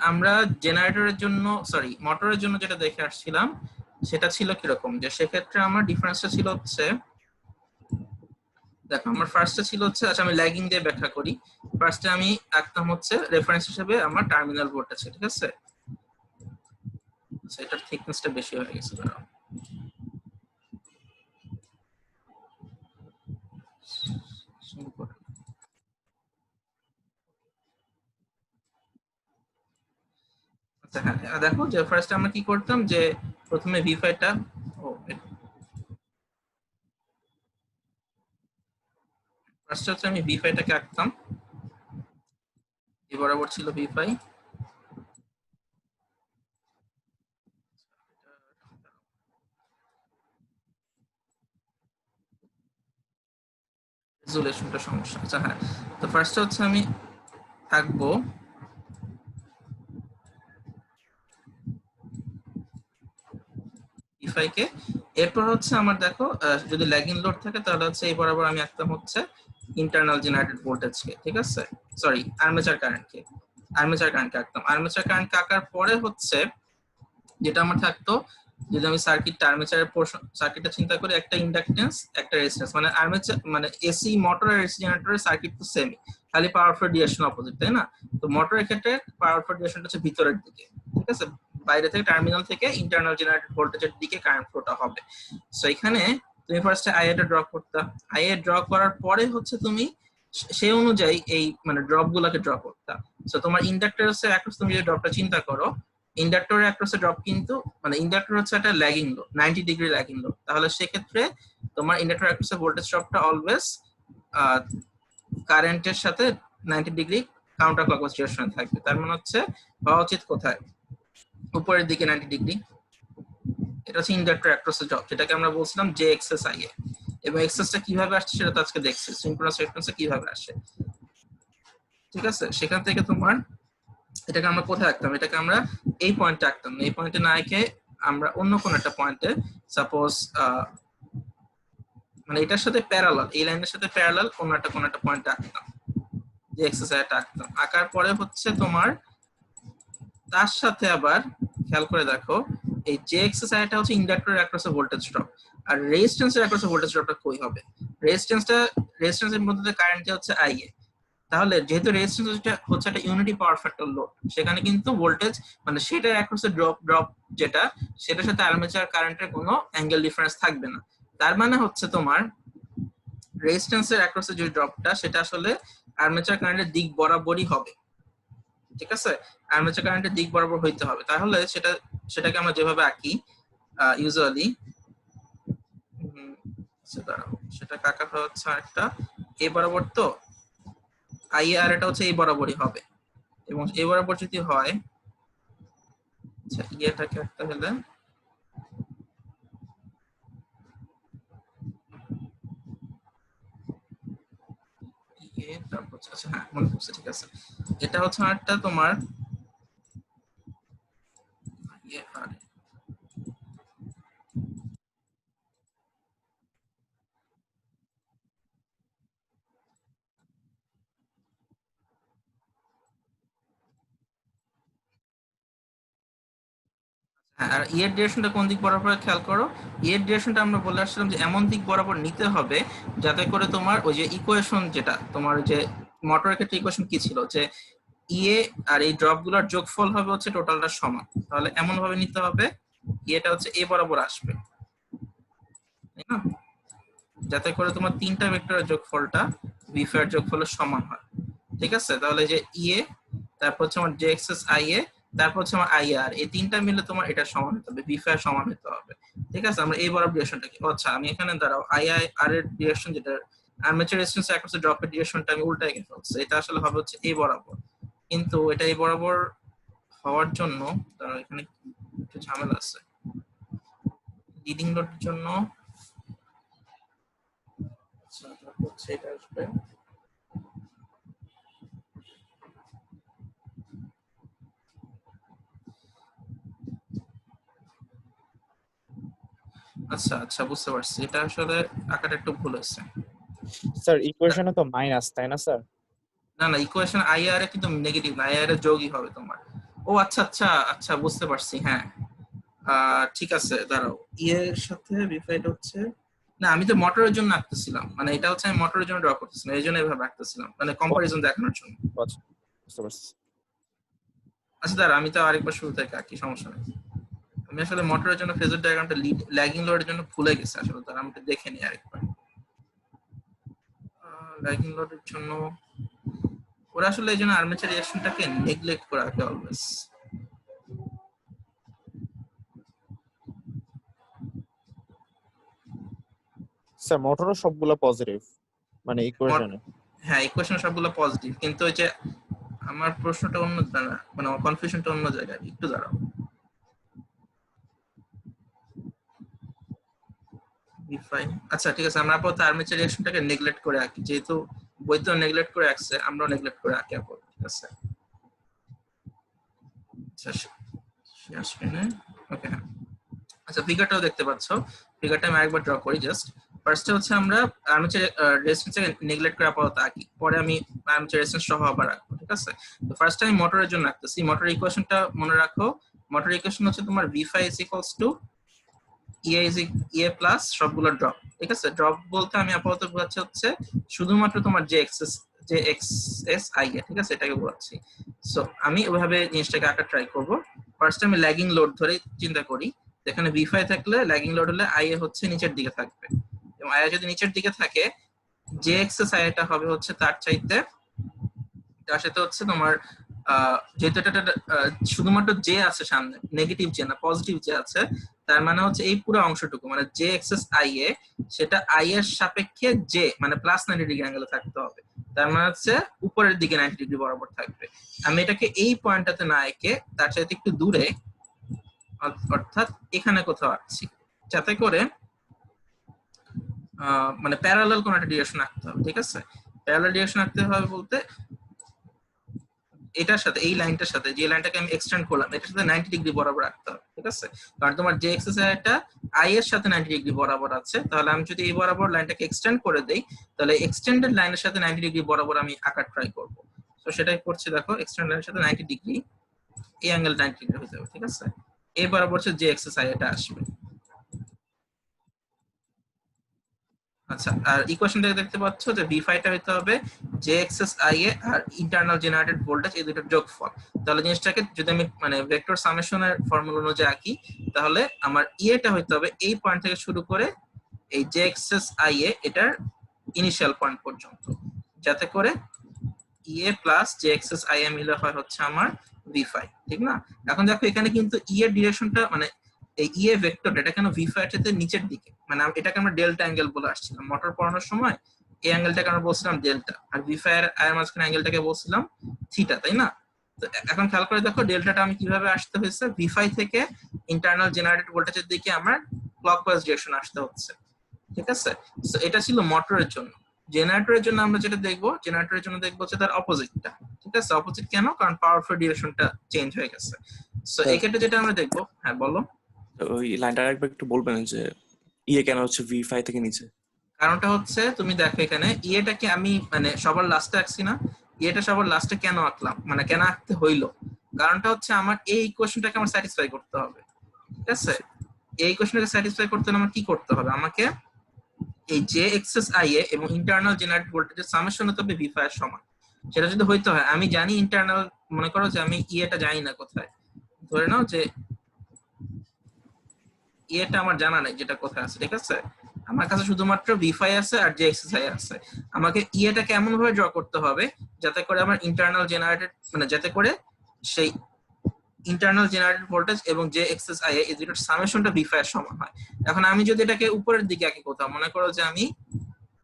আমরা জেনারেটরের জন্য, সরি মোটরের জন্য যেটা দেখে আসছিলাম সেটা ছিল কিরকম, যে সেক্ষেত্রে আমার ডিফারেন্সটা ছিল হচ্ছে, দেখো আমার ফার্স্টে ছিল হচ্ছে, আচ্ছা আমি ল্যাগিং দিয়ে ব্যাখ্যা করি। ফার্স্টে আমি আঁকতাম হচ্ছে রেফারেন্স হিসেবে আমার টার্মিনাল বোর্ড আছে, ঠিক আছে? আচ্ছা, এটার থিকনেসটা বেশি হয়ে গেছে, দাঁড়াও। আচ্ছা হ্যাঁ, দেখো যে ফার্স্টে আমরা কি করতাম, যে প্রথমে ভি5টা, ও ফার্স্টে হচ্ছে আমি ভি5টাকে আঁকতাম, এই বরাবর ছিল ভি5। রেজুলেশনটা সমস্যা। আচ্ছা হ্যাঁ, তো ফার্স্টে হচ্ছে আমি আঁকবো ভি5 কে। এরপর হচ্ছে আমার দেখো যদি ল্যাগিং লোড থাকে তাহলে হচ্ছে এই বরাবর আমি আঁকতাম হচ্ছে ইন্টারনাল জেনারেটেড ভোল্টেজকে, ঠিক আছে? সরি, আর্মেচার কারেন্টকে, আর্মেচার কারেন্টকে আঁকতাম। আর্মেচার কারেন্টকে আঁকার পরে হচ্ছে যেটা আমার থাকতো, যদি আমি সার্কিট আর্মেচারের পোর্শন সার্কিটটা চিন্তা করি, একটা ইন্ডাকটেন্স একটা রেজিস্ট্যান্স, মানে আর্মেচার মানে এসি মোটর আর এসি জেনারেটরের সার্কিট তো সেমই, খালি পাওয়ার ফ্লো ডিরেকশন অপোজিট, তাই না? তো মোটরের ক্ষেত্রে পাওয়ার ফ্লো ডিরেকশনটা হচ্ছে ভিতরের দিকে, ঠিক আছে? বাইরে থেকে টার্মিনাল থেকে ইন্টারনাল জেনারেটেড ভোল্টেজের দিকে কারেন্ট ফ্লোটা হবে। সো এখানে তুমি ফার্স্টে আইএ টা ড্র করতে, আইএ ড্র করার পরে হচ্ছে তুমি সেই অনুযায়ী এই মানে ড্রপ গুলাকে ড্র করতে। সো তোমার ইন্ডাক্টরসের অ্যাক্রস তুমি যদি ড্রপটা চিন্তা করো, ইন্ডাক্টরের অ্যাক্রসে ড্রপ কিন্তু মানে ইন্ডাক্টর হচ্ছে একটা lagging load, 90 degree lagging load, তাহলে সেক্ষেত্রে তোমার ইন্ডাক্টর অ্যাক্রসে ভোল্টেজ ড্রপটা অলওয়েজ কারেন্টের সাথে 90 ডিগ্রি কাউন্টার ক্লকওয়াইজ ডিরেকশনে থাকবে। তার মানে হচ্ছে হওয়া উচিত কোথায়, উপরের দিকে 90 ডিগ্রি। এটা হচ্ছে ইন্ডাক্টর অ্যাক্রসে ড্রপ, যেটাকে আমরা বলছিলাম জে এক্সএস আইএ। এবং এক্সএসটা কিভাবে আসছে সেটা তো আজকে দেখছি, সিনক্রোনাস রেসপন্সে কিভাবে আসে, ঠিক আছে? সেখান থেকে তোমার এটাকে আমরা কোথায় রাখতাম, এটাকে আমরা এই পয়েন্টে রাখতাম, এই পয়েন্টে না রেখে আমরা অন্য কোন একটা পয়েন্টে, সাপোজ মানে এটার সাথে প্যারালাল, এই লাইনের সাথে প্যারালাল কোন একটা পয়েন্টে রাখতাম, যে এক্সারসাইজটা রাখতাম। আঁকার পরে হচ্ছে তোমার তার সাথে আবার খেয়াল করে দেখো, এই যে এক্সারসাইজটা হচ্ছে ইন্ডাক্টরের অ্যাক্রসে ভোল্টেজ ড্রপ, আর রেজিস্ট্যান্সের অ্যাক্রসে ভোল্টেজ ড্রপটা কই হবে? রেজিস্ট্যান্সের মধ্যে কারেন্টটা হচ্ছে আইএ। তাহলে যেহেতু রেজিস্ট্যান্স হচ্ছে একটা ইউনিটি পাওয়ার ফ্যাক্টর লোড, সেখানে কিন্তু ভোল্টেজ মানে সেটার অ্যাক্রসে ড্রপ যেটা, সেটার সাথে আর্মেচার কারেন্টের কোনো অ্যাঙ্গেল ডিফারেন্স থাকবে না। তার মানে হচ্ছে তোমার রেজিস্ট্যান্সের অ্যাক্রসে যে ড্রপটা সেটা আসলে আর্মেচার কারেন্টের দিক বরাবরই হবে, ঠিক আছে? আর্মেচার কারেন্টের দিক বরাবর হইতে হবে। তাহলে সেটাকে আমরা যেভাবে আঁকি ইউজুয়ালি, সেটা আঁকা হচ্ছে একটা এই বরাবর, তো আইআর এটা হচ্ছে এই বরাবরই হবে, এবং এই বরাবর যদি হয়, আচ্ছা ইয়েটাকে একটা হলে ইয়ে, তারপর আচ্ছা হ্যাঁ মনে পড়ছে, ঠিক আছে, এটা হচ্ছে একটা তোমার ইয়ে আর হ্যাঁ, আর ইয়ের ডিরেকশনটা কোন দিক বরাবর খেয়াল করো, ইয়ের ডিরেকশনটা আমরা বলে আসছিলাম যে এমন দিক বরাবর নিতে হবে যাতে করে তোমার ওই যে ইকুয়েশন, যেটা তোমার যে মোটরের ক্ষেত্রে ইকুয়েশন কি ছিল, যে ইয়ে আর এই ড্রপ গুলোর যোগফল হবে হচ্ছে টোটালটা সমান। তাহলে এমন ভাবে নিতে হবে ইয়েটা হচ্ছে এ বরাবর আসবে, তাই না? যাতে করে তোমার তিনটা ভেক্টরের যোগফলটা ভি5 এর যোগফলের সমান হয়, ঠিক আছে? তাহলে যে ইএ, তারপর হচ্ছে আমার জে এক্সএস আইএ, তারপর হচ্ছে আমার আইআর, এই তিনটা মিলে তোমার এটা সমান হতে হবে, ভি5 সমান হতে হবে, ঠিক আছে? আমরা এই বরাবর ডিরেকশনটা কি, আচ্ছা আমি এখানে দাঁড়াও আইআর এর ডিরেকশন, যেটা আর্মেচার রেজিস্ট্যান্স অ্যাক্রস দ্য ড্রপের ডিরেকশনটা আমি উল্টাই গেছি, এটা আসলে হবে হচ্ছে এই বরাবর, কিন্তু এটা এই বরাবর হওয়ার জন্য তার এখানে একটু ঝামেলা আছে। লিডিং লোডের জন্য আচ্ছা তারপর হচ্ছে এটা আসবে আচ্ছা আচ্ছা বুঝতে পারছি, এটা আসলে আকারটা একটু ভুল হয়েছে। স্যার ইকুয়েশনে তো মাইনাস, তাই না স্যার? না না, ইকুয়েশন আইআর এ কিন্তু নেগেটিভ না, আইআর এর যোগই হবে তোমার। ও আচ্ছা আচ্ছা আচ্ছা বুঝতে পারছি, হ্যাঁ ঠিক আছে দাঁড়াও, এর সাথে বিফাইড হচ্ছে না, আমি তো মোটরের জন্য আঁকতেছিলাম, মানে এটা হচ্ছে আমি মোটরের জন্য ড্র করতেছিলাম, এই জন্য এভাবে আঁকতেছিলাম, মানে কম্পারিজন দেখানোর জন্য। আচ্ছা বুঝতে পারছি। আচ্ছা দাঁড়া, আমি তো আরেকবার শুরু থেকে আঁকি, সমস্যা নেই। আমি আসলে মোটরের জন্য ফেজার ডায়াগ্রামটা ল্যাগিং লোডের জন্য ভুলে গেছি আসলে, তার আমি দেখে নিই আরেকবার। ল্যাগিং লোডের জন্য ওরা আসলে এই জন্য আর্মেচার রিঅ্যাকশনটাকে নেগলেক্ট করে রাখে অলওয়েজ। স্যার মোটরও সবগুলো পজিটিভ, মানে ইকুয়েশনে। হ্যাঁ ইকুয়েশন সবগুলো পজিটিভ, কিন্তু ওই যে আমার প্রশ্নটা অন্য জায়গায়, মানে আমার কনফিউশনটা অন্য জায়গায়, একটু দাঁড়াও। আচ্ছা ঠিক আছে, আমরা আপাতত আর্মেচার রিঅ্যাকশনটাকে নেগলেক্ট করে রাখি, যেহেতু বইতেও নেগলেক্ট করে রাখছে, আমরাও নেগলেক্ট করে রাখি আপাতত, ঠিক আছে। আচ্ছা শেয়ার স্ক্রিনে ওকে, হ্যাঁ আচ্ছা ফিগারটাও দেখতে পাচ্ছ, ফিগারটা আমি আরেকবার ড্র করি জাস্ট। ফার্স্টে হচ্ছে আমরা আর্মেচার রেজিস্ট্যান্সকে নেগলেক্ট করে আপাতত আঁকি, পরে আমি আর্মেচার রেজিস্ট্যান্স সহ আবার রাখবো, ঠিক আছে। তো ফার্স্ট আমি মোটরের জন্য রাখতেছি, মোটর ইকুয়েশনটা মনে রাখো, মোটর ইকুয়েশন হচ্ছে তোমার v5 EA প্লাস সবগুলো ড্রপ, ঠিক আছে। ড্রপ বলতে আমি আপাতত বোঝাচ্ছি হচ্ছে শুধুমাত্র তোমার যে এক্সএস আইএ, ঠিক আছে, এটাকে বোঝাচ্ছি। সো আমি ওইভাবে জিনিসটাকে আঁকা ট্রাই করব। ফার্স্ট আমি ল্যাগিং লোড ধরে চিন্তা করি, এখানে v5 থাকলে ল্যাগিং লোড হলে আইএ হচ্ছে নিচের দিকে থাকবে, এবং আইএ যদি নিচের দিকে থাকে যে এক্সএস আইএটা হবে হচ্ছে তার চাইতে, তার সাথে হচ্ছে তোমার যেহেতু এটা শুধুমাত্র যে আছে সামনে, নেগেটিভ যে না পজিটিভ যে আছে, তার মানে হচ্ছে এই পুরো অংশটুকু মানে যে এক্সএস আই এ, সেটা আই এর সাপেক্ষে যে মানে প্লাস 90 ডিগ্রি অ্যাঙ্গেলে থাকতে হবে, তার মানে হচ্ছে উপরের দিকে 90 ডিগ্রি বরাবর থাকবে। আমি এটাকে এই পয়েন্টটাতে না এঁকে তার চাইতে একটু দূরে, অর্থাৎ এখানে কোথাও আঁকছি, যাতে করে মানে প্যারালাল কোন একটা ডিরেকশন আঁকতে হবে, ঠিক আছে। প্যারালাল ডিরেকশন আঁকতে হবে বলতে এটার সাথে, এই লাইনটার সাথে, যে লাইনটাকে আমি এক্সটেন্ড করলাম এটার সাথে 90 ডিগ্রি বরাবর রাখতে হবে, ঠিক আছে। কারণ তোমার যে এক্সারসাইজটা আই এর সাথে 90 ডিগ্রি বরাবর আছে, তাহলে আমি যদি এই বরাবর লাইনটাকে এক্সটেন্ড করে দেই, তাহলে এক্সটেন্ডেড লাইনের সাথে 90 ডিগ্রি বরাবর আমি আঁকার ট্রাই করব। তো সেটাই করছি, দেখো এক্সটেন্ড লাইনের সাথে 90 ডিগ্রি, এই অ্যাঙ্গেল 90 ডিগ্রি হয়ে যাবে, ঠিক আছে। এই বরাবর হচ্ছে যে এক্সারসাইজ এটা আসবে। আচ্ছা, আর ইকুয়েশন থেকে দেখতে পাচ্ছ যে v5 টা হইতে হবে যে এক্সএস আইএ আর ইন্টারনাল জেনারেটেড ভোল্টেজ, এই দুটোর যোগফল। তাহলে জিনিসটাকে যদি আমি মানে ভেক্টর সামেশনের ফর্মুলা অনুযায়ী আঁকি, তাহলে আমার ইএটা হইতে হবে এই পয়েন্ট থেকে শুরু করে এই যে এক্সএস আইএ এটার ইনিশিয়াল পয়েন্ট পর্যন্ত, যাতে করে ইএ প্লাস যে এক্সএস আইএ মিলে হয় হচ্ছে আমার v5, ঠিক না। এখন দেখো এখানে কিন্তু ই এর ডিরেকশনটা মানে এই ইএ ভেক্টর এটা কেন v5 এর সাথে নিচের দিকে, মানে এটাকে আমরা ডেল্টা অ্যাঙ্গেল বলে আসছিলাম মোটর পড়ানোর সময়, এই অ্যাঙ্গেলটাকে আমরা বলছিলাম ডেল্টা, আর v5 এর আয়ের মাঝখানে অ্যাঙ্গেলটাকে বলছিলাম থিটা, তাই না। তো এখন খেয়াল করে দেখো ডেল্টাটা আমি কিভাবে আসতে হয়েছে, v5 থেকে ইন্টারনাল জেনারেটেড ভোল্টেজের দিকে আমার ক্লকওয়াইজ ডিরেকশন আসতে হচ্ছে, ঠিক আছে। সো এটা ছিল মোটরের জন্য। জেনারেটরের জন্য আমরা যেটা দেখবো, জেনারেটরের জন্য দেখবো হচ্ছে তার অপোজিটটা, ঠিক আছে। অপোজিট কেন, কারণ পাওয়ার ফ্লো ডিরেকশনটা চেঞ্জ হয়ে গেছে। সো এই ক্ষেত্রে যেটা আমরা দেখবো, হ্যাঁ বলো। ওই লাইনটা আরেকবার একটু বলবেন যে ইয়ে কেন হচ্ছে v5 থেকে নিচে? কারণটা হচ্ছে তুমি দেখো এখানে ইয়েটাকে আমি মানে সবার লাস্টে আঁকছি না, ইয়েটা সবার লাস্টে কেন আঁকলাম, মানে কেন আঁকতে হইলো, কারণটা হচ্ছে আমার এই ইকুয়েশনটাকে আমার স্যাটিসফাই করতে হবে, ঠিক আছে। এই ইকুয়েশনটাকে স্যাটিসফাই করতে হলে আমার কি করতে হবে, আমাকে এই যে এক্সএস আইএ এবং ইন্টারনাল জেনারেটেড ভোল্টেজের সামেশন হতে হবে v5 এর সমান। সেটা যদি হইতে হয়, আমি জানি ইন্টারনাল, মনে করো যে আমি ইয়েটা জানি না কোথায়, ধরে নাও যে ইয়েটা আমার জানা নাই যেটা কোথায় আছে, ঠিক আছে। আমার কাছে শুধুমাত্র v5 আছে আর যে এক্সারসাইজ আছে, আমাকে ইয়েটাকে এমন ভাবে ড্র করতে হবে যাতে করে আমার ইন্টারনাল জেনারেটেড মানে যাতে করে সেই ইন্টারনাল জেনারেটেড ভোল্টেজ এবং যে এক্সএস আই এই দুটোর সামেশনটা v5 এর সমান হয়। এখন আমি যদি এটাকে উপরের দিকে আঁকি কোথাও, মনে করো যে আমি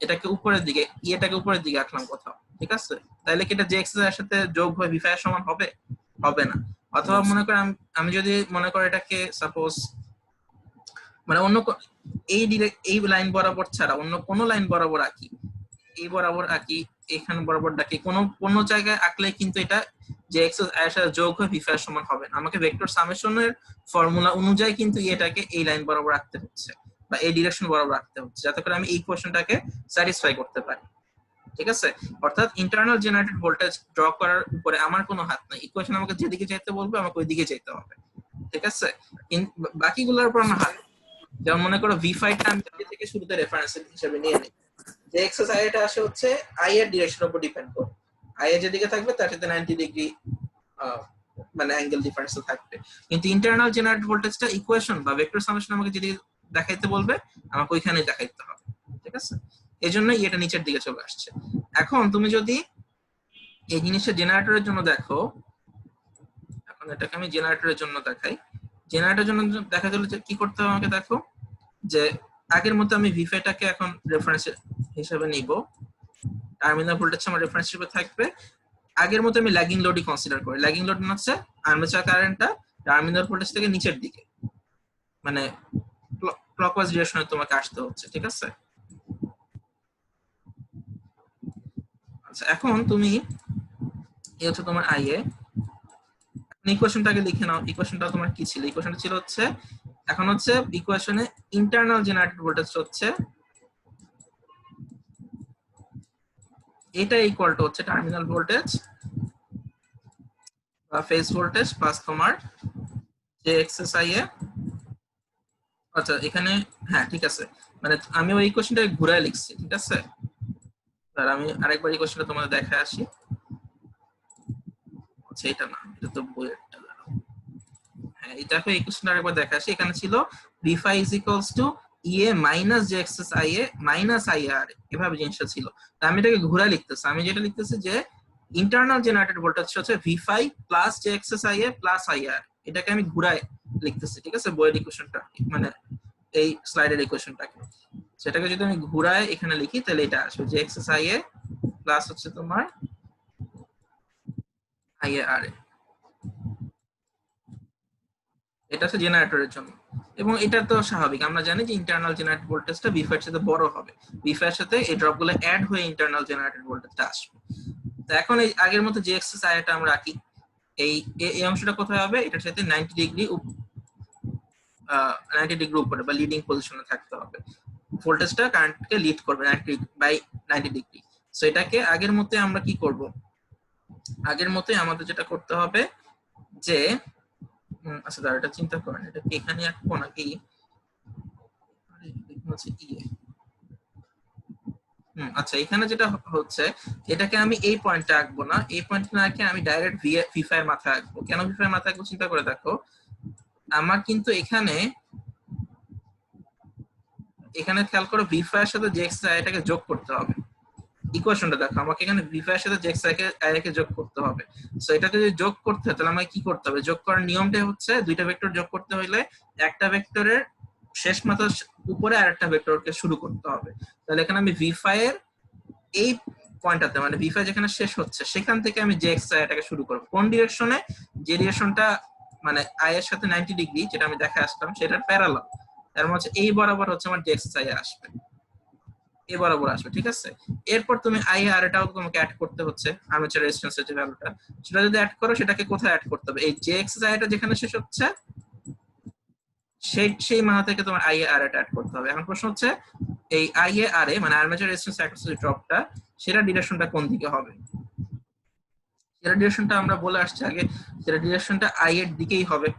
এটাকে উপরের দিকে, ইয়েটাকে উপরের দিকে আঁকলাম কোথাও, ঠিক আছে, তাহলে কি এটা যে এক্সএস এর সাথে যোগ হয়ে v5 এর সমান হবে? হবে না। অথবা মনে করো আমি যদি মনে করো এটাকে সাপোজ মানে এই লাইন বরাবর ছাড়া অন্য কোনো লাইন বরাবর আঁকি, এই বরাবর আঁকি, এখানে বরাবর ডাকি, কোনো জায়গায় আঁকলে কিন্তু এটা যে এক্স এর সাথে যোগ হয়ে ভি ফাই সমান হবে না। আমাকে ভেক্টর সামেশনের ফর্মুলা অনুযায়ী কিন্তু এটাকে এই লাইন বরাবর রাখতে হচ্ছে বা এই ডিরেকশন বরাবর রাখতে হচ্ছে, যাতে করে আমি এই ইকুয়েশনটাকে স্যাটিসফাই করতে পারি। ঠিক আছে, অর্থাৎ ইন্টারনাল জেনারেটেড ভোল্টেজ ড্র করার উপরে আমার কোনো হাত নাই। ইকুয়েশন আমাকে যেদিকে যেতে বলবে আমাকে ওই দিকে যেতে হবে। ঠিক আছে, বাকিগুলোর উপর আমার হাত। যেমন মনে করো ভি ফাইটা আমি থেকে শুরুতে রেফারেন্স হিসেবে নিয়ে নিই, যে এক্সেস আই এটা আসে হচ্ছে আই এর ডিরেকশনের উপর ডিপেন্ড করে। আই এর যেদিকে থাকবে তার সাথে 90 ডিগ্রি মানে অ্যাঙ্গেল ডিফারেন্স থাকবে। কিন্তু ইন্টারনাল জেনারেটেড ভোল্টেজটা ইকুয়েশন বা ভেক্টর সামেশন আমাকে যদি দেখাইতে বলবে আমাকে ওইখানে দেখাইতে হবে। ঠিক আছে, এজন্যই এটা নিচের দিকে চলে আসছে। এখন তুমি যদি এই জিনিসটা জেনারেটরের জন্য দেখো, এখন এটাকে আমি জেনারেটরের জন্য দেখাই। জেনারেটরের জন্য দেখা গেল যে কি করতে হবে আমাকে দেখো, যে আগের মতো আমি ভিফাইটাকে এখন রেফারেন্স হিসেবে নিব, টার্মিনাল ভোল্টেজ আমার রেফারেন্স হিসেবে থাকবে। আগের মতো আমি ল্যাগিং লোডই কনসিডার করি। ল্যাগিং লোড মানে হচ্ছে আর্মেচার কারেন্টটা টার্মিনাল ভোল্টেজ থেকে নিচের দিকে মানে ক্লকওয়াইজ ডিরেকশনে তোমাকে আসতে হচ্ছে। ঠিক আছে, আচ্ছা এখন তুমি এই হচ্ছে তোমার আইএ, ইকুয়েশনটাকে লিখে নাও। ইকুয়েশনটা তোমার কি ছিল? ইকুয়েশনটা ছিল হচ্ছে, এখন হচ্ছে ইকুয়েশনে ইন্টারনাল জেনারেটেড ভোল্টেজ হচ্ছে এটা ইকুয়াল টু হচ্ছে টার্মিনাল ভোল্টেজ বা ফেজ ভোল্টেজ প্লাস তোমার যে এক্সএসআই এ। আচ্ছা এখানে হ্যাঁ ঠিক আছে, মানে আমি ওই ইকুয়েশনটাকে ঘুরায় লিখছি। ঠিক আছে, আর আমি আরেকবার ইকুয়েশনটা তোমাদের দেখায় আসি। আচ্ছা এটা না, এটা তো বইয়েরটা। হ্যাঁ এই দেখো ইকুয়েশনটা আরেকবার দেখা আসি। এখানে ছিল v phi is equals to EA minus JXS IA minus IR, এভাবে জিনিসটা ছিল। তো আমি এটাকে ঘুরায় লিখতেছি। আমি যেটা লিখতেছি যে ইন্টারনাল জেনারেটেড ভোল্টেজ হচ্ছে v phi plus JXS IA plus IR, এটাকে আমি ঘুরায় লিখতেছি। ঠিক আছে, বইয়ের ইকুয়েশনটা মানে এই স্লাইডের ইকুয়েশনটাকে, সেটাকে যদি আমি ঘুরায় এখানে লিখি তাহলে এটা আসবে JXS IA প্লাস হচ্ছে তোমার IAR, এটা হচ্ছে জেনারেটরের জন্য। এবং এটা তো স্বাভাবিক, আমরা জানি যে ইন্টারনাল জেনারেটেড ভোল্টেজটা V5 এর সাথে বড় হবে, V5 এর সাথে এই ড্রপগুলো অ্যাড হয়ে ইন্টারনাল জেনারেটেড ভোল্টেজটা আসবে। তো এখন এই আগের মতো যে এক্সেস আইটা আমরা রাখি, এই অংশটা কোথায় হবে? এটার সাথে 90 ডিগ্রি উপরে বা লিডিং পজিশনে থাকতে হবে। ভোল্টেজটা কারেন্টকে লিড করবে 90 ডিগ্রি। সো এটাকে আগের মতো আমরা কি করব? আগের মতোই আমাদের যেটা করতে হবে যে আচ্ছা দাঁড়া, এটা চিন্তা করেন, এটা কি এখানে আঁকবো নাকি আচ্ছা এখানে যেটা হচ্ছে, এটাকে আমি এই পয়েন্টে আঁকবো না, এই পয়েন্টে না আঁকে আমি ডাইরেক্ট V5 এর মাথায় আঁকবো। কেন V5 এর মাথায় আঁকবো চিন্তা করে দেখো, আমার কিন্তু এখানে খেয়াল করো V5 এর সাথে JXI এটাকে যোগ করতে হবে। ইকুয়েশনটা দেখো, আমাকে এখানে V5 এর সাথে JXI কে যোগ করতে হবে। সো এটাকে যদি যোগ করতে হয় তাহলে আমাকে কি করতে হবে? যোগ করার নিয়মটা হচ্ছে দুইটা ভেক্টর যোগ করতে হলে একটা ভেক্টরের শেষ মাথার উপরে আরেকটা ভেক্টরকে শুরু করতে হবে। তাহলে এখানে আমি V5 এর এই পয়েন্টটাতে মানে V5 যেখানে শেষ হচ্ছে সেখান থেকে আমি JXI এটাকে শুরু করব। কোন ডিরেকশনে? যে ডিরেকশনটা মানে I এর সাথে 90 ডিগ্রি যেটা আমি দেখে আসলাম সেটার প্যারালাল, তার মানে হচ্ছে এই বরাবর হচ্ছে আমার JXI আসবে, এই বরাবর আসবে। ঠিক আছে, এরপর তুমি IR এটাও তোমাকে অ্যাড করতে হচ্ছে, আর্মেচার রেজিস্ট্যান্সের যে ভ্যালুটা, সেটা যদি অ্যাড করো সেটাকে কোথায় অ্যাড করতে হবে? এই JXI এটা যেখানে শেষ হচ্ছে সেই মাথা থেকে তোমার IAR এটা অ্যাড করতে হবে। এখন প্রশ্ন হচ্ছে এই IAR এ মানে আর্মেচার রেজিস্ট্যান্স অ্যাক্রস যে ড্রপটা, সেটা ডিরেকশনটা কোন দিকে হবে? সেটা ডিরেকশনটা আমরা বলে আসছি আগে, সেটা ডিরেকশনটা I এর দিকেই হবে।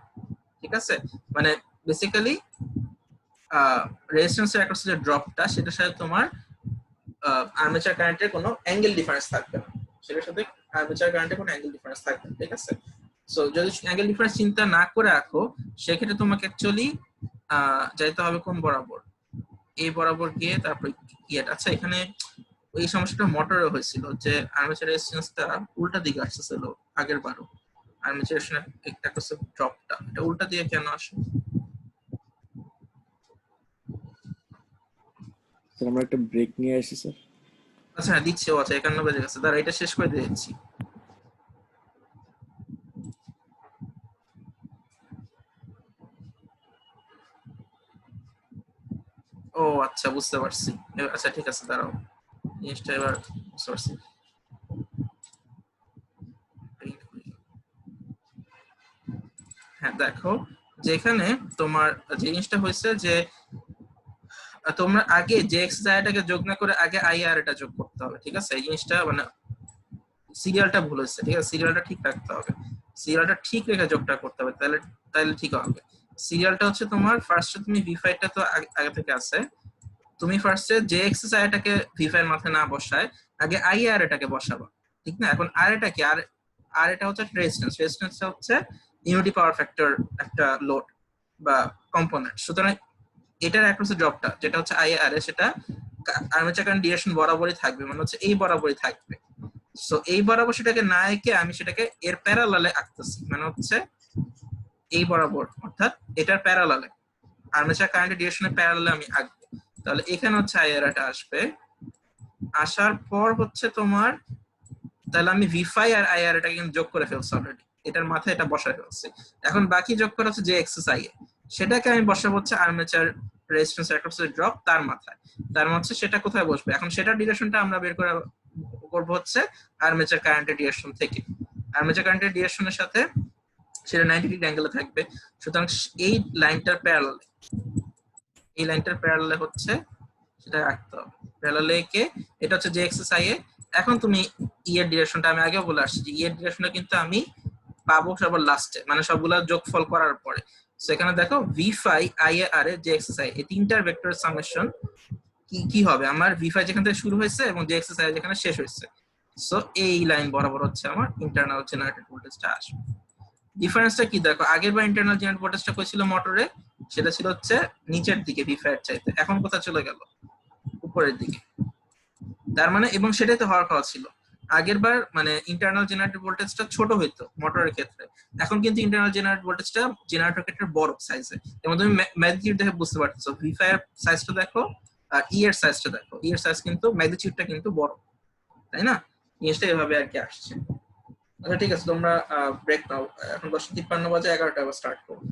ঠিক আছে, মানে বেসিক্যালি রেজিস্ট্যান্সের অ্যাক্রস যে ড্রপটা সেটার সাথে তোমার আর্মেচার কারেন্টের কোনো অ্যাঙ্গেল ডিফারেন্স থাকবে না, সেটার সাথে আর্মেচার কারেন্টের কোনো অ্যাঙ্গেল ডিফারেন্স থাকবে না। ঠিক আছে, সো যদি অ্যাঙ্গেল ডিফারেন্স চিন্তা না করে রাখো সেক্ষেত্রে তোমাকে অ্যাকচুয়ালি যাইতে হবে কোন বরাবর? এই বরাবর গিয়ে তারপর ইয়েটা। আচ্ছা এখানে এই সমস্যাটা মোটরে হয়েছিল যে আর্মেচার রেজিস্ট্যান্সটা উল্টা দিকে আসছিল আগের বারও, আর্মেচার রেজিস্ট্যান্স ড্রপটা এটা উল্টা দিয়ে কেন আসে? স্যার আমরা একটা ব্রেক নিয়ে আসি স্যার। আচ্ছা হ্যাঁ দিচ্ছি। ও আচ্ছা 51 বেজে গেছে, দাঁড়া এটা শেষ করে দিয়েছি। আচ্ছা বুঝতে পারছি। আচ্ছা ঠিক আছে, দাঁড়াও, জিনিসটা এবার বুঝতে পারছি। হ্যাঁ দেখো, যেখানে তোমার যে জিনিসটা হয়েছে যে তোমরা আগে যে এক্স আইটাকে যোগ না করে আগে আই আর এটা যোগ করতে হবে, ঠিক আছে? এই জিনিসটা মানে সিরিয়ালটা ভুল হয়েছে, ঠিক আছে? সিরিয়ালটা ঠিক রাখতে হবে, সিরিয়ালটা ঠিক রেখে যোগটা করতে হবে, তাহলে তাহলে ঠিক হবে। সিরিয়ালটা হচ্ছে তোমার ফার্স্টে তুমি ভি5 টা তো আগে থেকে আছে, তুমি ফার্স্টে যে এক্সারসাইজ এটাকে ভি5 এর মাথায় না বসায় আগে আই আর এটাকে বসাবা, ঠিক না? এখন আর এটা কি, আর আর এটা হচ্ছে রেজিস্ট্যান্স, রেজিস্ট্যান্সটা হচ্ছে ইউনিটি পাওয়ার ফ্যাক্টর একটা লোড বা কম্পোনেন্ট। সুতরাং এটার অ্যাক্রস জবটা যেটা হচ্ছে আই আর এ, সেটা আর্মেচার কারেন্ট ডিরেকশন বরাবরই থাকবে, মানে হচ্ছে এই বরাবরই থাকবে। সো এই বরাবর সেটাকে না এঁকে আমি সেটাকে এর প্যারালালে আঁকতেছি, মানে হচ্ছে এই বরাবর, অর্থাৎ এটার প্যারালালে, আর্মেচার কারেন্টের ডিরেকশনের প্যারালালে আমি আঁকবো। তাহলে এখানে হচ্ছে আইআরটা আসবে, আসার পর হচ্ছে তোমার, তাহলে আমি ভি5 আর আইআর এটাকে কিন্তু যোগ করে ফেলছি অলরেডি, এটার মাথায় এটা বসায় ফেলছি। এখন বাকি যোগ করা হচ্ছে যে এক্সএসআই এ, সেটাকে আমি বসাবো হচ্ছে আর্মেচার রেজিস্ট্যান্স অ্যাক্রস ড্রপ তার মাথায়। তার হচ্ছে সেটা কোথায় বসবে, এখন সেটার ডিরেকশনটা আমরা বের করে করবো হচ্ছে আর্মেচার কারেন্টের ডিরেকশন থেকে। আর্মেচার কারেন্টের ডিরেকশনের সাথে সেটা 90 ডিগ্রি অ্যাঙ্গেলে থাকবে। সুতরাং এই লাইনটার প্যারালালে, এই লাইনটার প্যারালালে হচ্ছে সেটা রাখতে হবে, প্যারালালে কে, এটা হচ্ছে যে এক্সএসআই এ। এখন তুমি ই এর ডিরেকশনটা আমি আগেও বলে আসছি যে ই এর ডিরেকশনটা কিন্তু আমি পাবো সবার লাস্টে, মানে সবগুলা যোগফল করার পরে। সেখানে দেখো ভি5 আই এ আর এ যে এক্সএসআই, এই তিনটার ভেক্টরের সামেশন কি কি হবে, আমার ভি5 যেখান থেকে শুরু হয়েছে এবং যে এক্সএসআই যেখানে শেষ হয়েছে। সো এই লাইন বরাবর হচ্ছে আমার ইন্টারনাল জেনারেটেড ভোল্টেজটা আসবে। ডিফারেন্সটা কি দেখো, আগের বার ইন্টারনাল জেনারেট ভোল্টেজটা কই ছিল মোটরে, সেটা ছিল হচ্ছে নিচের দিকে ভি5 এর চাইতে, এখন কোথায় চলে গেল, উপরের দিকে। তার মানে, এবং সেটাই তো হওয়ার কথা ছিল, আগের বার মানে ইন্টারনাল জেনারেটর ভোল্টেজটা ছোট হইতো মোটরের ক্ষেত্রে, এখন কিন্তু ইন্টারনাল জেনারেটর ভোল্টেজটা জেনারেটর ক্ষেত্রে বড় সাইজে। এবং তুমি ম্যাগনিটিউড দেখে বুঝতে পারতেছো, ভি5 এর সাইজটা দেখো আর ই এর সাইজটা দেখো, ই এর সাইজ কিন্তু ম্যাগনিটিউডটা কিন্তু বড়, তাই না? জিনিসটা এভাবে আর কি আসছে। আচ্ছা ঠিক আছে, তোমরা ব্রেক নাও, এখন 10:53 বাজে, 11টা আবার স্টার্ট করবো।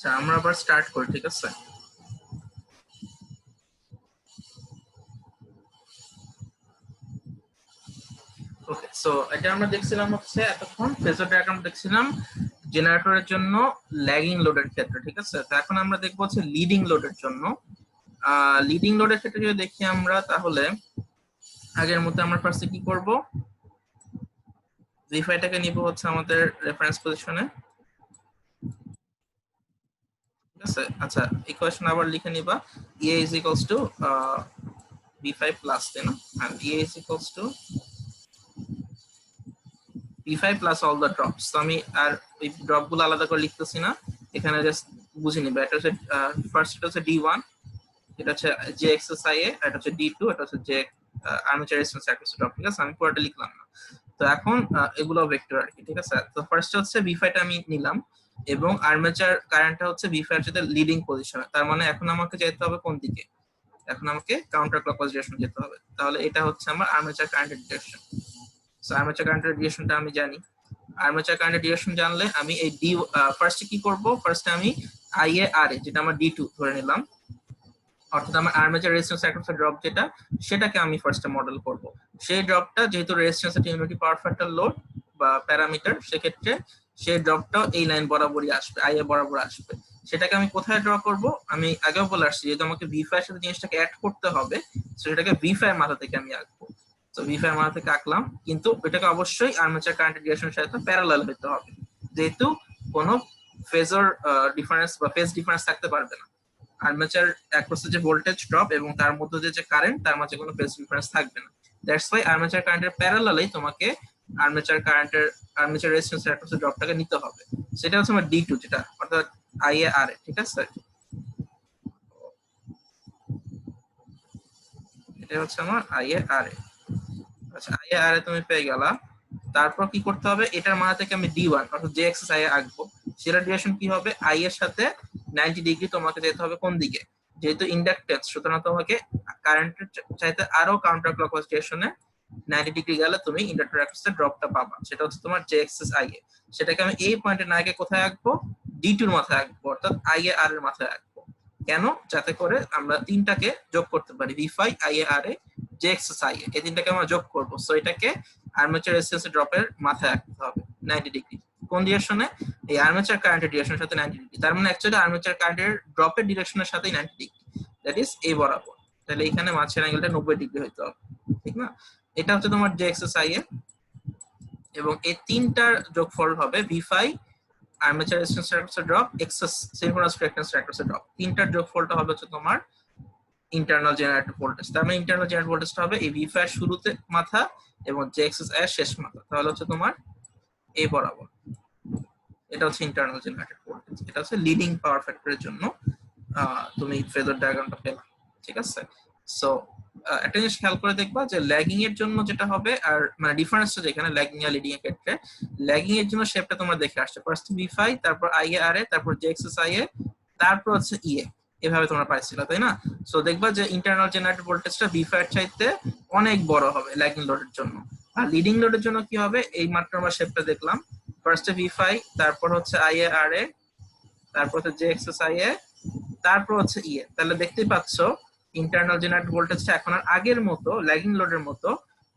আচ্ছা আমরা আবার স্টার্ট করি, ঠিক আছে? ওকে, সো এটা আমরা দেখছিলাম হচ্ছে এতক্ষণ ফেজর ডায়াগ্রাম দেখছিলাম জেনারেটরের জন্য ল্যাগিং লোডের ক্ষেত্রে, ঠিক আছে? তো এখন আমরা দেখবো হচ্ছে লিডিং লোডের জন্য। লিডিং লোডের ক্ষেত্রে যদি দেখি আমরা, তাহলে আগের মধ্যে আমরা ফার্স্টে কি করব, ভিফাইটাকে নিব হচ্ছে আমাদের রেফারেন্স পজিশনে, ঠিক আছে? আচ্ছা ইকুয়েশন আবার লিখে নিবা, EA is equals to V5 plus, তাই না? আর EA is equals to V5 plus all the drops. তো আমি আর ওই ড্রপ গুলো আলাদা করে লিখতেছি না, এখানে জাস্ট বুঝে নিবা। এটা হচ্ছে ফার্স্ট, এটা হচ্ছে D1, এটা হচ্ছে JXSIA, এটা হচ্ছে D2, এটা হচ্ছে যে আর্মেচার রেজিস্ট্যান্স অ্যাক্রস ড্রপ, ঠিক আছে? আমি পুরোটা লিখলাম না। তো এখন এগুলো ভেক্টর আর কি, ঠিক আছে? তো ফার্স্ট হচ্ছে V5 টা আমি নিলাম এবং আর্মেচার কারেন্টটা হচ্ছে V5 এর সাথে লিডিং পজিশনে। তার মানে এখন আমাকে যেতে হবে কোন দিকে? এখন আমাকে কাউন্টার ক্লকওয়াইজ ডিরেকশন যেতে হবে। তাহলে এটা হচ্ছে আমার আর্মেচার কারেন্টের ডিরেকশন। সো আর্মেচার কারেন্টের ডিরেকশনটা আমি জানি। আর্মেচার কারেন্টের ডিরেকশন জানলে আমি এই ডি ফার্স্টে কি করব, ফার্স্টে আমি IARA যেটা আমার D2 ধরে নিলাম, অর্থাৎ আমার আর্মেচার রেজিস্ট্যান্স অ্যাক্রস ড্রপ যেটা, সেটাকে আমি ফার্স্টে মডেল করব। সেই ড্রপটা যেহেতু রেজিস্ট্যান্স একটা ইউনিটি পাওয়ার ফ্যাক্টর লোড বা প্যারামিটার, সেক্ষেত্রে সেই ড্রপটাও এই লাইন বরাবরই আসবে, IA বরাবর আসবে। সেটাকে আমি কোথায় ড্র করব? আমি আগেও বলে আসছি, যেহেতু আমাকে V5 এর সাথে জিনিসটাকে অ্যাড করতে হবে, সেটাকে V5 মাথা থেকে আমি আঁকবো। তো V5 মাথা থেকে আঁকলাম, কিন্তু এটাকে অবশ্যই আর্মেচার কারেন্টের ডিরেকশনের সাথে প্যারালাল হতে হবে, যেহেতু কোনো ফেজর ডিফারেন্স বা ফেজ ডিফারেন্স থাকতে পারবে না। আর্মেচার অ্যাক্রসে যে ভোল্টেজ ড্রপ এবং তার মধ্যে যে কারেন্ট, তার মাঝে কোনো ফেজ ডিফারেন্স থাকবে না। দ্যাটস ওয়াই আর্মেচার কারেন্টের প্যারালালেই তোমাকে আর্মেচার রেজিস্ট্যান্স অ্যাক্রসে ড্রপটাকে নিতে হবে। সেটা হচ্ছে আমার D2 যেটা, অর্থাৎ IARA, ঠিক আছে? এটা হচ্ছে আমার IARA। আচ্ছা IARA তুমি পেয়ে গেলা। তারপর কি করতে হবে, এটার মাথা থেকে আমি D1 অর্থাৎ JXSIA আঁকবো। সেটার ডিরেকশন কি হবে? I এর সাথে 90 ডিগ্রি তোমাকে যেতে হবে কোন দিকে? যেহেতু ইন্ডাকটেন্স, সুতরাং তোমাকে কারেন্টের চাইতে আরো কাউন্টার ক্লকওয়াইজ ডিরেকশনে 90 ডিগ্রি গেলে তুমি ইন্ডাক্টর অ্যাক্রসে ড্রপটা পাবা, সেটা হচ্ছে তোমার JXSIA। সেটাকে আমি এই পয়েন্টে না আগে কোথায় আঁকবো? D2 এর মাথায় আঁকবো, অর্থাৎ IAR এর মাথায় আঁকবো। কেন? যাতে করে আমরা তিনটাকে যোগ করতে পারি, V5, IARA, JXSIA, এই তিনটাকে আমরা যোগ করবো। সো এটাকে আর্মেচার রেজিস্ট্যান্স ড্রপের মাথায় রাখতে হবে 90 ডিগ্রি। কোন ডিরেকশনে? এই আর্মেচার কারেন্টের ডিরেকশনের সাথে 90 ডিগ্রি। তার মানে অ্যাকচুয়ালি আর্মেচার কারেন্টের ড্রপের ডিরেকশনের সাথেই 90 ডিগ্রি, দ্যাট ইজ এই বরাবর। তাহলে এখানে মাঝের অ্যাঙ্গেলটা 90 ডিগ্রি হইতে হবে, ঠিক না? এটা হচ্ছে তোমার JXSIA, এবং এই তিনটার যোগফল হবে V5 armature resistance across drop XS synchronous reactance across drop. তিনটার যোগফলটা হবে হচ্ছে তোমার ইন্টারনাল জেনারেটর ভোল্টেজ। তার মানে ইন্টারনাল জেনারেটর ভোল্টেজটা হবে এই V5 এর শুরুতে মাথা এবং JXSIA এর শেষ মাথা। তাহলে হচ্ছে তোমার এই বরাবর। এটা হচ্ছে ইন্টারনাল জেনারেটর ভোল্টেজ। এটা হচ্ছে লিডিং পাওয়ার ফ্যাক্টরের জন্য তুমি ফেজার ডায়াগ্রামটা পেলা, ঠিক আছে? সো একটা জিনিস খেয়াল করে দেখবা যে ল্যাগিং এর জন্য যেটা হবে, আর মানে ডিফারেন্সটা যেখানে ল্যাগিং আর লিডিং এর ক্ষেত্রে, ল্যাগিং এর জন্য শেপটা তোমরা দেখে আসছে, ফার্স্ট V5, তারপর IARA, তারপর JXSIA, তারপর হচ্ছে EA, এভাবে তোমরা পাইছিল, তাই না? সো দেখবা যে ইন্টারনাল জেনারেটর ভোল্টেজটা V5 এর চাইতে অনেক বড় হবে ল্যাগিং লোডের জন্য। আর লিডিং লোডের জন্য কি হবে? এই মাত্র আমরা শেপটা দেখলাম, ফার্স্টে V5, তারপর হচ্ছে IARA, তারপর হচ্ছে JXSIA, তারপর হচ্ছে EA। তাহলে দেখতেই পাচ্ছ ইন্টারনাল জেনারেটর ভোল্টেজটা এখন আর আগের মতো ল্যাগিং লোডের মতো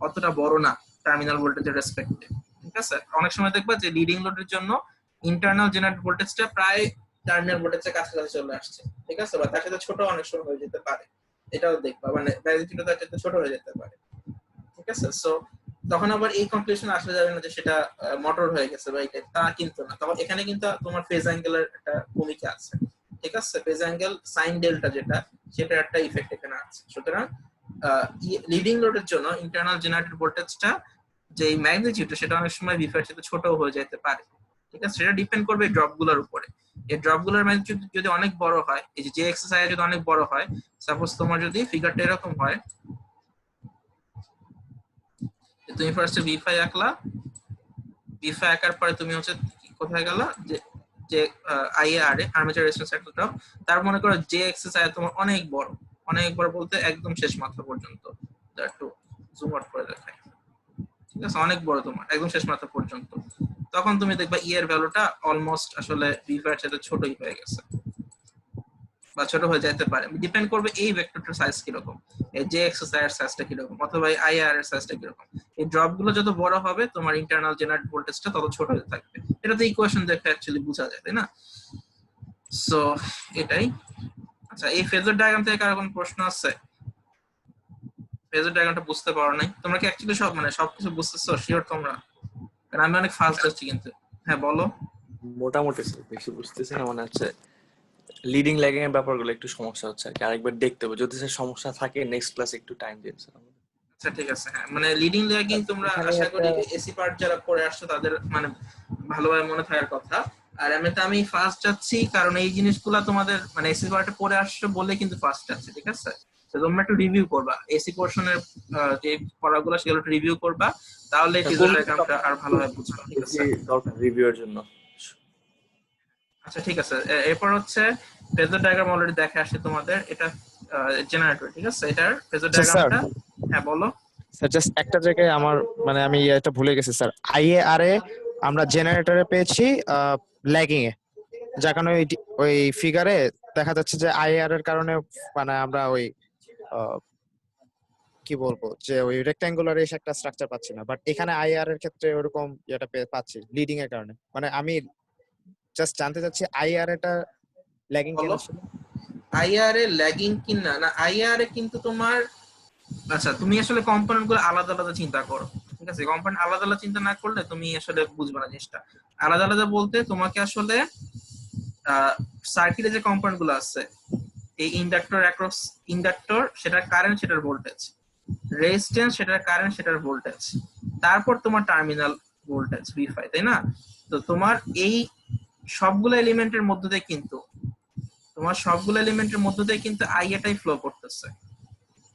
অতটা বড় না টার্মিনাল ভোল্টেজের রেসপেক্টে, ঠিক আছে? অনেক সময় দেখবা যে লিডিং লোডের জন্য ইন্টারনাল জেনারেটর ভোল্টেজটা প্রায় টার্মিনাল ভোল্টেজের কাছাকাছি চলে আসছে, ঠিক আছে? বা তার সাথে ছোট অনেক সময় হয়ে যেতে পারে, এটাও দেখবা, মানে ম্যাগনিটিউডটা তার সাথে ছোট হয়ে যেতে পারে, ঠিক আছে? সো তখন আবার এই কনক্লুশন আসা যাবে না যে সেটা মোটর হয়ে গেছে বা এটা, তা কিন্তু না। তখন এখানে কিন্তু তোমার ফেজ অ্যাঙ্গেলের একটা ভূমিকা আছে, ঠিক আছে? ফেজ অ্যাঙ্গেল সাইন ডেল্টা যেটা, সেটার একটা ইফেক্ট এখানে আছে। সুতরাং লিডিং লোডের জন্য ইন্টারনাল জেনারেটর ভোল্টেজটা যে ম্যাগনিটিউড, সেটা অনেক সময় V5 এর সাথে ছোট হয়ে যেতে পারে, ঠিক আছে? সেটা ডিপেন্ড করবে ড্রপগুলোর উপরে। এই ড্রপগুলোর ম্যাগনিটিউড যদি অনেক বড় হয়, এই যে JXSIA যদি অনেক বড় হয়, সাপোজ তোমার যদি ফিগারটা এরকম হয়, তুমি ফার্স্টে V5 আঁকলা, V5 আঁকার পরে তুমি হচ্ছে কোথায় গেলা, যে IARA armature resistance across drop, তার মনে করো JXSIA তোমার অনেক বড় বলতে একদম শেষ মাথা পর্যন্ত, একটু জুম আউট করে দেখাই, ঠিক আছে? অনেক বড় তোমার একদম শেষ মাথা পর্যন্ত। তখন তুমি দেখবা ই এর ভ্যালুটা অলমোস্ট আসলে v5 এর সাথে ছোটই হয়ে গেছে বা ছোট হয়ে যেতে পারে, ডিপেন্ড করবে এই ভেক্টরটার সাইজ কিরকম, এই যে এক্সএসআই এর সাইজটা কিরকম অথবা এই আইআর এর সাইজটা কিরকম। এই ড্রপ গুলো যত বড় হবে তোমার ইন্টারনাল জেনারেট ভোল্টেজটা তত ছোট হতে থাকবে। এটা তো ইকুয়েশন দেখে অ্যাকচুয়ালি বোঝা যায়, তাই না? সো এটাই। আচ্ছা, এই ফেজার ডায়াগ্রাম থেকে কারো কোনো প্রশ্ন আছে? ফেজার ডায়াগ্রামটা বুঝতে পারো নাই তোমরা কি অ্যাকচুয়ালি সব মানে সবকিছু বুঝতেছো শিওর তোমরা? কারণ আমি অনেক ফাস্ট যাচ্ছি কিন্তু। হ্যাঁ বলো। মোটামুটি স্যার, বেশি বুঝতেছি না, মানে হচ্ছে লিডিং ল্যাগিং এর ব্যাপারগুলো একটু সমস্যা হচ্ছে আর কি, আরেকবার দেখতে হবে, যদি স্যার সমস্যা থাকে নেক্সট ক্লাসে একটু টাইম দিন স্যার। আচ্ছা ঠিক আছে, হ্যাঁ মানে লিডিং ল্যাগিং তোমরা এখানে আশা একটা করি এসি পার্ট যারা পড়ে আসছো তাদের মানে ভালোভাবে মনে থাকার কথা। আর এমনিতে আমি ফার্স্ট যাচ্ছি কারণ এই জিনিসগুলো তোমাদের মানে এসি পার্টে পড়ে আসছো বলে কিন্তু ফার্স্ট যাচ্ছে, ঠিক আছে? তো তোমরা একটু রিভিউ করবা এসি পোরশনের যে পড়াগুলো সেগুলো একটু রিভিউ করবা, তাহলে ফিজিক্স ডায়াগ্রামটা আর ভালোভাবে বুঝবা, ঠিক আছে? দরকার রিভিউর জন্য। আচ্ছা ঠিক আছে, এরপর হচ্ছে ফেজার ডায়াগ্রাম অলরেডি দেখে আসছে তোমাদের, এটা জেনারেটর, ঠিক আছে? এটার ফেজার আচ্ছা স্যার, ডায়াগ্রামটা হ্যাঁ বলো। স্যার জাস্ট একটা জায়গায় আমার মানে আমি এটা ভুলে গেছি স্যার, আইএআর এ আমরা জেনারেটরে পেয়েছি ল্যাগিং এ, যার কারণে ওই ফিগারে দেখা যাচ্ছে যে আইএআর এর কারণে মানে আমরা ওই আহ, কি বলবো যে ওই রেক্ট্যাঙ্গুলার এসে একটা স্ট্রাকচার পাচ্ছি না, বাট এখানে আইআর এর ক্ষেত্রে ওরকম এটা পাচ্ছি লিডিং এর কারণে। মানে আমি জাস্ট জানতে চাচ্ছি আইআর এটা ল্যাগিং কেন বলো। ছিল? আইআর এ ল্যাগিং কি না, না আইআর এ কিন্তু তোমার, আচ্ছা তুমি আসলে কম্পোনেন্ট গুলো আলাদা আলাদা চিন্তা করো, ঠিক আছে? কম্পোনেন্ট আলাদা আলাদা চিন্তা না করলে তুমি আসলে বুঝবে না জিনিসটা। আলাদা আলাদা বলতে তোমাকে আসলে সার্কিটে যে কম্পোনেন্ট গুলো আছে, এই ইন্ডাক্টর অ্যাক্রস ইন্ডাক্টর সেটার কারেন্ট সেটার ভোল্টেজ, রেজিস্ট্যান্স সেটার কারেন্ট সেটার ভোল্টেজ, তারপর তোমার টার্মিনাল ভোল্টেজ V5, তাই না? তো তোমার এই সবগুলো এলিমেন্টের মধ্যে দিয়ে কিন্তু আইএটাই ফ্লো করতেছে,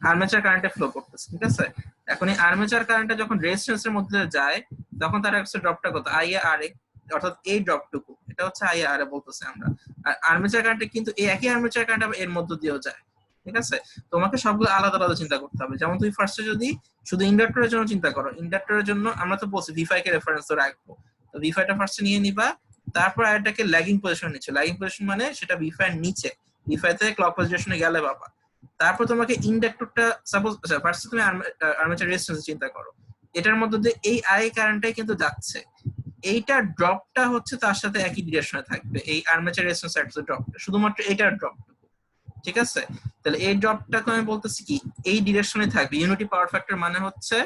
আর্মেচার কারেন্টে ফ্লো করতেছে, ঠিক আছে? এখন এই আর্মেচার কারেন্টটা যখন রেজিস্ট্যান্সের মধ্যে দিয়ে যায় তখন তার একটা ড্রপটা কত, আইএ আর এ, অর্থাৎ এই ড্রপটুকু এটা হচ্ছে আইএ আর এ বলতেছে আমরা। আর আর্মেচার কারেন্টে কিন্তু এই একই আর্মেচার কারেন্ট আবার এর মধ্যে দিয়েও যায়, ঠিক আছে? তোমাকে সবগুলো আলাদা আলাদা চিন্তা করতে হবে। যেমন তুমি ফার্স্টে যদি শুধু ইন্ডাক্টরের জন্য চিন্তা করো, ইন্ডাক্টরের জন্য আমরা তো বলছি V5 কে রেফারেন্স ধরে রাখবো, তো V5 টা ফার্স্টে নিয়ে নিবা, তারপর আরেকটাকে ল্যাগিং পজিশন নিচ্ছে, ল্যাগিং পজিশন মানে সেটা V5 এর নিচে, V5 থেকে ক্লক পজিশনে গেলে বাবা। তারপর তোমাকে ইন্ডাক্টরটা সাপোজ, আচ্ছা ফার্স্টে তুমি আর্মেচার রেজিস্ট্যান্স চিন্তা করো, এটার মধ্যে দিয়ে এই আই কারেন্টটাই কিন্তু যাচ্ছে, এইটা ড্রপটা হচ্ছে তার সাথে একই ডিরেকশনে থাকবে, এই আর্মেচার রেজিস্ট্যান্স এর ড্রপটা শুধুমাত্র এটার ড্রপ, ঠিক আছে? তাহলে এই ড্রপটাকে আমি বলতেছি কি এই ডিরেকশনে থাকবে। ইউনিটি পাওয়ার ফ্যাক্টর মানে হচ্ছে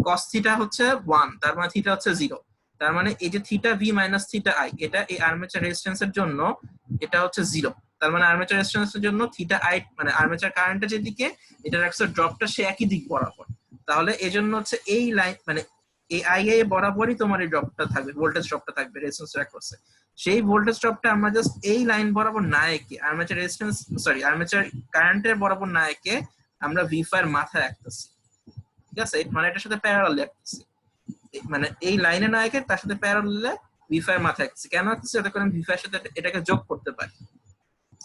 cos থিটা হচ্ছে 1, তার মানে থিটা হচ্ছে 0, তার মানে এই যে theta V minus theta I এটা এই আর্মেচার রেজিস্ট্যান্সের জন্য এটা হচ্ছে 0, তার মানে আর্মেচার রেজিস্ট্যান্সের জন্য থিটা আই মানে আর্মেচার কারেন্টের যেদিকে এটার একটা ড্রপটা সে একই দিক বরাবর, তাহলে এজন্য হচ্ছে এই লাইন মানে এই আই এ বরাবরই তোমার এই ড্রপটা থাকবে, ভোল্টেজ ড্রপটা থাকবে রেজিস্ট্যান্সের অ্যাক্রসে। সেই ভোল্টেজ ড্রপটা আমরা জাস্ট এই লাইন বরাবর না এঁকে আর্মেচার রেজিস্ট্যান্স সরি আর্মেচার কারেন্টের বরাবর না এঁকে আমরা V5 এর মাথায় রাখতেছি, ঠিক আছে? মানে এটার সাথে প্যারালাল রাখতেছি, মানে এই লাইনে না এঁকে তার সাথে প্যারালালে V5 এর মাথায় রাখতেছি। কেন রাখতেছি? যাতে করে V5 এর সাথে এটাকে যোগ করতে পারি,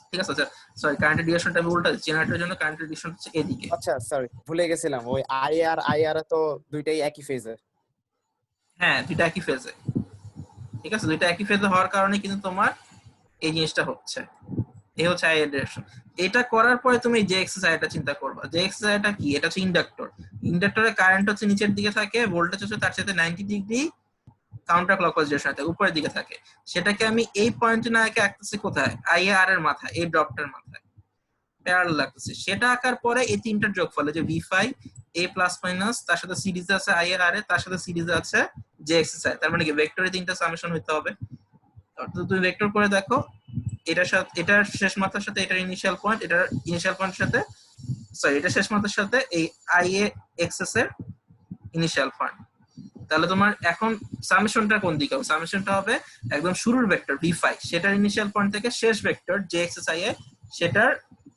ঠিক আছে? আচ্ছা সরি, কারেন্টের ডিরেকশনটা আমি উল্টা দিচ্ছি, জেনারেটরের জন্য কারেন্টের ডিরেকশন হচ্ছে এদিকে। আচ্ছা সরি, ভুলে গেছিলাম ওই আইআর তো দুইটাই একই ফেজে। হ্যাঁ দুইটা একই ফেজে, ঠিক আছে? দুইটা একই ফেজে হওয়ার কারণে কিন্তু তোমার এই জিনিসটা হচ্ছে, এই হচ্ছে আই এর ডিরেকশন। এটা করার পরে তুমি যে এক্সারসাইজটা চিন্তা করবা, যে এক্সারসাইজটা কি, এটা হচ্ছে ইন্ডাক্টর, ইন্ডাক্টরের কারেন্ট হচ্ছে নিচের দিকে থাকে, ভোল্টেজ হচ্ছে তার সাথে 90 ডিগ্রি কাউন্টার ক্লকওয়াইজ ডিরেকশনে থাকে, উপরের দিকে থাকে। সেটাকে আমি এই পয়েন্টে না এঁকে আঁকতেছি কোথায়, আই আর এর মাথায়, এই ড্রপটার মাথায় প্যারালাল লাগতেছে। সেটা আঁকার পরে এই তিনটার যোগফল যে V5 a প্লাস মাইনাস, তার সাথে সিরিজে আছে আই আর এ, তার সাথে সিরিজে আছে যে এক্সারসাইজ, তার মানে কি ভেক্টরে তিনটা সামেশন হইতে হবে। অর্থাৎ তুমি ভেক্টর করে দেখো, এটার সাথে এটার শেষ মাত্রার সাথে এটার ইনিশিয়াল পয়েন্ট, এটার ইনিশিয়াল পয়েন্টের সাথে সরি এটা শেষ মাত্রার সাথে এই আই এ এক্সএস এর ইনিশিয়াল পয়েন্ট। তাহলে তোমার এখন সামেশনটা কোন দিকে হবে? সামেশনটা হবে একদম শুরুর ভেক্টর V5 সেটার ইনিশিয়াল পয়েন্ট থেকে শেষ ভেক্টর যে এক্সএস আই এ সেটার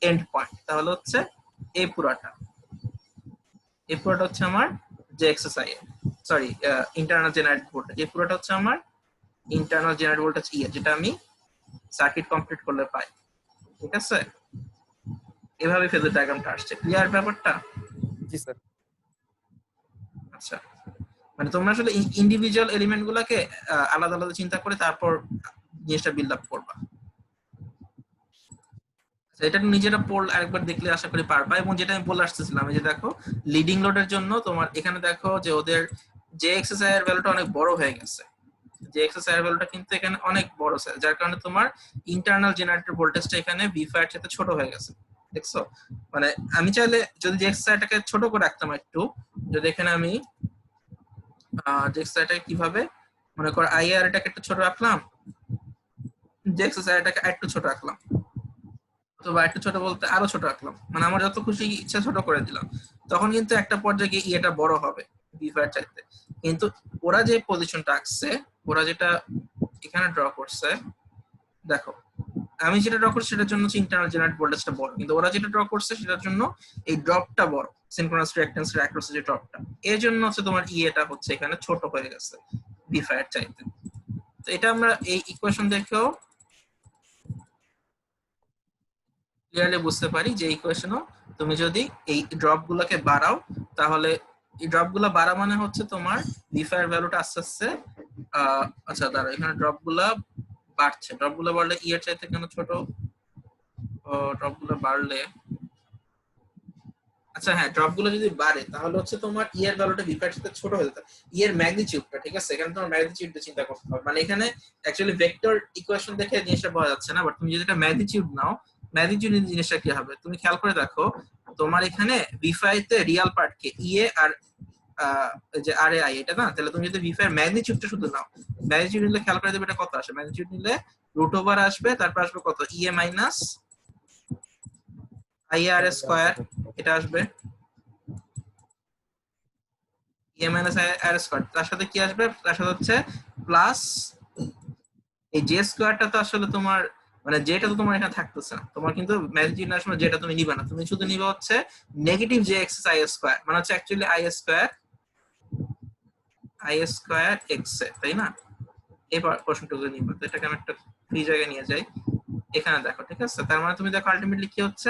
এন্ড পয়েন্ট, তাহলে হচ্ছে এই পুরাটা হচ্ছে আমার যে XS I A sorry internal generate voltage, এই পুরোটা হচ্ছে আমার ইন্টারনাল জেনারেট ভোল্টেজ ই, যেটা আমি সার্কিট কমপ্লিট করলে পাই, ঠিক আছে? এভাবে ফেজার ডায়াগ্রামটা আসছে। ক্লিয়ার ব্যাপারটা? জি স্যার। আচ্ছা মানে তোমরা আসলে ইন্ডিভিজুয়াল এলিমেন্ট গুলাকে আলাদা আলাদা চিন্তা করে তারপর জিনিসটা বিল্ড আপ করবা। এটা নিজেরা পড়লে আরেকবার দেখলে আশা করি পারবা। এবং যেটা আমি বলে আসতেছিলাম, এই যে দেখো লিডিং লোডের জন্য তোমার এখানে দেখো যে ওদের যে এক্সএসআই এর ভ্যালুটা অনেক বড় হয়ে গেছে, যে এক্সএসআই এর ভ্যালুটা কিন্তু এখানে অনেক বড়, যার কারণে তোমার ইন্টারনাল জেনারেটর ভোল্টেজটা এখানে V5 এর সাথে ছোট হয়ে গেছে। দেখছো, মানে আমি চাইলে যদি যে এক্সএসআইটাকে ছোট করে রাখতাম একটু, যদি এখানে আমি যে এক্সএসআইটাকে কিভাবে মনে কর আইআর এটাকে একটু ছোট রাখলাম, যে এক্সএসআইটাকে একটু ছোট রাখলাম, অথবা একটু ছোট বলতে আরো ছোট রাখলাম, মানে আমার যত খুশি ইচ্ছা ছোট করে দিলাম, তখন কিন্তু একটা পর্যায়ে গিয়ে এটা বড় হবে V5 চাইতে। কিন্তু ওরা যে পজিশনটা আঁকছে, ওরা যেটা এখানে ড্র করছে, দেখো আমি যেটা ড্র করছি সেটার জন্য ইন্টারনাল জেনারেট ভোল্টেজটা বড়, কিন্তু ওরা যেটা ড্র করছে সেটার জন্য এই ড্রপটা বড়, সিনক্রোনাস রিঅ্যাকট্যান্স এর অ্যাক্রস যে ড্রপটা, এর জন্য হচ্ছে তোমার এটা হচ্ছে এখানে ছোট হয়ে গেছে V5 এর চাইতে। তো এটা আমরা এই ইকুয়েশন দেখেও ক্লিয়ারলি বুঝতে পারি যে ইকুয়েশনও তুমি যদি এই ড্রপ গুলোকে বাড়াও, তাহলে এই ড্রপ গুলো বাড়া মানে হচ্ছে তোমার V5 এর ভ্যালুটা আস্তে আস্তে আচ্ছা দাঁড়াও, এখানে ড্রপ গুলা বাড়ছে, ড্রপ গুলো বাড়লে এর চাইতে কেন ছোট, ড্রপ গুলো বাড়লে আচ্ছা হ্যাঁ, ড্রপ গুলো যদি বাড়ে তাহলে হচ্ছে তোমার এর ভ্যালুটা V5 এর সাথে ছোট হয়ে যেত, এর ম্যাগনিটিউডটা, ঠিক আছে, এখানে তোমার ম্যাগনিটিউডটা চিন্তা করতে হবে। মানে এখানে অ্যাকচুয়ালি ভেক্টর ইকুয়েশন দেখে জিনিসটা বোঝা যাচ্ছে না, বাট তুমি যদি এটা ম্যাগনিটিউড নাও, ম্যাগনিটিউড জিনিসটা কি হবে তুমি খেয়াল করে দেখো, তোমার এখানে V5 তে রিয়াল পার্ট কে ইএ আর যে আর এ আই এটা না, তাহলে তুমি যদি V5 এর ম্যাগনিটিউডটা শুধু নাও, ম্যাগনিটিউড নিলে খেয়াল করে দেবে এটা কত আসে, ম্যাগনিটিউড নিলে রুট ওভার আসবে, তারপর আসবে কত ইএ মাইনাস আইআর স্কয়ার, এটা আসবে ইএ মাইনাস আইআর স্কয়ার, তার সাথে কি আসবে, তার সাথে হচ্ছে প্লাস এই জে স্কয়ারটা, তো আসলে তোমার মানে যেটা তো তোমার এখানে থাকতেছে না, তোমার কিন্তু ম্যাগনিটিউড না সময় যেটা তুমি নিবে না, তুমি শুধু নিবে হচ্ছে negative J X I square, মানে হচ্ছে অ্যাকচুয়ালি আই স্কয়ার এক্স, তাই না, এই পোরশনটুকু নিবে। তো এটাকে আমি একটা ফ্রি জায়গায় নিয়ে যাই, এখানে দেখো, ঠিক আছে, তার মানে তুমি দেখো আলটিমেটলি কি হচ্ছে,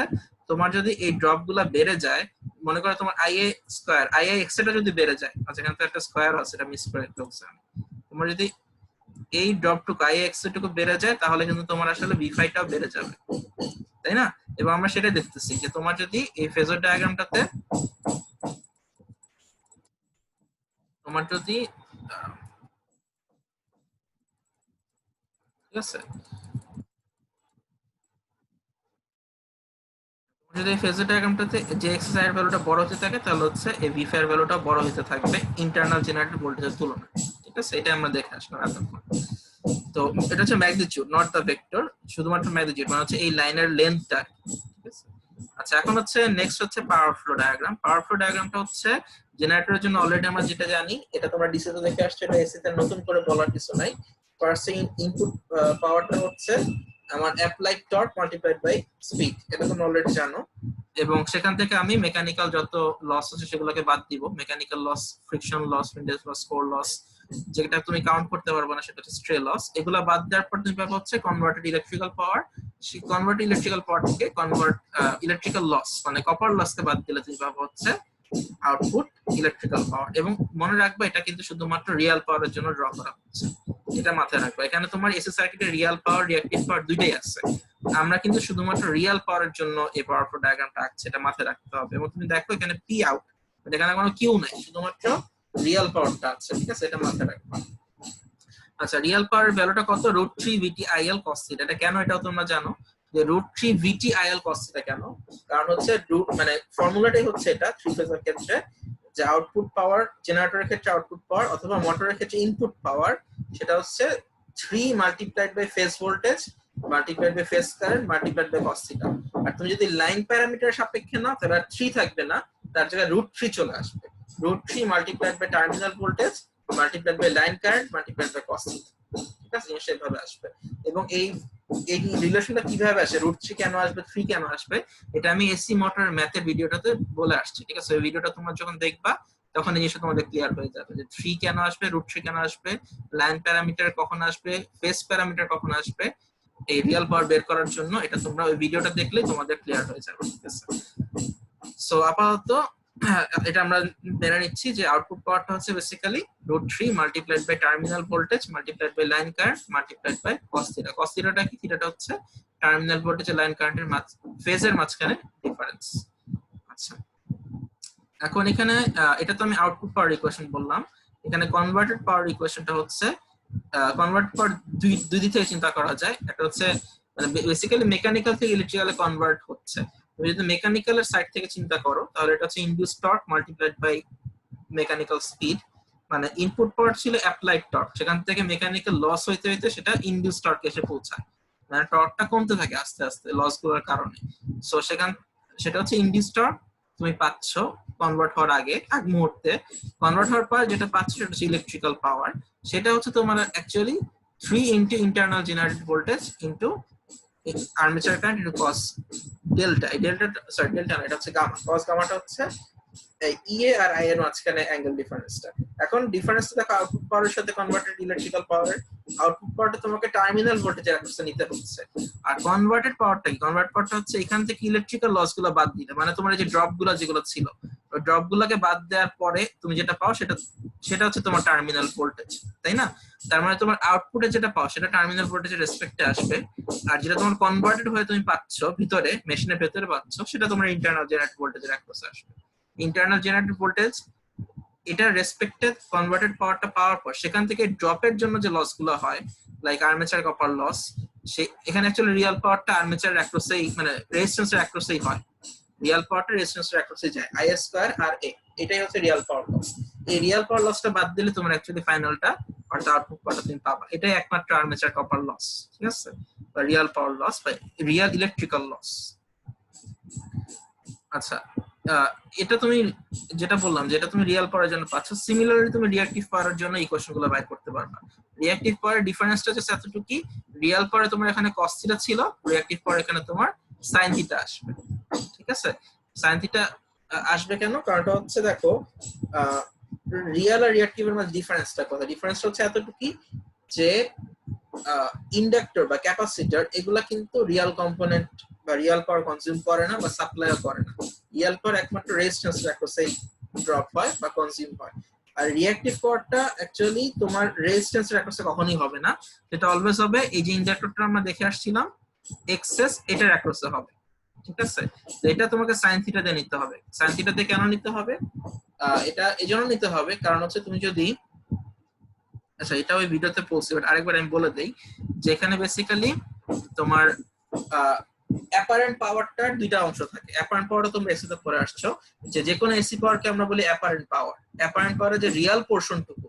তোমার যদি এই ড্রপ গুলা বেড়ে যায়, মনে করো তোমার আইএ স্কয়ার আইআই এক্স এটা যদি বেড়ে যায়, আচ্ছা এখানে তো একটা স্কয়ার আছে, এটা মিস করে ফেলছি আমি, তোমার যদি এই ড্রপটুকু আইএ এক্স টুকু বেড়ে যায়, তাহলে কিন্তু তোমার আসলে V5 টাও বেড়ে যাবে, তাই না। এবং আমরা সেটা দেখতেছি যে তোমার যদি এই ফেজর ডায়াগ্রামটাতে তোমার যদি ঠিক আছে, যদি এই ফেজর ডায়াগ্রামটাতে যে এক্সআই এর ভ্যালুটা বড় হতে থাকে, তাহলে হচ্ছে এই V5 এর ভ্যালুটা বড় হতে থাকবে ইন্টারনাল জেনারেটর ভোল্টেজের তুলনায়, ঠিক আছে, এটা আমরা দেখে আসলাম এতক্ষণ। তো এটা হচ্ছে ম্যাগনিটিউড, নট দা ভেক্টর, শুধুমাত্র ম্যাগনিটিউড মানে হচ্ছে এই লাইনের লেন্থটা, ঠিক আছে। আচ্ছা এখন হচ্ছে নেক্সট হচ্ছে পাওয়ার ফ্লো ডায়াগ্রাম। পাওয়ার ফ্লো ডায়াগ্রামটা হচ্ছে জেনারেটরের জন্য অলরেডি আমরা যেটা জানি, এটা তোমরা ডিসি তে দেখে আসছো, এটা এসি তে নতুন করে বলার কিছু নাই। ফার্স্ট ইনপুট পাওয়ারটা হচ্ছে আমার applied torque multiplied by speed, এটা তোমরা অলরেডি জানো। এবং সেখান থেকে আমি মেকানিক্যাল যত লস আছে সেগুলোকে বাদ দিব, mechanical loss, friction loss, windage loss, core loss, যেটা তুমি কাউন্ট করতে পারবে না সেটা হচ্ছে স্ট্রে লস। এগুলা বাদ দেওয়ার পর তুমি পাবে হচ্ছে কনভার্টেড ইলেকট্রিক্যাল পাওয়ার। সেই কনভার্টেড ইলেকট্রিক্যাল পাওয়ার থেকে কনভার্ট ইলেকট্রিক্যাল লস মানে কপার লসকে বাদ দিলে তুমি পাবে হচ্ছে আউটপুট ইলেকট্রিক্যাল পাওয়ার। এবং মনে রাখবে এটা কিন্তু শুধুমাত্র রিয়েল পাওয়ারের জন্য ড্র করা হচ্ছে, এটা মাথায় রাখবে। এখানে তোমার এসি সার্কিটে রিয়েল পাওয়ার, রিঅ্যাকটিভ পাওয়ার দুইটাই আছে, আমরা কিন্তু শুধুমাত্র রিয়েল পাওয়ারের জন্য এই পাওয়ার ফ্লো ডায়াগ্রামটা আঁকছি, এটা মাথায় রাখতে হবে। এবং তুমি দেখো এখানে পি আউট, এখানে কোনো কিউ নাই, শুধুমাত্র রিয়েল পাওয়ারটা আছে, ঠিক আছে, এটা মাথায় রাখবে। আচ্ছা রিয়েল পাওয়ার ভ্যালুটা কত, √3 VT IL cos θ। এটা কেন এটাও তোমরা জানো যে √3 VT IL cos θ কেন, কারণ হচ্ছে মানে ফর্মুলাটাই হচ্ছে এটা থ্রি ফেজের ক্ষেত্রে, যে আউটপুট পাওয়ার জেনারেটরের ক্ষেত্রে আউটপুট পাওয়ার অথবা মোটরের ক্ষেত্রে ইনপুট পাওয়ার, সেটা হচ্ছে 3 multiplied by phase voltage multiplied by phase current multiplied by cos θ। আর তুমি যদি লাইন প্যারামিটার সাপেক্ষে নাও তাহলে 3 থাকবে না, তার জায়গায় √3 চলে আসবে, √3 multiplied by terminal voltage multiplied by line current multiplied by cos θ, ঠিক আছে, জিনিসটা এইভাবে আসবে। এবং এই রিলেশনটা কিভাবে আসে, √3 কেন আসবে, 3 কেন আসবে, এটা আমি এসি মোটরের ম্যাথের ভিডিওটাতে বলে আসছি, ঠিক আছে। ওই ভিডিওটা তোমরা যখন দেখবা তখন এই জিনিসটা তোমাদের ক্লিয়ার হয়ে যাবে যে 3 কেন আসবে, √3 কেন আসবে, লাইন প্যারামিটার কখন আসবে, ফেজ প্যারামিটার কখন আসবে, এই রিয়েল পাওয়ার বের করার জন্য এটা তোমরা ওই ভিডিওটা দেখলে তোমাদের ক্লিয়ার হয়ে যাবে, ঠিক আছে। সো আপাতত এটা আমরা মেনে নিচ্ছি যে আউটপুট পাওয়ারটা হচ্ছে basically √3 multiplied by terminal voltage multiplied by line current multiplied by cos theta. cos থিটাটা কি? থিটাটা হচ্ছে টার্মিনাল ভোল্টেজ আর লাইন কারেন্টের ফেজের মাঝখানে ডিফারেন্স। আচ্ছা, এখন এখানে এটা তো আমি আউটপুট পাওয়ার ইকুয়েশন বললাম। এখানে কনভার্টেড পাওয়ার ইকুয়েশনটা হচ্ছে কনভার্ট পাওয়ার দুই দিক থেকে চিন্তা করা যায়। একটা হচ্ছে মানে বেসিক্যালি মেকানিক্যাল থেকে ইলেকট্রিক্যালে কনভার্ট হচ্ছে। তুমি যদি মেকানিক্যালের সাইড থেকে চিন্তা করো তাহলে এটা হচ্ছে induce torque multiplied by mechanical speed, মানে ইনপুট পাওয়ার ছিল অ্যাপ্লাইড টর্ক, সেখান থেকে মেকানিক্যাল লস হইতে হইতে সেটা ইনডিউস টর্কে এসে পৌঁছায়, মানে টর্কটা কমতে থাকে আস্তে আস্তে লস গুলোর কারণে। সো সেটা হচ্ছে ইনডিউস টর্ক তুমি পাচ্ছ কনভার্ট হওয়ার আগ মুহূর্তে। কনভার্ট হওয়ার পর যেটা পাচ্ছ সেটা হচ্ছে ইলেকট্রিক্যাল পাওয়ার। সেটা হচ্ছে তোমার actually 3 into internal generated voltage into armature current into cos delta. এই ডেল্টা না, এটা হচ্ছে গামা। cos গামাটা হচ্ছে ইএ আর আই এর মাঝখানে অ্যাঙ্গেল ডিফারেন্সটা। এখন ডিফারেন্সটা দেখো আউটপুট পাওয়ারের সাথে কনভার্টেড ইলেকট্রিক্যাল পাওয়ারের। আউটপুট পাওয়ারটা তোমাকে টার্মিনাল ভোল্টেজের অ্যাক্রসে নিতে হচ্ছে, আর কনভার্টেড পাওয়ারটা কি? কনভার্ট পাওয়ারটা হচ্ছে এখান থেকে ইলেকট্রিক্যাল লস গুলো বাদ দিলে, মানে তোমার এই যে ড্রপ গুলো যেগুলো ছিল ওই ড্রপ গুলোকে বাদ দেওয়ার পরে তুমি যেটা পাও সেটা হচ্ছে তোমার টার্মিনাল ভোল্টেজ, তাই না? তার মানে তোমার আউটপুটে যেটা পাও সেটা টার্মিনাল ভোল্টেজের রেসপেক্টে আসবে, আর যেটা তোমার কনভার্টেড হয়ে তুমি পাচ্ছ ভিতরে মেশিনের ভেতরে পাচ্ছ সেটা তোমার ইন্টারনাল জেনারেটেড ভোল্টেজের অ্যাক্রসে আসবে। ইন্টারনাল জেনারেটেড ভোল্টেজ এটা রেসপেক্টেড কনভার্টেড পাওয়ারটা পাওয়ার পর সেখান থেকে ড্রপের জন্য যে লস গুলো হয় লাইক আর্মেচার কপার লস, এখানে অ্যাকচুয়ালি রিয়েল পাওয়ারটা আর্মেচার অ্যাক্রসেই মানে রেজিস্ট্যান্সের অ্যাক্রসেই হয়। রিয়েল পাওয়ারটা রেজিস্ট্যান্সের অ্যাক্রসে যায়, আই স্কয়ার আর এ, এটাই হচ্ছে রিয়েল পাওয়ার লস। এই রিয়েল পাওয়ার লসটা বাদ দিলে তোমার অ্যাকচুয়ালি ফাইনালটা অর্থাৎ আউটপুট পাওয়ারটা তুমি পাবা। এটাই একমাত্র আর্মেচার কপার লস, ঠিক আছে, বা রিয়েল পাওয়ার লস বা রিয়েল ইলেকট্রিক্যাল লস। আচ্ছা, এটা তুমি যেটা বললাম যেটা তুমি রিয়েল পাওয়ারের জন্য পাচ্ছ, সিমিলারলি তুমি রিঅ্যাকটিভ পাওয়ারের জন্য ইকুয়েশন গুলো বাইর করতে পারবা। রিঅ্যাকটিভ পাওয়ারের ডিফারেন্সটা হচ্ছে এতটুকুই, রিয়েল পাওয়ারে তোমার এখানে cos থিটা ছিল, রিঅ্যাকটিভ পাওয়ার এখানে তোমার sin থিটা আসবে, ঠিক আছে? sin থিটা আসবে কেন? কারণটা হচ্ছে দেখো রিয়েল আর রিঅ্যাকটিভের মধ্যে ডিফারেন্সটা কোথায়? ডিফারেন্সটা হচ্ছে এতটুকুই যে ইন্ডাক্টর বা ক্যাপাসিটর এগুলা কিন্তু রিয়েল কম্পোনেন্ট বা রিয়েল পাওয়ার কনজিউম করে না বা সাপ্লাইও করে না। রিয়েল পাওয়ার একমাত্র রেজিস্ট্যান্স অ্যাক্রসেই ড্রপ হয় বা কনজিউম হয়, আর রিঅ্যাকটিভ পাওয়ারটা অ্যাকচুয়ালি তোমার রেজিস্ট্যান্সের অ্যাক্রসে কখনোই হবে না, সেটা অলওয়েজ হবে এই যে ইন্ডাক্টরটা আমরা দেখে আসছিলাম এক্সেস এটার অ্যাক্রসে হবে, ঠিক আছে? তো এটা তোমাকে sin থিটা দিয়ে নিতে হবে। sin থিটা দিয়ে কেন নিতে হবে? এটা এজন্য নিতে হবে কারণ হচ্ছে তুমি যদি, আচ্ছা এটা ওই ভিডিওতে পৌঁছে, বাট আরেকবার আমি বলে দেই যে এখানে বেসিক্যালি তোমার অ্যাপারেন্ট পাওয়ারটার দুইটা অংশ থাকে। অ্যাপারেন্ট পাওয়ারটা তোমরা এসি তে পড়ে আসছো, যে কোনো এসি পাওয়ারকে আমরা বলি অ্যাপারেন্ট পাওয়ার। অ্যাপারেন্ট পাওয়ারের যে রিয়েল পোরশনটুকু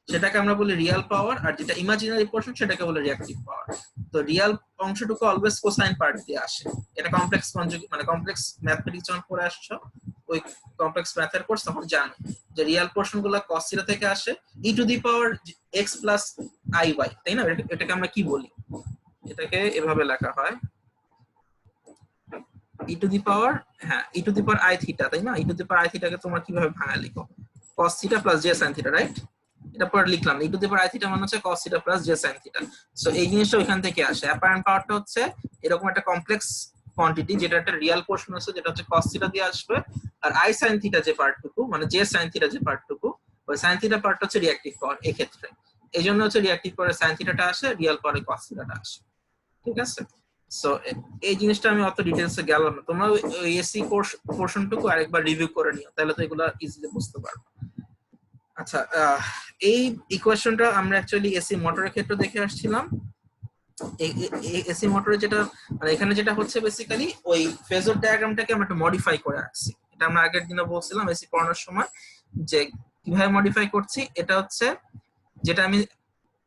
সেটাকে আমরা বলি রিয়েল পাওয়ার, আর যেটা ইমাজিনারি পোরশন সেটাকে বলে রিঅ্যাকটিভ পাওয়ার। তো রিয়েল অংশটুকু অলওয়েজ কোসাইন পার্ট দিয়ে আসে। এটা কমপ্লেক্স মানে কমপ্লেক্স ম্যাথমেটিক্স যখন পড়ে আসছো ওই কমপ্লেক্স ম্যাথের কোর্স তখন জানো যে রিয়েল পোরশন গুলো cos থিটা থেকে আসে e to the power x plus iy, তাই না? এটাকে আমরা কি বলি? এটাকে এভাবে লেখা হয় e টু দি পাওয়ার, হ্যাঁ e to the power i theta, তাই না? e to the power i থিটাকে তোমরা কিভাবে ভাঙা লিখো? cos theta plus j sin theta, right? এটা পরে লিখলাম e to the power i theta মানে হচ্ছে cos theta plus j sin theta. So এই জিনিসটা ওইখান থেকে আসে। অ্যাপারেন্ট পাওয়ারটা হচ্ছে এরকম একটা কমপ্লেক্স কোয়ান্টিটি যেটা একটা রিয়েল পোরশন আছে যেটা হচ্ছে cos থিটা দিয়ে আসবে, আর i sin থিটা যে পার্টটুকু মানে j sin থিটা যে পার্টটুকু ওই sin থিটা পার্টটা হচ্ছে রিঅ্যাকটিভ পাওয়ার। এই ক্ষেত্রে এই জন্য হচ্ছে রিঅ্যাকটিভ পাওয়ারে sin থিটাটা আসে, রিয়েল পাওয়ারে cos থিটাটা আসে, ঠিক আছে? সো এই জিনিসটা আমি অত ডিটেইলসে গেলাম না, তোমরা ওই এসি পোরশনটুকু আরেকবার রিভিউ করে নিও, তাহলে তো এগুলা ইজিলি বুঝতে পারবে। আচ্ছা, এই ইকুয়েশনটা আমরা অ্যাকচুয়ালি এসি মোটরের ক্ষেত্রে দেখে আসছিলাম। এসি মোটরে যেটা মানে এখানে যেটা হচ্ছে বেসিক্যালি ওই ফেজর ডায়াগ্রামটাকে আমরা একটু মডিফাই করে রাখছি। এটা আমরা আগের দিনে বলছিলাম এসি পড়ানোর সময় যে কিভাবে মডিফাই করছি। এটা হচ্ছে যেটা আমি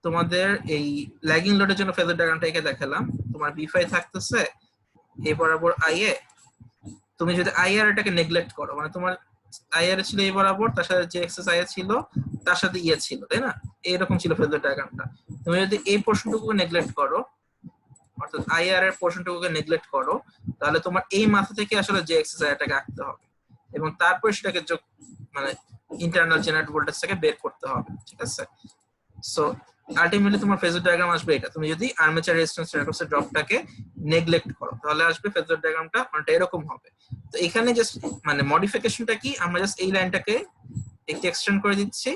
তোমাদের এই ল্যাগিং লোডের জন্য ফেজর ডায়াগ্রামটা এঁকে দেখালাম। তোমার বি5 থাকতেছে এই বরাবর আইএ, তুমি যদি আইআর এটাকে নেগলেক্ট করো, মানে তোমার আইআর ছিল এই বরাবর, তার সাথে যে এক্সেস আইআর ছিল তার সাথে ইয়ে ছিল, তাই না? এইরকম ছিল ফেজর ডায়াগ্রামটা। তুমি যদি এই পোরশনটুকু নেগলেক্ট করো, অর্থাৎ আইআর এর পোরশনটুকুকে নেগলেক্ট করো, তাহলে তোমার এই মাথা থেকে আসলে যে এক্সেস আইআরটাকে আঁকতে হবে এবং তারপর সেটাকে যোগ মানে ইন্টারনাল জেনারেট ভোল্টেজ থেকে বের করতে হবে, ঠিক আছে? সো আলটিমেটলি তোমার ফেজর ডায়াগ্রাম আসবে এটা। তুমি যদি আর্মেচার রেজিস্ট্যান্স অ্যাক্রস এর ড্রপটাকে নেগলেক্ট করো তাহলে আসবে ফেজর ডায়াগ্রামটা মানে এরকম হবে। তো এখানে জাস্ট মানে মডিফিকেশনটা কি, আমরা জাস্ট এই লাইনটাকে একটু এক্সটেন্ড করে দিচ্ছি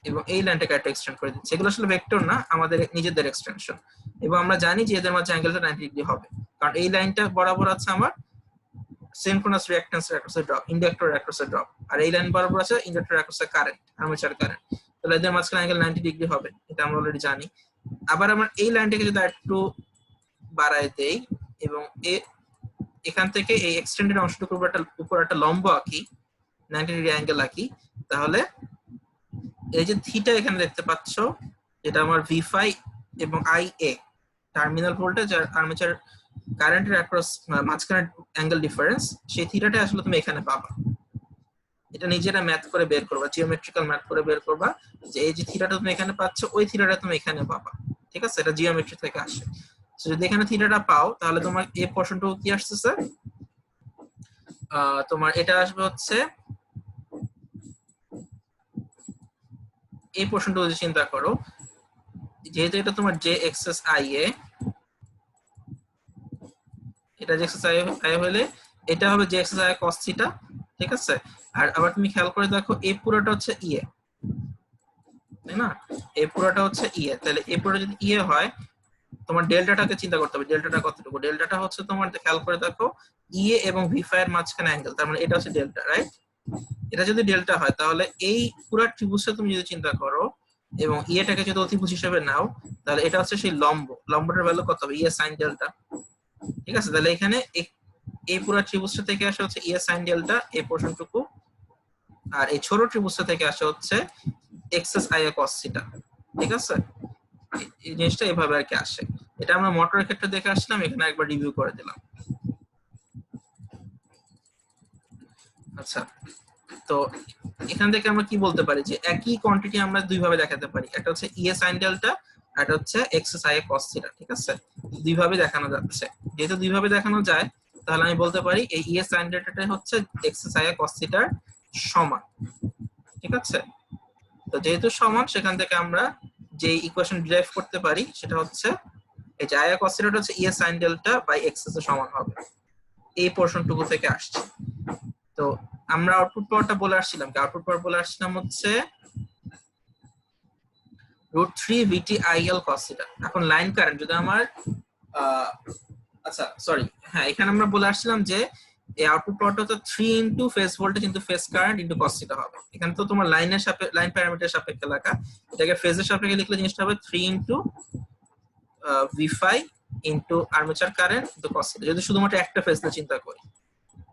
এবং এই লাইনটাকে একটা এক্সটেন্ড করে দিচ্ছি। এগুলো আসলে ভেক্টর না, আমাদের নিজেদের এক্সটেনশন। এবং আমরা জানি যে এদের মাঝে অ্যাঙ্গেলটা 90 ডিগ্রি হবে, কারণ এই লাইনটা বরাবর আছে আমার সিনক্রোনাস রিঅ্যাকট্যান্স অ্যাক্রস এর ড্রপ, ইন্ডাক্টর অ্যাক্রস এর ড্রপ, আর এই লাইন বরাবর আছে ইন্ডাক্টর অ্যাক্রস এর কারেন্ট, আর্মেচার কারেন্ট। তাহলে এদের মাঝখানে অ্যাঙ্গেল 90 ডিগ্রি হবে, এটা আমরা অলরেডি জানি। আবার আমরা এই লাইনটাকে যদি একটু বাড়ায় দেই এবং এখান থেকে এই এক্সটেন্ডেড অংশটুকুর উপর একটা লম্ব আঁকি, 90 ডিগ্রি অ্যাঙ্গেল আঁকি, তাহলে এই যে থিটা এখানে দেখতে পাচ্ছ, এটা আমার ভি5 এবং আইএ টার্মিনাল ভোল্টেজ আর আর্মেচার কারেন্টের অ্যাক্রস মাঝখানে অ্যাঙ্গেল ডিফারেন্স, সেই থিটাটা আসলে তুমি এখানে পাবা। এটা নিজেরা ম্যাথ করে বের করবা, জিওমেট্রিক্যাল ম্যাথ করে বের করবা যে এই যে থিটাটা তুমি এখানে পাচ্ছ ওই থিটাটা তুমি এখানে পাবা। ঠিক আছে, এটা জিওমেট্রি থেকে আসে। তো যদি এখানে থিটাটা পাও তাহলে তোমার এই পোরশনটুকু কি আসছে, তোমার এটা আসবে হচ্ছে এই পোরশনটুকু যদি চিন্তা করো, যেহেতু এটা তোমার জে এক্সএস আই এ, এটা জে এক্সএস আই হলে এটা হবে J XS I cos theta. ঠিক আছে, আর আবার তুমি খেয়াল করে দেখো এই পুরোটা হচ্ছে ইএ, তাই না? এই পুরোটা হচ্ছে ইএ, তাহলে এই পুরোটা যদি ইএ হয় তোমার ডেল্টাটাকে চিন্তা করতে হবে, ডেল্টাটা কতটুকু। ডেল্টাটা হচ্ছে তোমার খেয়াল করে দেখো ইএ এবং ভি5 এর মাঝখানে অ্যাঙ্গেল, তার মানে এটা হচ্ছে ডেল্টা, রাইট? এটা যদি ডেল্টা হয় তাহলে এই পুরো ত্রিভুজটা তুমি যদি চিন্তা করো এবং ইএটাকে যদি অতিভুজ হিসেবে নাও তাহলে এটা হচ্ছে সেই লম্ব, লম্বটার ভ্যালু কত হবে, ইএ সাইন ডেল্টা। ঠিক আছে, তাহলে এখানে এই পুরো ত্রিভুজটা থেকে আসে হচ্ছে ইএ সাইন ডেল্টা এই পোরশনটুকু, আর এই ছোট ত্রিভুজটা থেকে আসে হচ্ছে XS I A cos theta. ঠিক আছে, এই জিনিসটা এভাবে আর কি আসে। এটা আমরা মোটরের ক্ষেত্রে দেখে আসলাম, এখানে একবার রিভিউ করে দিলাম। আচ্ছা, তো এখান থেকে আমরা কি বলতে পারি যে একই কোয়ান্টিটি আমরা দুই ভাবে দেখাতে পারি, একটা হচ্ছে ইএ সাইন ডেল্টা আর একটা হচ্ছে XS I A cos theta. ঠিক আছে, দুই ভাবে দেখানো যাচ্ছে। যেহেতু দুই ভাবে দেখানো যায় তাহলে আমি বলতে পারি এই ইএ সাইন ডেল্টাটা হচ্ছে এক্সএস আই এ কস থিটার সমান। ঠিক আছে, তো যেহেতু সমান সেখান থেকে আমরা যে ইকুয়েশন ডিরাইভ করতে পারি সেটা হচ্ছে এই যে আই এ কস থিটাটা হচ্ছে ইএ সাইন ডেল্টা বাই এক্সএস এর সমান হবে, এই পোরশনটুকু থেকে আসছে। তো আমরা আউটপুট পাওয়ারটা বলে আসছিলাম, আউটপুট পাওয়ার বলে আসছিলাম হচ্ছে √3 VT IL cos θ। এখন লাইন কারেন্ট যদি আমার আচ্ছা সরি, হ্যাঁ এখানে আমরা বলে আসছিলাম যে এই আউটপুট পাওয়ারটা তো 3 into phase voltage into phase current into cos θ হবে। এখানে তো তোমার লাইনের সাপেক্ষে, লাইন প্যারামিটার সাপেক্ষে লেখা, এটাকে ফেজের সাপেক্ষে লিখলে জিনিসটা হবে 3 into V5 into armature current into cos θ। যদি শুধুমাত্র একটা ফেজ নিয়ে চিন্তা করি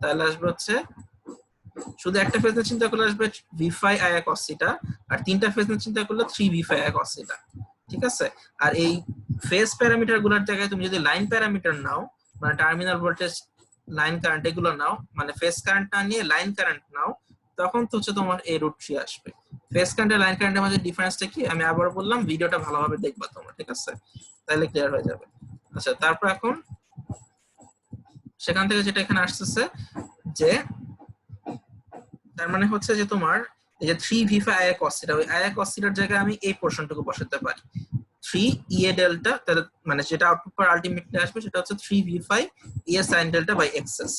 তাহলে আসবে হচ্ছে, শুধু একটা ফেজ নিয়ে চিন্তা করলে আসবে V5 I cos θ, আর তিনটা ফেজ নিয়ে চিন্তা করলে 3V5 I cos θ। ঠিক আছে, আর এই ফেজ প্যারামিটার গুলোর জায়গায় তুমি যদি লাইন প্যারামিটার নাও, মানে টার্মিনাল ভোল্টেজ, লাইন কারেন্ট এগুলো নাও, মানে ফেজ কারেন্ট না নিয়ে লাইন কারেন্ট নাও, তখন তো হচ্ছে তোমার এই √3 আসবে। ফেজ কারেন্ট আর লাইন কারেন্টের মধ্যে ডিফারেন্সটা কি আমি আবার বললাম, ভিডিওটা ভালোভাবে দেখবা তোমরা। ঠিক আছে, তাহলে ক্লিয়ার হয়ে যাবে। আচ্ছা, তারপর এখন সেখান থেকে যেটা এখানে আসতেছে যে তার মানে হচ্ছে যে তোমার এই যে 3V5 I cos θ, ওই I cos θ এর জায়গায় আমি এই পোরশনটুকু বসাতে পারি 3 EA ডেল্টা, তাহলে মানে যেটা আউটপুট পাওয়ার আলটিমেটলি আসবে সেটা হচ্ছে 3V5 EA sin delta by XS.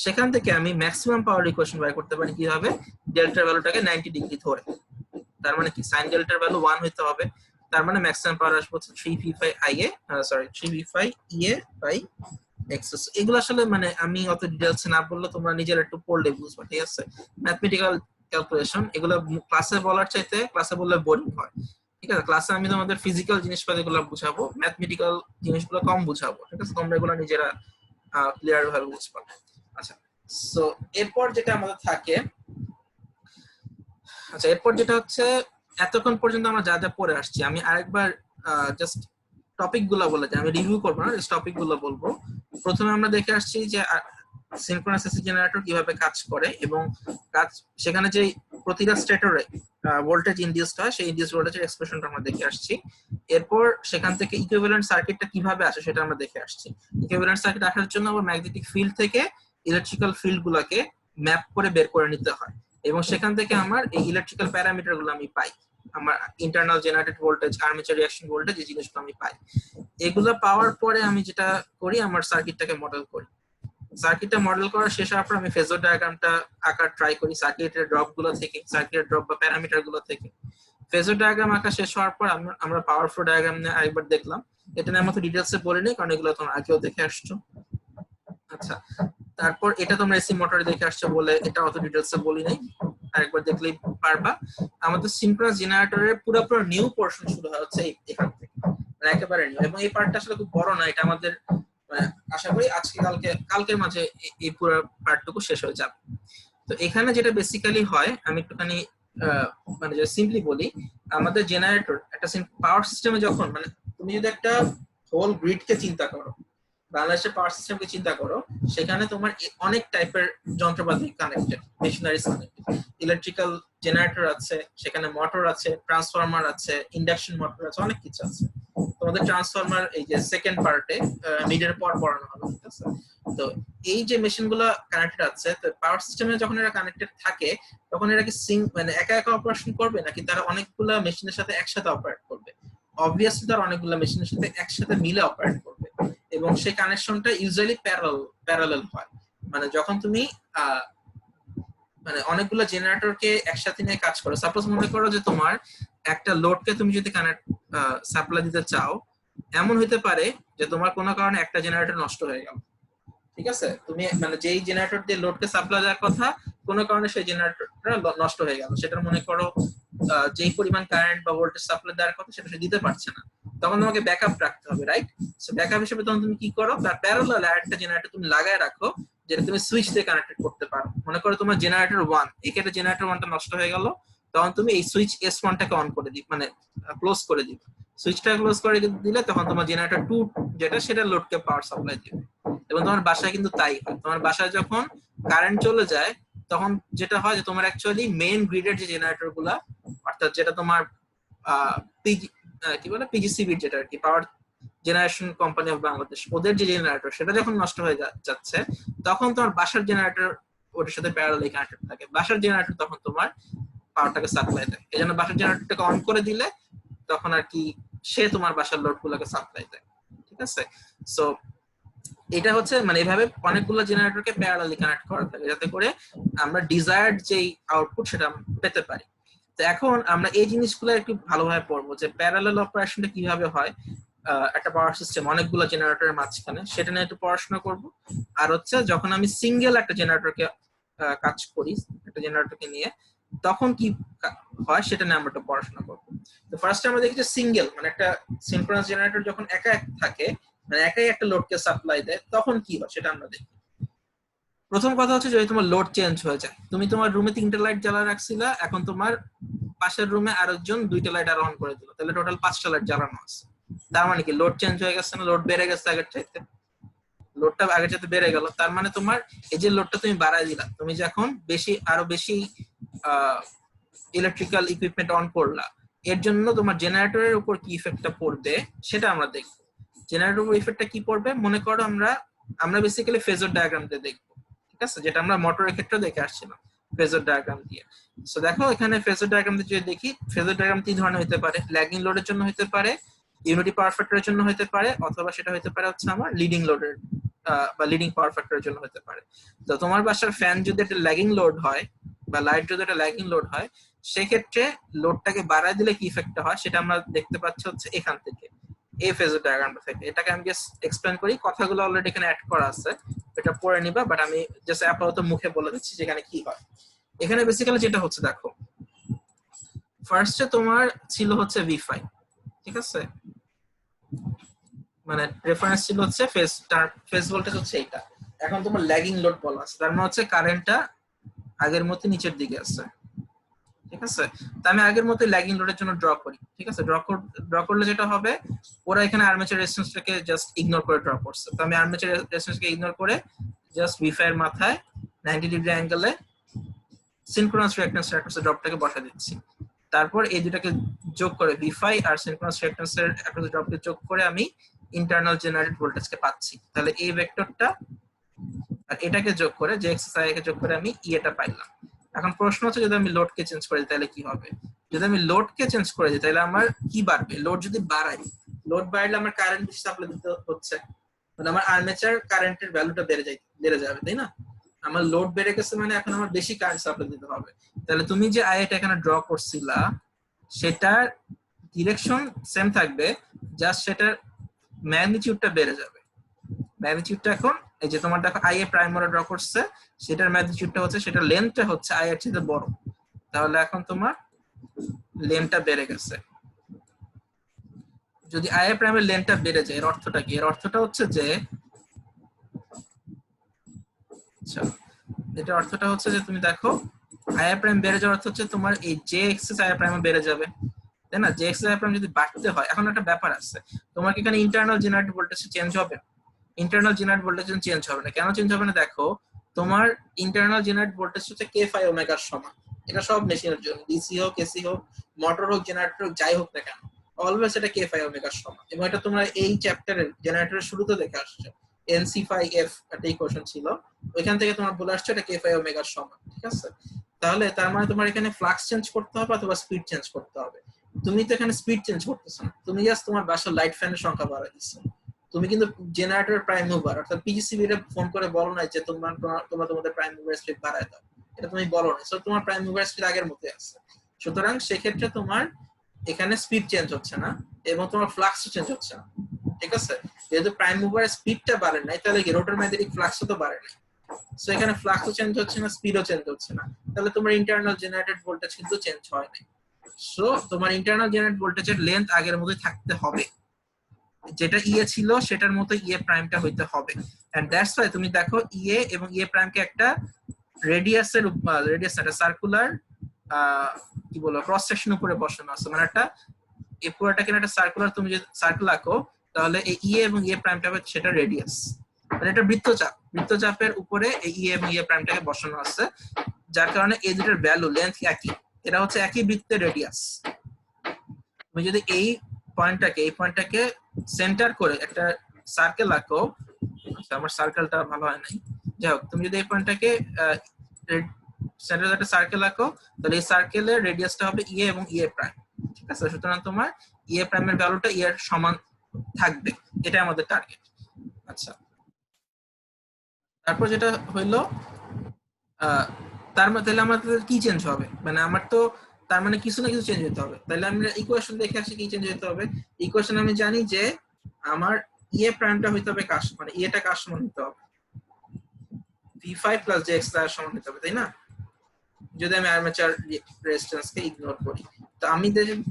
সেখান থেকে আমি ম্যাক্সিমাম পাওয়ার ইকুয়েশন বের করতে পারি কিভাবে, ডেল্টার ভ্যালুটাকে 90 ডিগ্রি ধরে। তার মানে কি sin ডেল্টার ভ্যালু 1 হইতে হবে, তার মানে ম্যাক্সিমাম পাওয়ার আসবে হচ্ছে 3V5 IA sorry 3V5 EA by XS. এগুলো আসলে মানে আমি অত ডিটেইলস না বললে তোমরা নিজেরা একটু পড়লে বুঝবা। ঠিক আছে, ম্যাথমেটিক্যাল ক্যালকুলেশন এগুলো ক্লাসে বলার চাইতে ক্লাসে বললে বোরিং হয়। ঠিক আছে, ক্লাসে আমি তোমাদের ফিজিক্যাল জিনিসপাতিগুলো বুঝাবো, ম্যাথমেটিক্যাল জিনিসগুলো কম বুঝাবো। ঠিক আছে, তোমরা এগুলো নিজেরা ক্লিয়ার ভাবে বুঝবা। আচ্ছা, সো এরপর যেটা আমাদের থাকে, আচ্ছা এরপর যেটা হচ্ছে এতক্ষণ পর্যন্ত আমরা যা যা পড়ে আসছি, আমি আরেকবার জাস্ট টপিক গুলো বলে যাই, আমি রিভিউ করবো না, জাস্ট টপিক গুলো বলবো। প্রথমে আমরা দেখে আসছি যে সিনক্রোনাস এসি জেনারেটর কিভাবে কাজ করে এবং কাজ সেখানে যে প্রতিটা স্টেটরে ভোল্টেজ ইনডিউসড হয় সেই ইনডিউসড ভোল্টেজের এক্সপ্রেশনটা আমরা দেখে আসছি। এরপর সেখান থেকে ইকুইভ্যালেন্ট সার্কিটটা কিভাবে আসে সেটা আমরা দেখে আসছি। ইকুইভ্যালেন্ট সার্কিট আসার জন্য আবার ম্যাগনেটিক ফিল্ড থেকে ইলেকট্রিক্যাল ফিল্ড গুলোকে ম্যাপ করে বের করে নিতে হয় এবং সেখান থেকে আমার এই ইলেকট্রিক্যাল প্যারামিটার গুলো আমি পাই। আমার internal generated voltage, armature reaction voltage, এই জিনিসগুলো আমি পাই। এগুলো পাওয়ার পরে আমি যেটা করি, আমার সার্কিটটাকে মডেল করি। সার্কিটটা মডেল করা শেষ হওয়ার পর আমি ফেজর ডায়াগ্রামটা আঁকার ট্রাই করি সার্কিটের ড্রপ গুলো থেকে, সার্কিটের ড্রপ বা প্যারামিটার গুলো থেকে। ফেজর ডায়াগ্রাম আঁকা শেষ হওয়ার পর আমরা পাওয়ার ফ্লো ডায়াগ্রাম নিয়ে আরেকবার দেখলাম। এটা নিয়ে মতো ডিটেলসে বলে নেই, কারণ এগুলো তোমরা আগেও দেখে আসছো। আচ্ছা, তারপর এটা তোমরা এসি মোটরে দেখে আসছো বলে এটা অত ডিটেলসে বলি নাই, আরেকবার দেখলেই পারবা। আমাদের সিনক্রোনাস জেনারেটরের পুরোপুরি নিউ পোর্শন শুরু হয় হচ্ছে এখান থেকে, মানে একেবারে নিউ। এবং এই পার্টটা আসলে খুব বড় না, এটা আমাদের আশা করি আজকে কালকের মাঝে এই পুরো পার্টটুকু শেষ হয়ে যাবে। তো এখানে যেটা বেসিক্যালি হয়, আমি একটুখানি মানে যে সিম্পলি বলি, আমাদের জেনারেটর একটা পাওয়ার সিস্টেমে যখন, মানে তুমি যদি একটা হোল গ্রিডকে চিন্তা করো, বাংলাদেশের পাওয়ার সিস্টেমকে চিন্তা করো, সেখানে তোমার অনেক টাইপের যন্ত্রপাতি connected, machineries connected. Electrical generator আছে, সেখানে মোটর আছে, ট্রান্সফরমার আছে, ইন্ডাকশন মোটর আছে, অনেক কিছু আছে। তোমাদের ট্রান্সফরমার এই যে সেকেন্ড পার্টে মিডের পর পড়ানো হবে, ঠিক আছে? তো এই যে মেশিনগুলো কানেক্টেড আছে, তো পাওয়ার সিস্টেমে যখন এরা কানেক্টেড থাকে, তখন এরা কি মানে একা একা অপারেশন করবে, নাকি তারা অনেকগুলো মেশিনের সাথে একসাথে অপারেট করবে? অবভিয়াসলি তারা অনেকগুলো মেশিনের সাথে একসাথে মিলে অপারেট করবে, এবং সেই কানেকশনটা ইউজুয়ালি প্যারালাল হয়। মানে যখন তুমি মানে অনেকগুলো জেনারেটরকে একসাথে নিয়ে কাজ করো, সাপোজ মনে করো যে তোমার একটা লোডকে তুমি যদি কানেক্ট সাপ্লাই দিতে চাও, এমন হতে পারে যে তোমার কোনো কারণে একটা জেনারেটর নষ্ট হয়ে গেল, ঠিক আছে? তুমি মানে যেই জেনারেটর দিয়ে লোডকে সাপ্লাই দেওয়ার কথা, কোনো কারণে সেই জেনারেটরটা নষ্ট হয়ে গেল, সেটা মনে করো যেই পরিমাণ কারেন্ট বা ভোল্টেজ সাপ্লাই দেওয়ার কথা সেটা সে দিতে পারছে না, তখন তোমাকে ব্যাকআপ রাখতে হবে, রাইট? সো ব্যাকআপ হিসেবে তখন তুমি কি করো, তার প্যারালাল আরেকটা জেনারেটর তুমি লাগায় রাখো, যেটা তুমি সুইচ দিয়ে কানেক্টেড করতে পারো। মনে করো তোমার জেনারেটর 1, এক্ষেত্রে জেনারেটর 1টা নষ্ট হয়ে গেল, তখন তুমি এই সুইচ S1 টাকে অন করে দিবে, মানে ক্লোজ করে দিবে। সুইচটা ক্লোজ করে দিলে তখন তোমার জেনারেটর 2 যেটা, সেটা লোডকে পাওয়ার সাপ্লাই দিবে। এবং তোমার বাসায় কিন্তু তাই হয়, তোমার বাসায় যখন কারেন্ট চলে যায়, তখন যেটা হয় যে তোমার অ্যাকচুয়ালি মেইন গ্রিডের যে জেনারেটর গুলা, অর্থাৎ যেটা তোমার কি বলে পিজিসিবি, যেটা আর কি পাওয়ার জেনারেশন কোম্পানি অফ বাংলাদেশ, ওদের যে জেনারেটর সেটা যখন নষ্ট হয়ে যাচ্ছে, তখন তোমার বাসার জেনারেটর ওটার সাথে প্যারালালি কানেক্টেড থাকে। বাসার জেনারেটর তখন তোমার পাওয়ারটাকে সাপ্লাই দেয়। এই জন্য বাসার জেনারেটরটাকে অন করে দিলে তখন আর কি সে তোমার বাসার লোড গুলোকে সাপ্লাই দেয়, ঠিক আছে? সো এটা হচ্ছে মানে এইভাবে অনেকগুলো জেনারেটরকে প্যারালালি কানেক্ট করা থাকে, যাতে করে আমরা ডিজায়ার্ড যেই আউটপুট সেটা পেতে পারি। তো এখন আমরা এই জিনিসগুলো একটু ভালোভাবে পড়বো, যে প্যারালাল অপারেশনটা কিভাবে হয় একটা পাওয়ার সিস্টেম অনেকগুলো জেনারেটরের মাঝখানে, সেটা নিয়ে একটু পড়াশোনা করব। আর হচ্ছে যখন আমি সিঙ্গেল একটা জেনারেটরকে কাজ করি, একটা জেনারেটরকে নিয়ে, তখন কি হয় সেটা নিয়ে আমরা একটু পড়াশোনা করবো। তো ফার্স্টে আমরা দেখি যে সিঙ্গেল মানে একটা সিনক্রোনাস জেনারেটর যখন একা থাকে, মানে একাই একটা লোডকে সাপ্লাই দেয়, তখন কি হয় সেটা আমরা দেখি। প্রথম কথা হচ্ছে যদি তোমার লোড চেঞ্জ হয়ে যায়, তুমি তোমার রুমে 3টা লাইট জ্বালা রাখছিলা, এখন তোমার পাশের রুমে আরেকজন 2টা লাইট আর অন করে দিল, তাহলে টোটাল 5টা লাইট জ্বালানো আছে। তার মানে কি লোড চেঞ্জ হয়ে গেছে না? লোড বেড়ে গেছে আগের চাইতে, লোডটা আগের চাইতে বেড়ে গেল। তার মানে তোমার এই যে লোডটা তুমি বাড়ায় দিলা, তুমি যখন আরো বেশি ইলেকট্রিক্যাল ইকুইপমেন্ট অন করলা, এর জন্য তোমার জেনারেটরের উপর কি ইফেক্টটা পড়বে সেটা আমরা দেখবো। জেনারেটর উপর ইফেক্টটা কি পড়বে, মনে করো আমরা বেসিক্যালি ফেজর ডায়াগ্রাম দিয়ে দেখবো, ঠিক আছে? যেটা আমরা মোটরের ক্ষেত্রে দেখে আসছিলাম ফেজর ডায়াগ্রাম দিয়ে। সো দেখো এখানে ফেজর ডায়াগ্রাম দিয়ে যদি দেখি, ফেজর ডায়াগ্রাম 3 ধরনের হতে পারে। ল্যাগিং লোডের জন্য হতে পারে, ইউনিটি পাওয়ার ফ্যাক্টরের জন্য হতে পারে, অথবা সেটা হতে পারে হচ্ছে আমার লিডিং লোডের বা লিডিং পাওয়ার ফ্যাক্টরের জন্য হতে পারে। তো তোমার বাসার ফ্যান যদি একটা ল্যাগিং লোড হয় বা লাইট যদি একটা ল্যাগিং লোড হয়, সেক্ষেত্রে লোডটাকে বাড়ায় দিলে কি ইফেক্টটা হয় সেটা আমরা দেখতে পাচ্ছি হচ্ছে এখান থেকে, এই ফেজর ডায়াগ্রামটা থেকে। এটাকে আমি জাস্ট এক্সপ্লেন করি, কথাগুলো অলরেডি এখানে অ্যাড করা আছে, এটা পড়ে নিবা, বাট আমি জাস্ট আপাতত মুখে বলে দিচ্ছি যেখানে কি হয়। এখানে বেসিক্যালি যেটা হচ্ছে দেখো, ফার্স্টে তোমার ছিল হচ্ছে V5, ঠিক আছে? মানে রেফারেন্স ছিল হচ্ছে ফেজ ভোল্টেজ হচ্ছে এটা। এখন তোমার ল্যাগিং লোড বলা আছে, তার মানে হচ্ছে কারেন্টটা আগের মতো নিচের দিকে আছে, ঠিক আছে? তো আমি আগের মতো ল্যাগিং লোডের জন্য ড্র করি, ঠিক আছে? ড্র করলে যেটা হবে, ওরা এখানে আর্মেচার রেজিস্ট্যান্সটাকে জাস্ট ইগনোর করে ড্র করছে। তো আমি আর্মেচার রেজিস্ট্যান্সকে ইগনোর করে জাস্ট V5 এর মাথায় 90 ডিগ্রি অ্যাঙ্গেলে সিনক্রোনাস রিঅ্যাকট্যান্স অ্যাক্রসের ড্রপটাকে বসা দিচ্ছি। তারপর এই দুটাকে যোগ করে V5 আর সিনক্রোনাস রিঅ্যাকট্যান্সের অ্যাক্রসের ড্রপকে যোগ করে আমি ইন্টারনাল জেনারেটেড ভোল্টেজকে পাচ্ছি। তাহলে এই ভেক্টরটা আর এটাকে যোগ করে, যে এক্সএসআই কে যোগ করে আমি এটা পাইলাম। এখন প্রশ্ন হচ্ছে যদি আমি লোডকে চেঞ্জ করি তাহলে কি হবে? যদি আমি লোডকে চেঞ্জ করে দিই তাহলে আমার কি বাড়বে, লোড যদি বাড়াই, লোড বাড়লে আমার কারেন্ট বেশি সাপ্লাই দিতে হচ্ছে, মানে আমার আর্মেচার কারেন্টের ভ্যালুটা বেড়ে যাবে, তাই না? আমার লোড বেড়ে গেছে মানে এখন আমার বেশি কারেন্ট সাপ্লাই দিতে হবে। তাহলে তুমি যে আইটা এখানে ড্র করছিলা সেটার ডিরেকশন সেম থাকবে, জাস্ট সেটার ম্যাগনিটিউডটা বেড়ে যাবে। ম্যাগনিটিউডটা এখন এই যে তোমার দেখো আই এ প্রাইম ওরা ড্র করছে, সেটার ম্যাগনিটিউডটা হচ্ছে, সেটার লেন্থটা হচ্ছে আই এর চেয়ে বড়, তাহলে এখন তোমার লেন্থটা বেড়ে গেছে। যদি আই এ প্রাইমের লেন্থটা বেড়ে যায় এর অর্থটা কি? এর অর্থটা হচ্ছে যে আচ্ছা, এটা অর্থটা হচ্ছে যে তুমি দেখো আই এ প্রাইম বেড়ে যাওয়ার অর্থ হচ্ছে তোমার এই J XS I A prime বেড়ে যাবে, তাই না? J XS I A prime যদি বাড়তে হয়, এখন একটা ব্যাপার আছে, তোমার কি এখানে ইন্টারনাল জেনারেটর ভোল্টেজ চেঞ্জ হবে? ইন্টারনাল জেনারেট ভোল্টেজ চেঞ্জ হবে না। কেন চেঞ্জ হবে না? দেখো তোমার ইন্টারনাল জেনারেট ভোল্টেজ হচ্ছে কে ফাই ওমেগার সমান। এটা সব মেশিনের জন্য, ডিসি হোক, এসি হোক, মোটর হোক, জেনারেটর হোক, যাই হোক না কেন, অলওয়েজ এটা কে ফাই ওমেগার সমান। এবং এটা তোমরা এই চ্যাপ্টারের জেনারেটরের শুরুতে দেখে আসছো, এনসি ফাই এফ একটা ইকুয়েশন ছিল, ওইখান থেকে তোমার বলে আসছে এটা কে ফাই ওমেগার সমান, ঠিক আছে? তাহলে তার মানে তোমার এখানে ফ্লাক্স চেঞ্জ করতে হবে অথবা স্পিড চেঞ্জ করতে হবে। তুমি তো এখানে স্পিড চেঞ্জ করতেছো না, তুমি জাস্ট তোমার বাসার লাইট ফ্যানের সংখ্যা বাড়াই দিচ্ছ। তুমি কিন্তু জেনারেটর প্রাইম মুভার অর্থাৎ পিজিসিবি রে ফোন করে বলো না যে তোমাদের প্রাইম মুভার স্পিড বাড়ায় দাও, এটা তুমি বলো না। সো তোমার প্রাইম মুভার স্পিড আগের মতোই আছে। সুতরাং সেক্ষেত্রে তোমার এখানে স্পিড চেঞ্জ হচ্ছে না এবং তোমার ফ্লাক্স চেঞ্জ হচ্ছে না, ঠিক আছে? যেহেতু প্রাইম মুভার স্পিডটা বাড়ে নাই, তাহলে কি রোটর ম্যাগনেটিক ফ্লাক্সও তো বাড়ে নাই। সো এখানে ফ্লাক্সও চেঞ্জ হচ্ছে না, স্পিডও চেঞ্জ হচ্ছে না, তাহলে তোমার ইন্টারনাল জেনারেটেড ভোল্টেজ কিন্তু চেঞ্জ হয় নাই। সো তোমার ইন্টারনাল জেনারেটেড ভোল্টেজের লেন্থ আগের মতোই থাকতে হবে, যেটা ইএ ছিল সেটার মতো ইএ প্রাইমটা হইতে হবে। এন্ড দ্যাটস ওয়াই তুমি দেখো ইএ এবং ইএ প্রাইমকে একটা রেডিয়াস একটা সার্কুলার কি বলবো ক্রস সেকশন উপরে বসানো আছে, মানে একটা এই পুরোটাকে একটা সার্কুলার, তুমি যদি সার্কেল আঁকো তাহলে এই ইএ এবং ইএ প্রাইমটা হবে সেটা রেডিয়াস, মানে এটা বৃত্তচাপের উপরে এই ইএ এবং ইএ প্রাইমটাকে বসানো আছে, যার কারণে এই দুটোর ভ্যালু লেন্থ একই, এটা হচ্ছে একই বৃত্তের রেডিয়াস। তুমি যদি এই পয়েন্টটাকে সেন্টার করে একটা সার্কেল আঁকো, আচ্ছা আমার সার্কেলটা ভালো হয় নাই, যাই হোক, তুমি যদি এই পয়েন্টটাকে সেন্টারে একটা সার্কেল আঁকো তাহলে এই সার্কেলের রেডিয়াসটা হবে ইএ এবং ইএ প্রাইম, ঠিক আছে? সুতরাং তোমার ইএ প্রাইমের ভ্যালুটা ইএর সমান থাকবে, এটা আমাদের টার্গেট। আচ্ছা, তারপর যেটা হইলো তার মধ্যে আমাদের কি চেঞ্জ হবে, মানে আমার তো তার মানে কিছু না কিছু চেঞ্জ হতে হবে। তাহলে আমরা ইকুয়েশন দেখে আসি কি চেঞ্জ হতে হবে। ইকুয়েশন আমি জানি যে আমার ইএ প্রাইমটা হইতে হবে কার, মানে ইএটা কার সমান হতে হবে, v5 প্লাস jx তার সমান হতে হবে, তাই না? যদি আমি আর্মেচার রেজিস্ট্যান্সকে ইগনোর করি, তো আমি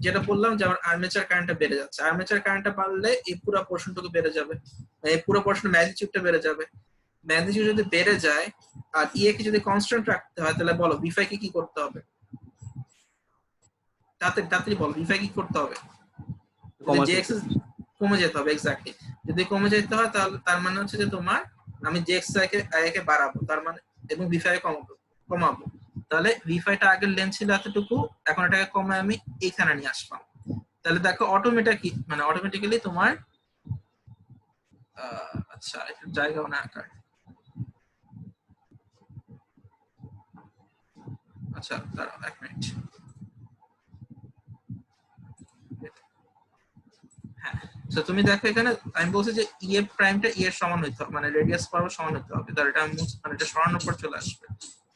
যেটা বললাম যে আমার আর্মেচার কারেন্টটা বেড়ে যাচ্ছে, আর্মেচার কারেন্টটা বাড়লে এই পুরো পোরশনটুকু বেড়ে যাবে, এই পুরো পোরশন ম্যাগনিটিউডটা বেড়ে যাবে। ম্যাগনিটিউড যদি বেড়ে যায় আর ইএ কে যদি কনস্ট্যান্ট রাখতে হয় তাহলে বলো v5 কে কি করতে হবে? তাড়াতাড়ি বলো v5 কি করতে হবে? jx কমে যেতে হবে, এক্স্যাক্টলি। যদি কমে যেতে হয় তাহলে তার মানে হচ্ছে যে তোমার আমি jx কে বাড়াবো, তার মানে এবং v5 কমাবো, তাহলে v5 টা আগের লেন্থ ছিল এতটুকু, এখন এটাকে কমায় আমি এইখানে নিয়ে আসলাম। তাহলে দেখো অটোমেটিক্যালি তোমার আচ্ছা একটু জায়গাও না আকার, আচ্ছা দাঁড়াও এক মিনিট, হ্যাঁ। তো তুমি দেখো এখানে আমি বলছি যে ইএ প্রাইমটা ই এর সমান হইতে হবে, মানে রেডিয়াস বরাবর সমান হতে হবে, তাহলে এটা মানে এটা সরানোর পর চলে আসবে,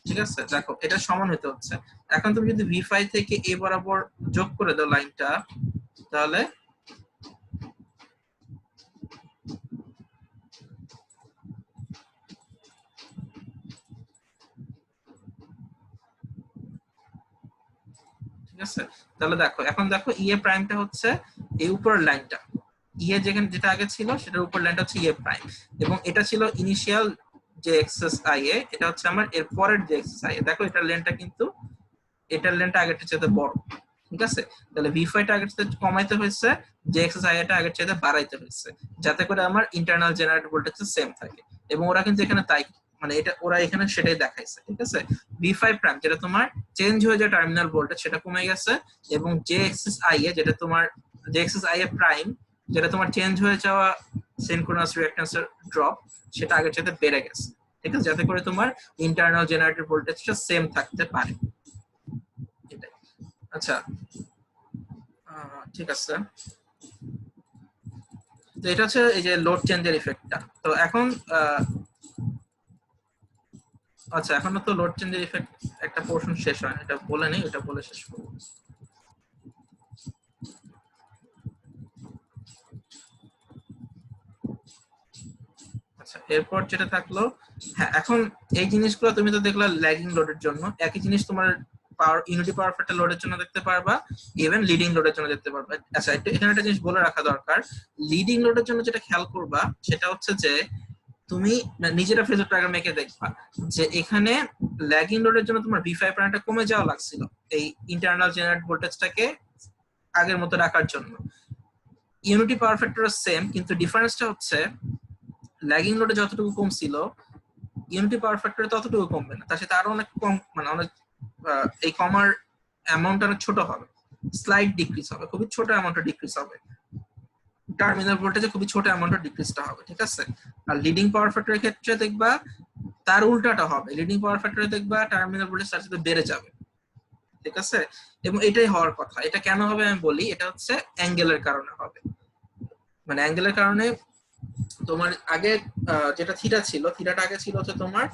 ঠিক আছে? দেখো এটা সমান হতে হচ্ছে। এখন তুমি যদি v5 থেকে a বরাবর যোগ করে দাও লাইনটা, তাহলে ঠিক আছে? তাহলে দেখো এখন দেখো ইএ প্রাইমটা হচ্ছে এই উপরের লাইনটা, ইএ যেটা আগে ছিল সেটার উপর লাইনটা হচ্ছে ইএ প্রাইম, এবং এটা ছিল ইনিশিয়াল যে এক্সএস আইএ, এটা হচ্ছে আমার এর পরের যে এক্সএস আইএ। দেখো এটার লেনটা কিন্তু এটার লেনটা আগেরটার চেয়ে বড়, ঠিক আছে? তাহলে v5 টা আগের চেয়ে কমাইতে হয়েছে, যে এক্সএস আইএ টা আগের চেয়ে বাড়াইতে হয়েছে, যাতে করে আমার ইন্টারনাল জেনারেটর ভোল্টেজ সেম থাকে। এবং ওরা কিন্তু এখানে তাই, মানে এটা ওরা এখানে সেটাই দেখাইছে, ঠিক আছে? v5 প্রাইম যেটা তোমার চেঞ্জ হয়ে যায় টার্মিনাল ভোল্টেজ সেটা কমে গেছে, এবং যে এক্সএস আইএ যেটা তোমার যে এক্সএস আইএ প্রাইম যেটা তোমার চেঞ্জ হয়ে যাওয়া সিনক্রোনাস রিঅ্যাকট্যান্সের ড্রপ সেটা আগের চেয়ে বেড়ে গেছে, ঠিক আছে? যাতে করে তোমার ইন্টারনাল জেনারেটর ভোল্টেজটা সেম থাকতে পারে। আচ্ছা, ঠিক আছে। তো এটা হচ্ছে এই যে লোড চেঞ্জের ইফেক্টটা। তো এখন আচ্ছা, এখনো তো লোড চেঞ্জের ইফেক্ট একটা পোর্শন শেষ হয় না, এটা বলে নেই, এটা বলে শেষ করবো। আচ্ছা, এরপর যেটা থাকলো, হ্যাঁ এখন এই জিনিসগুলো তুমি তো দেখলা ল্যাগিং লোডের জন্য, একই জিনিস তোমার পাওয়ার ইউনিটি পাওয়ার ফ্যাক্টর লোডের জন্য দেখতে পারবা, ইভেন লিডিং লোডের জন্য দেখতে পারবা। আচ্ছা, এখানে একটা জিনিস বলে রাখা দরকার, লিডিং লোডের জন্য যেটা খেয়াল করবা সেটা হচ্ছে যে তুমি নিজেরা ফেজর ডায়াগ্রাম এঁকে দেখবা যে এখানে ল্যাগিং লোডের জন্য তোমার V5 প্যারামিটারটা কমে যাওয়া লাগছিল এই ইন্টারনাল জেনারেট ভোল্টেজটাকে আগের মতো রাখার জন্য। ইউনিটি পাওয়ার ফ্যাক্টর সেম, কিন্তু ডিফারেন্সটা হচ্ছে ল্যাগিং লোডে যতটুকু কমছিল ইউনিটি পাওয়ার ফ্যাক্টরে ততটুকু কমবে না, তার সাথে আরো অনেক কম, মানে অনেক এই কমার অ্যামাউন্ট অনেক ছোট হবে, স্লাইড ডিক্রিজ হবে, খুবই ছোট অ্যামাউন্টে ডিক্রিজ হবে, টার্মিনাল ভোল্টেজে খুবই ছোট অ্যামাউন্টে ডিক্রিজটা হবে, ঠিক আছে। আর লিডিং পাওয়ার ফ্যাক্টরের ক্ষেত্রে দেখবা তার উল্টাটা হবে, লিডিং পাওয়ার ফ্যাক্টরে দেখবা টার্মিনাল ভোল্টেজ তার সাথে বেড়ে যাবে, ঠিক আছে। এবং এটাই হওয়ার কথা। এটা কেন হবে আমি বলি, এটা হচ্ছে অ্যাঙ্গেলের কারণে হবে, মানে অ্যাঙ্গেলের কারণে তোমার আগে যেটা থিটা ছিল, থিটাটা আগে ছিল হচ্ছে তোমার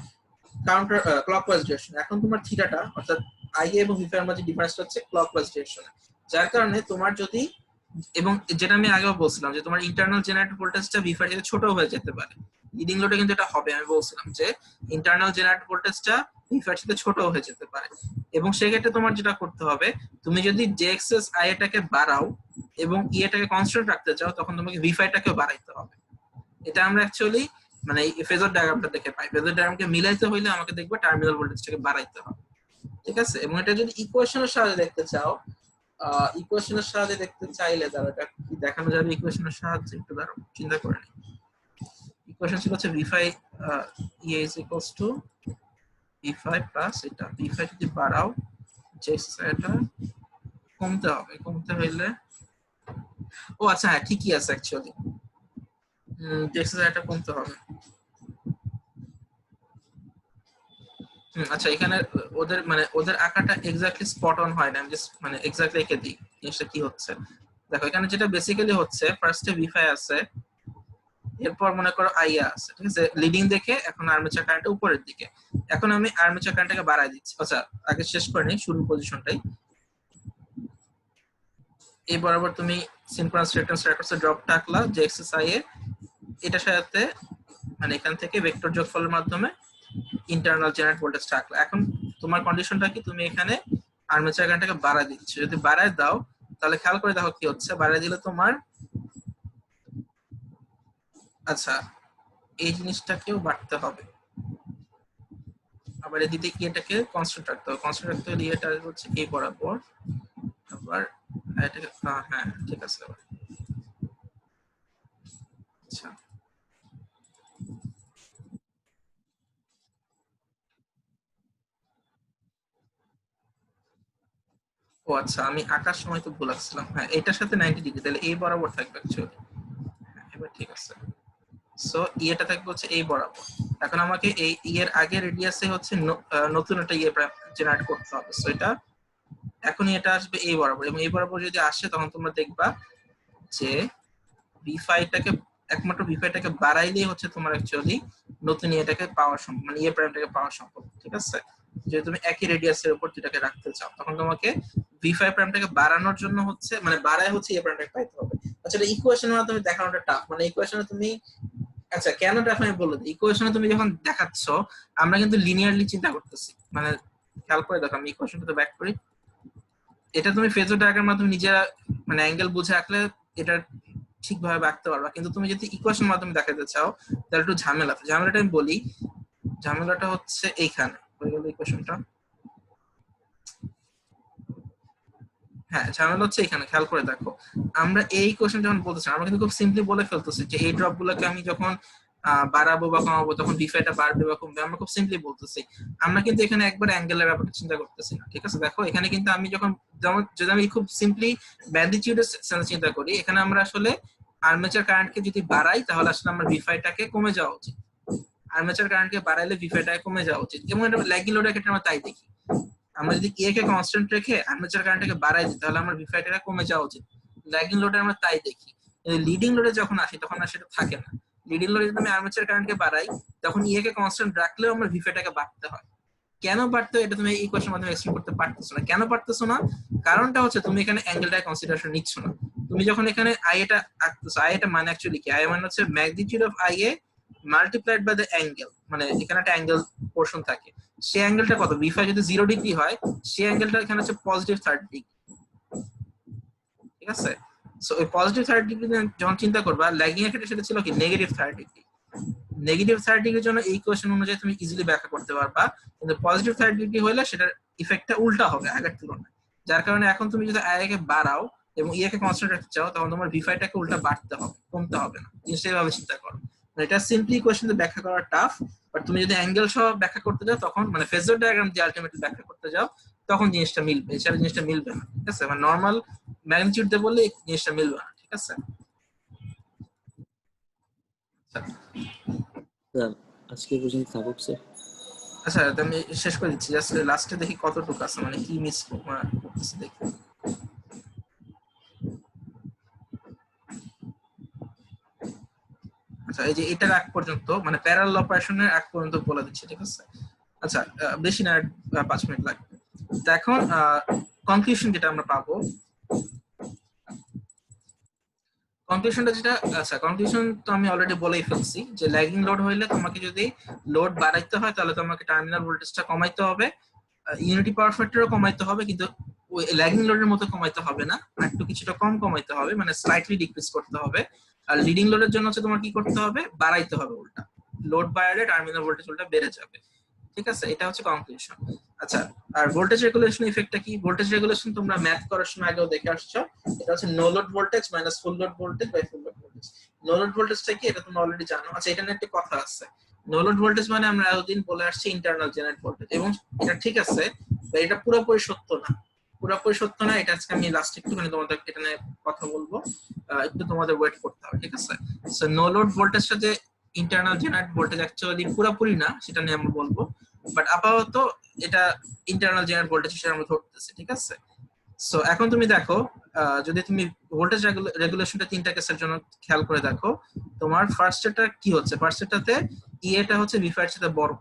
কাউন্টার ক্লকওয়াইজ ডিরেকশন, এখন তোমার থিটাটা অর্থাৎ আইএ এবং ভিফাই এর মাঝে ডিফারেন্সটা হচ্ছে ক্লকওয়াইজ ডিরেকশনে, যার কারণে তোমার যদি, এবং যেটা আমি আগেও বলছিলাম যে তোমার ইন্টারনাল জেনারেটর ভোল্টেজটা ভিফাই থেকে ছোট হয়ে যেতে পারে, লিডিং লোডে কিন্তু এটা হবে, আমি বলছিলাম যে ইন্টারনাল জেনারেটর ভোল্টেজটা ভিফাই থেকে ছোট হয়ে যেতে পারে। এবং সেই ক্ষেত্রে তোমার যেটা করতে হবে, তুমি যদি জেএক্সএস আইএটাকে বাড়াও এবং ইএটাকে কনস্ট্যান্ট রাখতে চাও, তখন তোমাকে ভিফাইটাকেও বাড়াইতে হবে। এটা আমরা অ্যাকচুয়ালি মানে এই ফেজর ডায়াগ্রামটা দেখে পাই, ফেজর ডায়াগ্রামকে মিলাইতে হইলে আমাকে দেখবে টার্মিনাল ভোল্টেজটাকে বাড়াইতে হবে, ঠিক আছে। এবং এটা যদি ইকুয়েশনের সাহায্যে দেখতে চাও, ইকুয়েশনের সাহায্যে দেখতে চাইলে দাঁড়া, এটা কি দেখানো যাবে ইকুয়েশনের সাহায্যে, একটু দাঁড়াও চিন্তা করে নিই। ইকুয়েশন ছিল হচ্ছে v5 EA is equals to v5 plus এটা, v5 যদি বাড়াও যে এটা কমতে হবে, কমতে হইলে, ও আচ্ছা হ্যাঁ ঠিকই আছে অ্যাকচুয়ালি, যে এটা কমতে হবে। আচ্ছা, এখানে ওদের মানে ওদের আঁকাটা এক্স্যাক্টলি স্পট অন হয় না, আমি জাস্ট মানে এক্স্যাক্টলি এঁকে দিই জিনিসটা কি হচ্ছে। দেখো এখানে যেটা বেসিক্যালি হচ্ছে, ফার্স্টে v5 আছে, এরপর মনে করো আইয়া আছে, ঠিক আছে, লিডিং দেখে এখন আর্মেচার কারেন্টটা উপরের দিকে, এখন আমি আর্মেচার কারেন্টটাকে বাড়ায় দিচ্ছি। আচ্ছা আগে শেষ করে নিই শুরুর পজিশনটাই, এই বরাবর তুমি সিনক্রোনাস রিঅ্যাকট্যান্স রেকর্ডসের ড্রপটা আঁকলা যে এক্সএসআই এর, এটার সাথে মানে এখান থেকে ভেক্টর যোগফলের মাধ্যমে ইন্টারনাল জেনারেট ভোল্টেজটা আঁকলা। এখন তোমার কন্ডিশনটা কি, তুমি এখানে আর্মেচার কারেন্টটাকে বাড়ায় দিচ্ছ, যদি বাড়ায় দাও তাহলে খেয়াল করে দেখো কি হচ্ছে, বাড়ায় দিলে তোমার, আচ্ছা এই জিনিসটাকেও বাড়তে হবে, আবার এদিকে কি এটাকে কনস্ট্যান্ট রাখতে হবে, কনস্ট্যান্ট রাখতে হলে এটা হচ্ছে এই বরাবর, আবার এটাকে হ্যাঁ ঠিক আছে। আচ্ছা ও আচ্ছা, আমি আঁকার সময় তো ভুল আসছিলাম, হ্যাঁ এটার সাথে 90 ডিগ্রি, তাহলে এই বরাবর থাকবে অ্যাকচুয়ালি, এবার ঠিক আছে। সো ইয়েটা থাকবে হচ্ছে এই বরাবর। এখন আমাকে এই ইয়ের আগে রেডিয়াসে হচ্ছে নতুন একটা ইয়ে জেনারেট করতে হবে, সো এটা এখনই এটা আসবে এই বরাবর, এবং এই বরাবর যদি আসে তখন তোমরা দেখবা যে v5টাকে একমাত্র v5টাকে বাড়াইলেই হচ্ছে তোমার অ্যাকচুয়ালি নতুন ইয়েটাকে পাওয়া সম্ভব, মানে ইয়ে প্রাইমটাকে পাওয়া সম্ভব, ঠিক আছে। যদি তুমি একই রেডিয়াসের উপর যেটাকে রাখতে চাও, তখন তোমাকে v5 প্রাইমটাকে বাড়ানোর জন্য হচ্ছে মানে বাড়ায় হচ্ছে ইয়ে প্রাইমটাকে পাইতে হবে। আচ্ছা এটা ইকুয়েশনের মাধ্যমে দেখানোটা টাফ, মানে ইকুয়েশনে তুমি, আচ্ছা কেন টাফ আমি বলে দিই, ইকুয়েশনে তুমি যখন দেখাচ্ছ আমরা কিন্তু লিনিয়ারলি চিন্তা করতেছি, মানে খেয়াল করে দেখো আমি ইকুয়েশনটা ব্যাক করি, এটা তুমি ফেজর ডায়াগ্রামের মাধ্যমে নিজেরা মানে অ্যাঙ্গেল বুঝে আঁকলে এটা ঠিকভাবে আঁকতে পারবা, কিন্তু তুমি যদি ইকুয়েশনের মাধ্যমে দেখাতে চাও তাহলে একটু ঝামেলা। ঝামেলাটা আমি বলি, ঝামেলাটা হচ্ছে এইখানে হয়ে গেল ইকুয়েশনটা, হ্যাঁ ঝামেলা হচ্ছে এখানে, খেয়াল করে দেখো আমরা এই ইকুয়েশন যখন বলতেছি আমরা কিন্তু খুব সিম্পলি বলে ফেলতেছি যে এই ড্রপ গুলোকে আমি যখন বাড়াবো বা কমাবো তখন v5টা বাড়বে বা কমবে, আমরা খুব সিম্পলি বলতেছি, আমরা কিন্তু এখানে একবার অ্যাঙ্গেলের ব্যাপারটা চিন্তা করতেছি না, ঠিক আছে। দেখো এখানে কিন্তু আমি যখন যেমন যদি আমি খুব সিম্পলি ম্যাগনিটিউডের সেন্স চিন্তা করি, এখানে আমরা আসলে আর্মেচার কারেন্টকে যদি বাড়াই তাহলে আসলে আমার v5টাকে কমে যাওয়া উচিত, আর্মেচার কারেন্টকে বাড়াইলে v5টাকে কমে যাওয়া উচিত, এবং এটা ল্যাগিং লোডের ক্ষেত্রে আমরা তাই দেখি। আমরা যদি কে কে কনস্ট্যান্ট রেখে আর্মেচার কারেন্টটাকে বাড়াই দিই তাহলে আমার ভিফাইটা কমে যাওয়া উচিত। ল্যাগিং লোডে আমরা তাই দেখি, লিডিং লোডে যখন আসি তখন আর সেটা থাকে না। লিডিং লোডে যদি আমি আর্মেচার কারেন্টকে বাড়াই তখন কে কনস্ট্যান্ট রাখলেও আমার ভিফাইটাকে বাড়তে হয়। কেন বাড়তে হয় এটা তুমি এই কোয়েশ্চেনের মাধ্যমে এক্সপ্লেন করতে পারতেছো না। কেন পারতেছো না? কারণটা হচ্ছে তুমি এখানে অ্যাঙ্গেলটা কনসিডারেশন নিচ্ছ না। তুমি যখন এখানে আই এটা আঁকতেছো, আই এটা মানে অ্যাকচুয়ালি কি, আই মানে হচ্ছে magnitude of I A multiplied by the angle, মানে এখানে একটা অ্যাঙ্গেল পোরশন থাকে, সেই অ্যাঙ্গেলটা কত, v5 যদি 0 ডিগ্রি হয় সেই অ্যাঙ্গেলটা এখানে হচ্ছে পজিটিভ 30 ডিগ্রি। ঠিক আছে, সো এই পজিটিভ 30 ডিগ্রি যখন চিন্তা করবা, ল্যাগিং এর ক্ষেত্রে সেটা ছিল কি নেগেটিভ 30 ডিগ্রি। নেগেটিভ 30 ডিগ্রির জন্য এই কোয়েশ্চেন অনুযায়ী তুমি ইজিলি ব্যাখ্যা করতে পারবা, কিন্তু পজিটিভ 30 ডিগ্রি হলে সেটার ইফেক্টটা উল্টা হবে আগের তুলনায়। যার কারণে এখন তুমি যদি আই কে বাড়াও এবং কে কনস্ট্যান্ট রাখতে চাও তখন তোমার v5টাকে উল্টা বাড়তে হবে, কমতে হবে না। জিনিসটা এভাবে চিন্তা করো। এটা সিম্পলি কোয়েশ্চেন ব্যাখ্যা করা টাফ, বাট তুমি যদি অ্যাঙ্গেল সহ ব্যাখ্যা করতে যাও তখন, মানে ফেজর ডায়াগ্রাম দিয়ে আলটিমেটলি ব্যাখ্যা করতে যাও তখন জিনিসটা মিলবে, এছাড়া জিনিসটা মিলবে না। ঠিক আছে, মানে নরমাল ম্যাগনিটিউড দিয়ে বললে জিনিসটা মিলবে না। ঠিক আছে, স্যার আজকে পর্যন্ত থাকুক স্যার। আচ্ছা আমি শেষ করে দিচ্ছি, জাস্ট লাস্টে দেখি কতটুকু আছে, মানে কি মিস করতেছি দেখি। আচ্ছা এই যে এটার আগ পর্যন্ত, মানে প্যারালাল অপারেশনের আগ পর্যন্ত বলে দিচ্ছি। ঠিক আছে, আচ্ছা বেশি না, 5 মিনিট লাগবে। তো এখন কনক্লুশন যেটা আমরা পাবো, কনক্লুশনটা যেটা, আচ্ছা কনক্লুশন তো আমি অলরেডি বলেই ফেলছি যে ল্যাগিং লোড হইলে তোমাকে যদি লোড বাড়াইতে হয় তাহলে তোমাকে টার্মিনাল ভোল্টেজটা কমাইতে হবে, ইউনিটি পাওয়ার ফ্যাক্টরও কমাইতে হবে, কিন্তু ওই ল্যাগিং লোডের মতো কমাইতে হবে না, একটু কিছুটা কম কমাইতে হবে, মানে স্লাইটলি ডিক্রিজ করতে হবে। আর লিডিং লোডের জন্য হচ্ছে তোমার কি করতে হবে, বাড়াইতে হবে উল্টা, লোড বাড়ালে টার্মিনাল ভোল্টেজ উল্টা বেড়ে যাবে। ঠিক আছে, এটা হচ্ছে কনক্লুশন। আচ্ছা, আর ভোল্টেজ রেগুলেশন ইফেক্টটা কি? ভোল্টেজ রেগুলেশন তোমরা ম্যাথ করার সময় আগেও দেখে আসছো, এটা হচ্ছে no load voltage minus full load voltage by full load voltage. No load ভোল্টেজটা কি এটা তোমরা অলরেডি জানো। আচ্ছা এটা নিয়ে একটা কথা আছে, নো লোড ভোল্টেজ মানে আমরা এতদিন বলে আসছি ইন্টারনাল জেনারেট ভোল্টেজ, এবং এটা ঠিক আছে, এটা পুরোপুরি সত্য না। পুরোপুরি সত্য না, এটা আজকে আমি লাস্ট একটুখানি তোমাদের এটা নিয়ে কথা বলবো, একটু তোমাদের ওয়েট করতে হবে। ঠিক আছে, সো নো লোড ভোল্টেজটা যে ইন্টারনাল জেনারেট ভোল্টেজ অ্যাকচুয়ালি পুরোপুরি না সেটা নিয়ে আমরা বলবো, বাট আপাতত এটা ইন্টারনাল জেনারেট ভোল্টেজ হিসেবে আমরা ধরতেছি। ঠিক আছে, সো এখন তুমি দেখো, যদি তুমি ভোল্টেজ রেগুলেশনটা তিনটা কেসের জন্য খেয়াল করে দেখো, তোমার ফার্স্ট এটা কি হচ্ছে, ফার্স্ট এটাতে এটা হচ্ছে v5 এর সাথে বড়।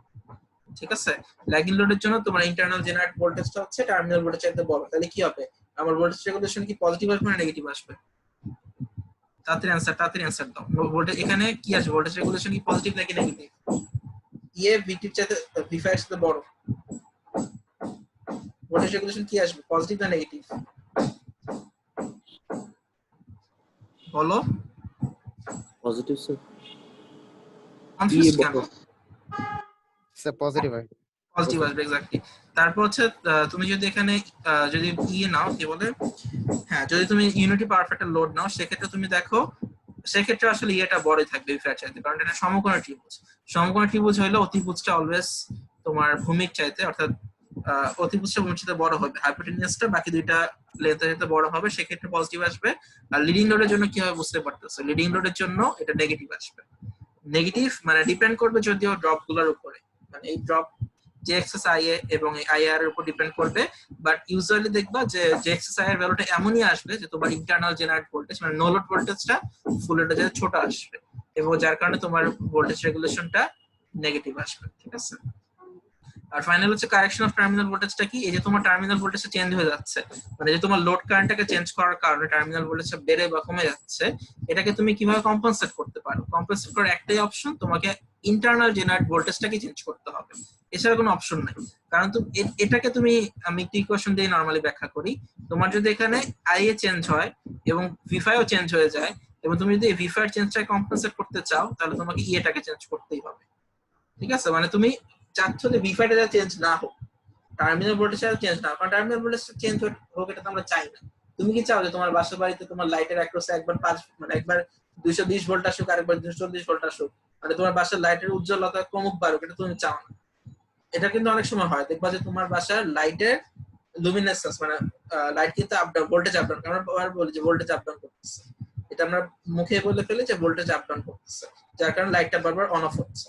ঠিক আছে, ল্যাগিং লোডের জন্য তোমার ইন্টারনাল জেনারেট ভোল্টেজটা হচ্ছে টার্মিনাল ভোল্টেজের চাইতে বড়, তাহলে কি হবে, আমার ভোল্টেজ রেগুলেশন কি পজিটিভ আসবে না নেগেটিভ আসবে? তাড়াতাড়ি অ্যানসার দাও। ভোল্টেজ এখানে কি আসবে, ভোল্টেজ রেগুলেশন কি পজিটিভ নাকি নেগেটিভ? v5 চাইতে v5 এর সাথে বড়, ভোল্টেজ রেগুলেশন কি আসবে, পজিটিভ না নেগেটিভ? বলো। Positive sir. কনফিউজ কেন? স্যার পজিটিভ হয়, পজিটিভ আসবে এক্স্যাক্টলি। তারপর হচ্ছে তুমি যদি এখানে যদি নাও কি বলে, হ্যাঁ যদি তুমি ইউনিটি পাওয়ার ফ্যাক্টর লোড নাও সেক্ষেত্রে তুমি দেখো, সেক্ষেত্রে আসলে এটা বড়ই থাকবে v5 চাইতে, কারণ এটা সমকোণী ত্রিভুজ। সমকোণী ত্রিভুজ হইলে অতিভুজটা অলওয়েজ তোমার ভূমির চাইতে, অর্থাৎ অতিভুজটা ভূমির চাইতে বড় হবে, হাইপোটেনিয়াসটা বাকি দুইটা লেন্থের চাইতে বড় হবে, সেক্ষেত্রে পজিটিভ আসবে। আর লিডিং লোডের জন্য কি হবে বুঝতে পারতেছো, লিডিং লোডের জন্য এটা নেগেটিভ আসবে। নেগেটিভ মানে ডিপেন্ড করবে যদিও ড্রপ গুলোর উপরে, মানে এই ড্রপ যে এক্সেস আইএ এবং আইআর এর উপর ডিপেন্ড করবে, বাট ইউজুয়ালি দেখবা যে এক্সেস আইআর ভ্যালুটা এমনই আসবে যে তোমার ইন্টারনাল জেনারেট ভোল্টেজ মানে নো লোড ভোল্টেজটা ফুল লোডে যেটা ছোট আসবে, এবং যার কারণে তোমার ভোল্টেজ রেগুলেশনটা নেগেটিভ আসবে। ঠিক আছে, আর ফাইনাল হচ্ছে কারেকশন অফ টার্মিনাল ভোল্টেজটা কি, এই যে তোমার টার্মিনাল ভোল্টেজটা চেঞ্জ হয়ে যাচ্ছে, মানে যে তোমার লোড কারেন্টটাকে চেঞ্জ করার কারণে টার্মিনাল ভোল্টেজটা বেড়ে বা কমে যাচ্ছে, এটাকে তুমি কিভাবে কম্পেনসেট করতে পারো? কম্পেনসেট করার একটাই অপশন, তোমাকে ইন্টারনাল জেনারেট ভোল্টেজটাকে চেঞ্জ করতে হবে, এছাড়া কোনো অপশন নাই। কারণ তুমি এটাকে তুমি, আমি একটু ইকুয়েশন দিয়ে নরমালি ব্যাখ্যা করি, তোমার যদি এখানে আইএ চেঞ্জ হয় এবং v5 ও চেঞ্জ হয়ে যায়, এবং তুমি যদি v5 চেঞ্জটাকে কম্পেনসেট করতে চাও তাহলে তোমাকে ইএটাকে চেঞ্জ করতেই হবে। ঠিক আছে, মানে তুমি চাচ্ছ যে v5 টা চেঞ্জ না হোক, টার্মিনাল ভোল্টেজটা চেঞ্জ না হোক, কারণ টার্মিনাল ভোল্টেজটা চেঞ্জ হোক এটা তো আমরা চাই না। তুমি কি চাও যে তোমার বাসা বাড়িতে তোমার লাইটের অ্যাক্রসে একবার 5 মানে একবার 220 ভোল্ট আসুক আর একবার 240 ভোল্ট আসুক, মানে তোমার বাসার লাইটের উজ্জ্বলতা কমুক বাড়ুক, এটা তুমি চাও না। এটা কিন্তু অনেক সময় হয়, দেখবা যে তোমার বাসার লাইটের লুমিনেসেন্স মানে লাইট কিন্তু up down, voltage up down, আমরা বলি যে ভোল্টেজ আপ ডাউন করতেছে, এটা আমরা মুখে বলে ফেলি যে ভোল্টেজ আপ ডাউন করতেছে, যার কারণে লাইটটা বারবার অন অফ হচ্ছে।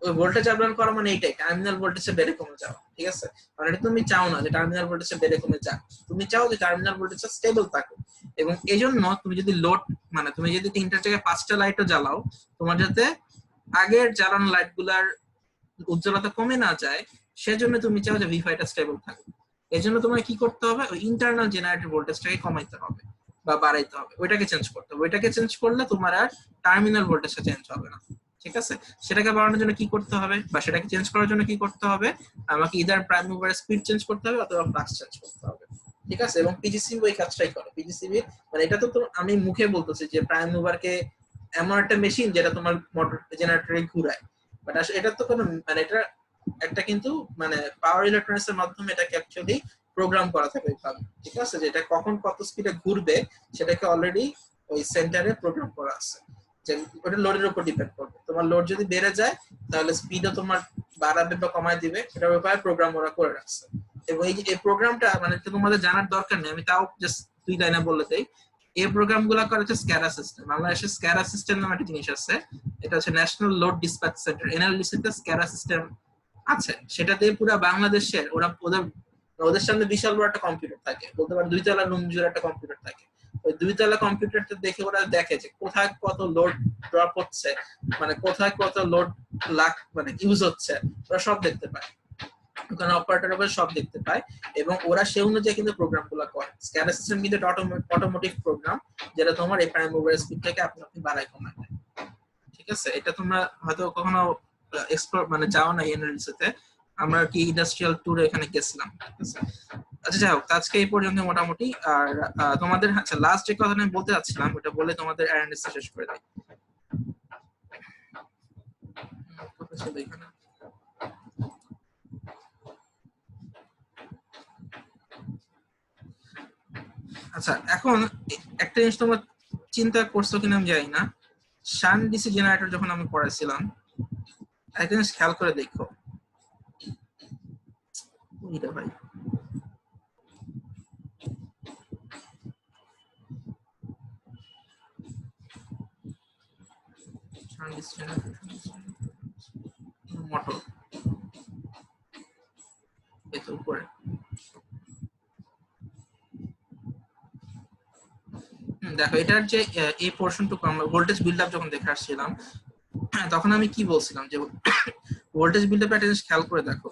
ওই ভোল্টেজ আপ ডাউন করা মানে এইটাই, টার্মিনাল ভোল্টেজে বেড়ে কমে যাওয়া, ঠিক আছে? মানে এটা তুমি চাও না যে টার্মিনাল ভোল্টেজে বেড়ে কমে যাক, তুমি চাও যে টার্মিনাল ভোল্টেজটা স্টেবল থাকুক। এবং এই জন্য তুমি যদি লোড, মানে তুমি যদি 3টা থেকে 5টা লাইটও জ্বালাও, তোমার যাতে আগের জ্বালানো লাইট গুলার উজ্জ্বলতা কমে না যায়, সেজন্য তুমি চাও যে ভিফাইটা স্টেবল থাকুক। এই জন্য তোমার কি করতে হবে, ওই ইন্টারনাল জেনারেটর ভোল্টেজটাকে কমাইতে হবে বা বাড়াইতে হবে, ওইটাকে চেঞ্জ করতে হবে। ওইটাকে চেঞ্জ করলে তোমার আর টার্মিনাল ভোল্টেজটা চেঞ্জ হবে না, ঠিক আছে? সেটাকে বাড়ানোর জন্য কি করতে হবে, বা সেটাকে চেঞ্জ করার জন্য কি করতে হবে, আমাকে ইদার প্রাইম মুভারের স্পিড চেঞ্জ করতে হবে অথবা ফ্লাক্স চেঞ্জ করতে হবে, ঠিক আছে? এবং পিজিসিবি ওই কাজটাই করে। পিজিসিবি মানে এটা তো আমি মুখে বলতেছি যে প্রাইম মুভারকে এমন একটা মেশিন যেটা তোমার মোটর জেনারেটরে ঘুরায়, বাট আসলে এটা তো কোনো, মানে এটা একটা কিন্তু মানে পাওয়ার ইলেকট্রনিক্স এর মাধ্যমে এটাকে অ্যাকচুয়ালি প্রোগ্রাম করা থাকে ওইভাবে, ঠিক আছে? যে এটা কখন কত স্পিডে ঘুরবে সেটাকে অলরেডি ওই সেন্টারে প্রোগ্রাম করা আছে, যে ওটা লোডের উপর ডিপেন্ড করবে। তোমার লোড যদি বেড়ে যায় তাহলে স্পিডও তোমার বাড়াবে বা কমায় দিবে, এটার ব্যাপারে প্রোগ্রাম ওরা করে রাখছে। এবং এই প্রোগ্রামটা মানে তোমাদের জানার দরকার নেই, আমি তাও জাস্ট 2 লাইনে বলে দেই। এই প্রোগ্রাম গুলা করে হচ্ছে স্ক্যাডা সিস্টেম। বাংলাদেশে স্ক্যাডা সিস্টেম নামে একটা জিনিস আছে, এটা হচ্ছে ন্যাশনাল লোড ডিসপ্যাচ সেন্টার, এনএলডিসি তে স্ক্যাডা সিস্টেম আছে। সেটাতে পুরো বাংলাদেশের ওদের সামনে বিশাল বড় একটা কম্পিউটার থাকে, বলতে পারে 2 তলা রুম জুড়ে একটা কম্পিউটার থাকে। ওই 2 তলা কম্পিউটারটা দেখে ওরা দেখে যে কোথায় কত লোড ড্রপ হচ্ছে, মানে কোথায় কত লোড মানে ইউজ হচ্ছে, ওরা সব দেখতে পায়। ওখানে অপারেটর উপর সব দেখতে পায় এবং ওরা সেই অনুযায়ী কিন্তু প্রোগ্রাম গুলো করে। স্ক্যাডা সিস্টেম কিন্তু অটোমেটিক প্রোগ্রাম, যেটা তোমার এই প্রাইম মুভার স্পিডটাকে আপনি বাড়ায় কমায় দেয়, ঠিক আছে? এটা তোমরা হয়তো কখনো এক্সপ্লোর মানে যাও না এনএলডিসিতে, আমরা কি ইন্ডাস্ট্রিয়াল ট্যুরে এখানে গেছিলাম, ঠিক আছে? আচ্ছা যাই হোক, আজকে এই পর্যন্ত মোটামুটি। আর তোমাদের আচ্ছা লাস্ট যে কথাটা আমি বলতে চাচ্ছিলাম ওটা বলে তোমাদের অ্যারেন্ডেস শেষ করে দিই। কথা ছিল এখানে, আচ্ছা এখন একটা জিনিস তোমরা চিন্তা করছো কিনা আমি জানি না, শান ডিসি জেনারেটর যখন আমি পড়াইছিলাম একটা জিনিস খেয়াল করে দেখো, এটা ভাই শান ডিসি জেনারেটর মোটর এত উপরে, দেখো এটার যে এই পোর্শনটুকু আমরা ভোল্টেজ বিল্ড আপ যখন দেখে আসছিলাম তখন আমি কি বলছিলাম যে ভোল্টেজ বিল্ড আপ একটা জিনিস খেয়াল করে দেখো,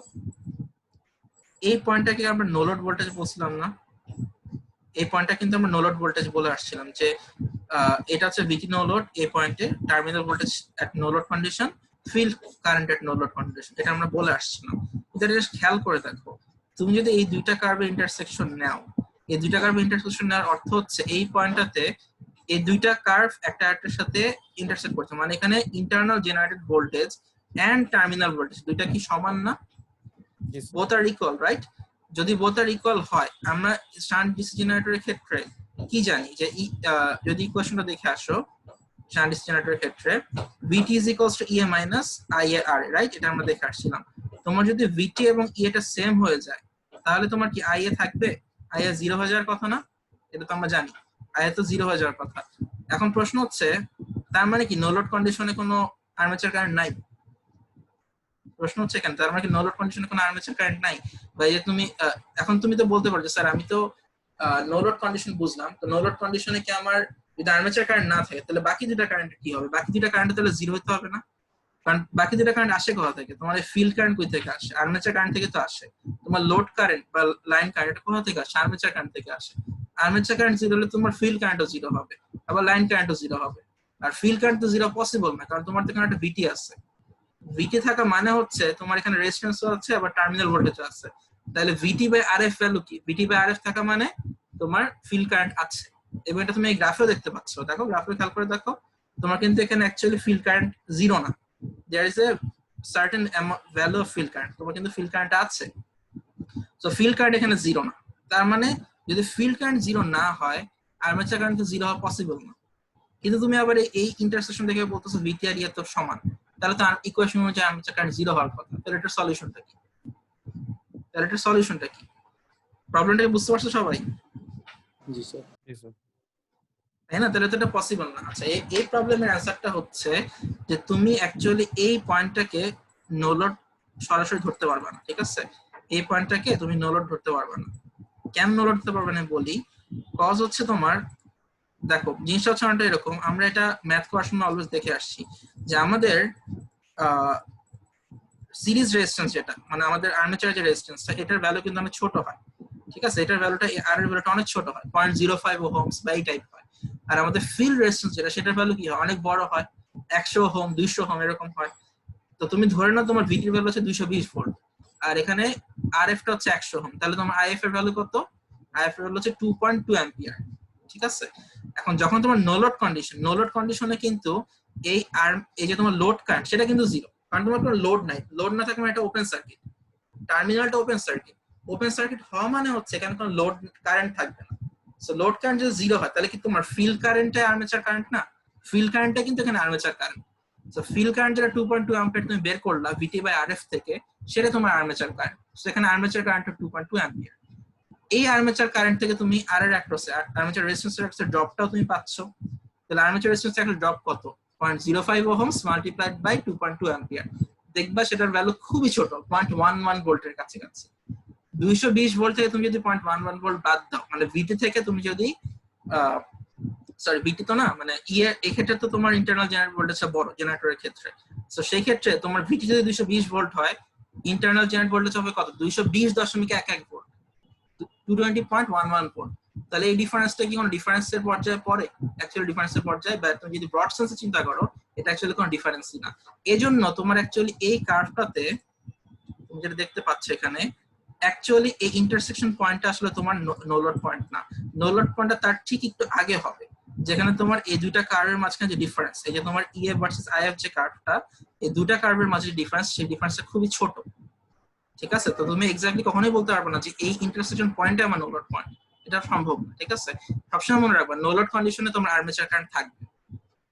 এই পয়েন্টটাকে আমরা নো লোড ভোল্টেজ বলছিলাম না? এই পয়েন্টটা কিন্তু আমরা নো লোড ভোল্টেজ বলে আসছিলাম যে এটা হচ্ছে ভিটি নো লোড, এই পয়েন্টে terminal voltage at no load condition, field current at no load condition, এটা আমরা বলে আসছিলাম। এটা জাস্ট খেয়াল করে দেখো, তুমি যদি এই দুইটা কার্ভের ইন্টারসেকশন নাও, এই দুইটা কার্ভের ইন্টারসেকশন নেওয়ার অর্থ হচ্ছে এই পয়েন্টটাতে এই দুইটা কার্ভ একটা আরেকটার সাথে ইন্টারসেক্ট করছে, মানে এখানে internal generated voltage and terminal voltage দুইটা কি সমান না? Both are equal, right? যদি বোথ আর ইকুয়াল হয়, আমরা শান্ট ডিসি জেনারেটরের ক্ষেত্রে কি জানি যে যদি ইকুয়েশনটা দেখে আসো, শান্ট ডিসি জেনারেটরের ক্ষেত্রে VT is equals to EA minus IAR, right? এটা আমরা দেখে আসছিলাম। তোমার যদি VT এবং EA টা সেম হয়ে যায় তাহলে তোমার কি IA থাকবে? IA 0 হয়ে যাওয়ার কথা না? এটা তো আমরা জানি, IA তো 0 হয়ে যাওয়ার কথা। এখন প্রশ্ন হচ্ছে তার মানে কি নো লোড কন্ডিশনে কোনো আর্মেচার কারেন্ট নাই? প্রশ্ন হচ্ছে কেন তার মানে কি নো লোড কন্ডিশনে কোনো আর্মেচার কারেন্ট নাই? বা এই যে তুমি এখন তুমি তো বলতে পারো যে স্যার আমি তো নো লোড কন্ডিশন বুঝলাম, তো নো লোড কন্ডিশনে কি আমার যদি আর্মেচার কারেন্ট না থাকে তাহলে বাকি দুটো কারেন্ট কি হবে? বাকি দুটো কারেন্ট তাহলে 0 হতে হবে না? কারণ বাকি দুটো কারেন্ট আসে কোথা থেকে? তোমার ফিল্ড কারেন্ট কই থেকে আসে? আর্মেচার কারেন্ট থেকে তো আসে। তোমার লোড কারেন্ট বা লাইন কারেন্ট কোথা থেকে আসে? আর্মেচার কারেন্ট থেকে আসে। আর্মেচার কারেন্ট 0 হলে তোমার ফিল্ড কারেন্টও 0 হবে, আবার লাইন কারেন্টও 0 হবে। আর ফিল্ড কারেন্ট তো 0 পসিবল না, কারণ তোমার তো এখানে একটা ভিটি আছে। ভিটি থাকা মানে হচ্ছে তোমার এখানে রেজিস্ট্যান্স আছে আবার টার্মিনাল ভোল্টেজ আছে। তাহলে ভিটি বাই আরএফ ভ্যালু কি? ভিটি বাই আরএফ থাকা মানে তোমার ফিল্ড কারেন্ট আছে। এবং এটা তুমি এই গ্রাফেও দেখতে পাচ্ছ, দেখো গ্রাফে খেয়াল করে দেখো, তোমার কিন্তু এখানে অ্যাকচুয়ালি ফিল্ড কারেন্ট 0 না, there is a certain value of field current, তোমার কিন্তু ফিল্ড কারেন্ট আছে। সো ফিল্ড কারেন্ট এখানে 0 না, তার মানে যদি ফিল্ড কারেন্ট 0 না হয় আর্মেচার কারেন্ট তো 0 হওয়া পসিবল না। কিন্তু তুমি আবার এই ইন্টারসেকশন দেখে বলতেছো ভিটি আর ইয়া তো সমান, তাহলে তো ইকুয়েশন অনুযায়ী আর্মেচার কারেন্ট 0 হওয়ার কথা। তাহলে এটার সলিউশনটা কি? প্রবলেমটাকে বুঝতে পারছো সবাই? জি স্যার। তাই না? তাহলে তো এটা পসিবল না। আচ্ছা এই প্রবলেমের অ্যান্সারটা হচ্ছে যে তুমি অ্যাকচুয়ালি এই পয়েন্টটাকে নো লোড সরাসরি ধরতে পারবে না, ঠিক আছে? এই পয়েন্টটাকে তুমি নো লোড ধরতে পারবে না। কেন নো লোড ধরতে পারবে না বলি, কজ হচ্ছে তোমার, দেখো জিনিসটা হচ্ছে অনেকটা এরকম, আমরা এটা ম্যাথ করার সময় অলওয়েজ দেখে আসছি যে আমাদের সিরিজ রেজিস্ট্যান্স যেটা মানে আমাদের আর্মেচারের যে রেজিস্ট্যান্সটা, এটার ভ্যালু কিন্তু অনেক ছোট হয়, ঠিক আছে? এটার ভ্যালুটা আর এর ভ্যালুটা অনেক ছোট হয়, 0.05 ওহমস বা এই টাইপ হয়। আর আমাদের ফিল্ড রেজিস্ট্যান্স যেটা, সেটার ভ্যালু কি হয়, অনেক বড় হয়, 100 ওহম 200 ওহম এরকম হয়। তো তুমি ধরে নাও তোমার ভিটির ভ্যালু হচ্ছে 220 ভোল্ট, আর এখানে আরএফ টা হচ্ছে 100 ওহম, তাহলে তোমার আইএফ এর ভ্যালু কত? আইএফ এর ভ্যালু হচ্ছে 2.2 অ্যাম্পিয়ার, ঠিক আছে? এখন যখন তোমার নো লোড কন্ডিশনে কিন্তু এই আর্ম, এই যে তোমার লোড কারেন্ট, সেটা কিন্তু জিরো, কারণ তোমার কোনো লোড নাই। লোড না থাকলে এটা ওপেন সার্কিট, টার্মিনালটা ওপেন সার্কিট হওয়া মানে হচ্ছে এখানে কোনো লোড কারেন্ট থাকবে না। সো লোড কারেন্ট যদি জিরো হয়, তাহলে কি তোমার ফিল্ড কারেন্টটা আর্মেচার কারেন্ট না? ফিল্ড কারেন্টটা কিন্তু এখানে armature current. So field current যেটা 2.2 অ্যাম্পিয়ার তুমি বের করলা ভিটি বাই আরএফ থেকে, সেটা তোমার আর্মেচার কারেন্ট। সো এখানে আর্মেচার কারেন্ট 2.2 অ্যাম্পিয়ার। এই আর্মেচার কারেন্ট থেকে তুমি আর এর অ্যাক্রসে আর্মেচার রেজিস্ট্যান্সের অ্যাক্রসে ড্রপটাও তুমি পাচ্ছ। তাহলে আর্মেচার রেজিস্ট্যান্সের একটা ড্রপ কত? 0.05 ওহমস মাল্টিপ্লাইড বাই 2.2 অ্যাম্পিয়ার। দেখবা সেটার ভ্যালু খুবই ছোট, 0.11 ভোল্টের কাছাকাছি। 220 ভোল্ট থেকে তুমি যদি 0.11 ভোল্ট বাদ দাও, মানে ভিটি থেকে তুমি যদি সরি ভিটি তো না, মানে এক্ষেত্রে তো তোমার ইন্টারনাল জেনারেটর ভোল্টেজটা বড় জেনারেটরের ক্ষেত্রে। তো সেই ক্ষেত্রে তোমার ভিটি যদি 220 ভোল্ট হয়, ইন্টারনাল জেনারেটর ভোল্টেজ হবে কত? 220.11 ভোল্ট, 220.11 ভোল্ট। তাহলে এই ডিফারেন্সটা কি কোনো ডিফারেন্সের পর্যায়ে পড়ে? অ্যাকচুয়ালি ডিফারেন্সের পর্যায়ে, বা তুমি যদি ব্রড সেন্সে চিন্তা করো, এটা অ্যাকচুয়ালি কোনো ডিফারেন্সই না। এজন্য তোমার অ্যাকচুয়ালি এই কার্ভটাতে তুমি যেটা দেখতে পাচ্ছ এখানে, অ্যাকচুয়ালি এই ইন্টারসেকশন পয়েন্টটা আসলে তোমার নো লোড পয়েন্ট না। নো লোড পয়েন্টটা তার ঠিক একটু আগে হবে, যেখানে তোমার এই দুইটা কার্ভের মাঝখানে যে ডিফারেন্স, এই যে তোমার ইএফ ভার্সেস আইএফ যে কার্ভটা, এই দুইটা কার্ভের মাঝে যে ডিফারেন্স, সেই ডিফারেন্সটা খুবই ছোট, ঠিক আছে? তো তুমি এক্স্যাক্টলি কখনোই বলতে পারবে না যে এই ইন্টারসেকশন পয়েন্টটা আমার নো লোড পয়েন্ট, এটা সম্ভব না, ঠিক আছে? সবসময় মনে রাখবা নো লোড কন্ডিশনে তোমার আর্মেচার কারেন্ট থাকবে।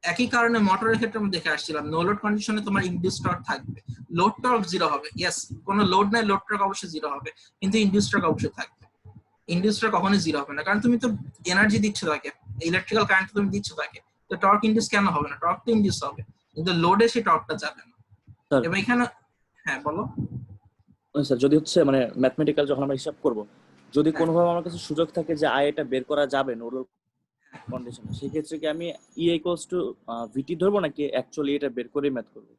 একই কারণে মোটরের ক্ষেত্রে আমরা দেখে আসছিলাম, নো লোড কন্ডিশনে তোমার ইনডিউস টর্ক থাকবে, লোড টর্ক জিরো হবে। ইয়েস, কোনো লোড নাই, লোড টর্ক অবশ্যই জিরো হবে, কিন্তু ইনডিউস টর্ক অবশ্যই থাকবে। ইনডিউস টর্ক কখনোই জিরো হবে না, কারণ তুমি তো এনার্জি দিচ্ছ তাকে, ইলেকট্রিক্যাল কারেন্ট তুমি দিচ্ছ তাকে, তো টর্ক ইনডিউস কেন হবে না? টর্ক তো ইনডিউস হবে, কিন্তু লোডে সেই টর্কটা যাবে না। এবং এখানে হ্যাঁ বলো স্যার, যদি হচ্ছে মানে ম্যাথমেটিক্যাল যখন আমরা হিসাব করব, যদি কোনোভাবে আমার কাছে সুযোগ থাকে যে এটা বের করা যাবে নো লোড কন্ডিশনে, সেই ক্ষেত্রে কি আমি ই ইকুয়ালস টু ভিটি ধরবো, নাকি অ্যাকচুয়ালি এটা বের করে ম্যাথ করব?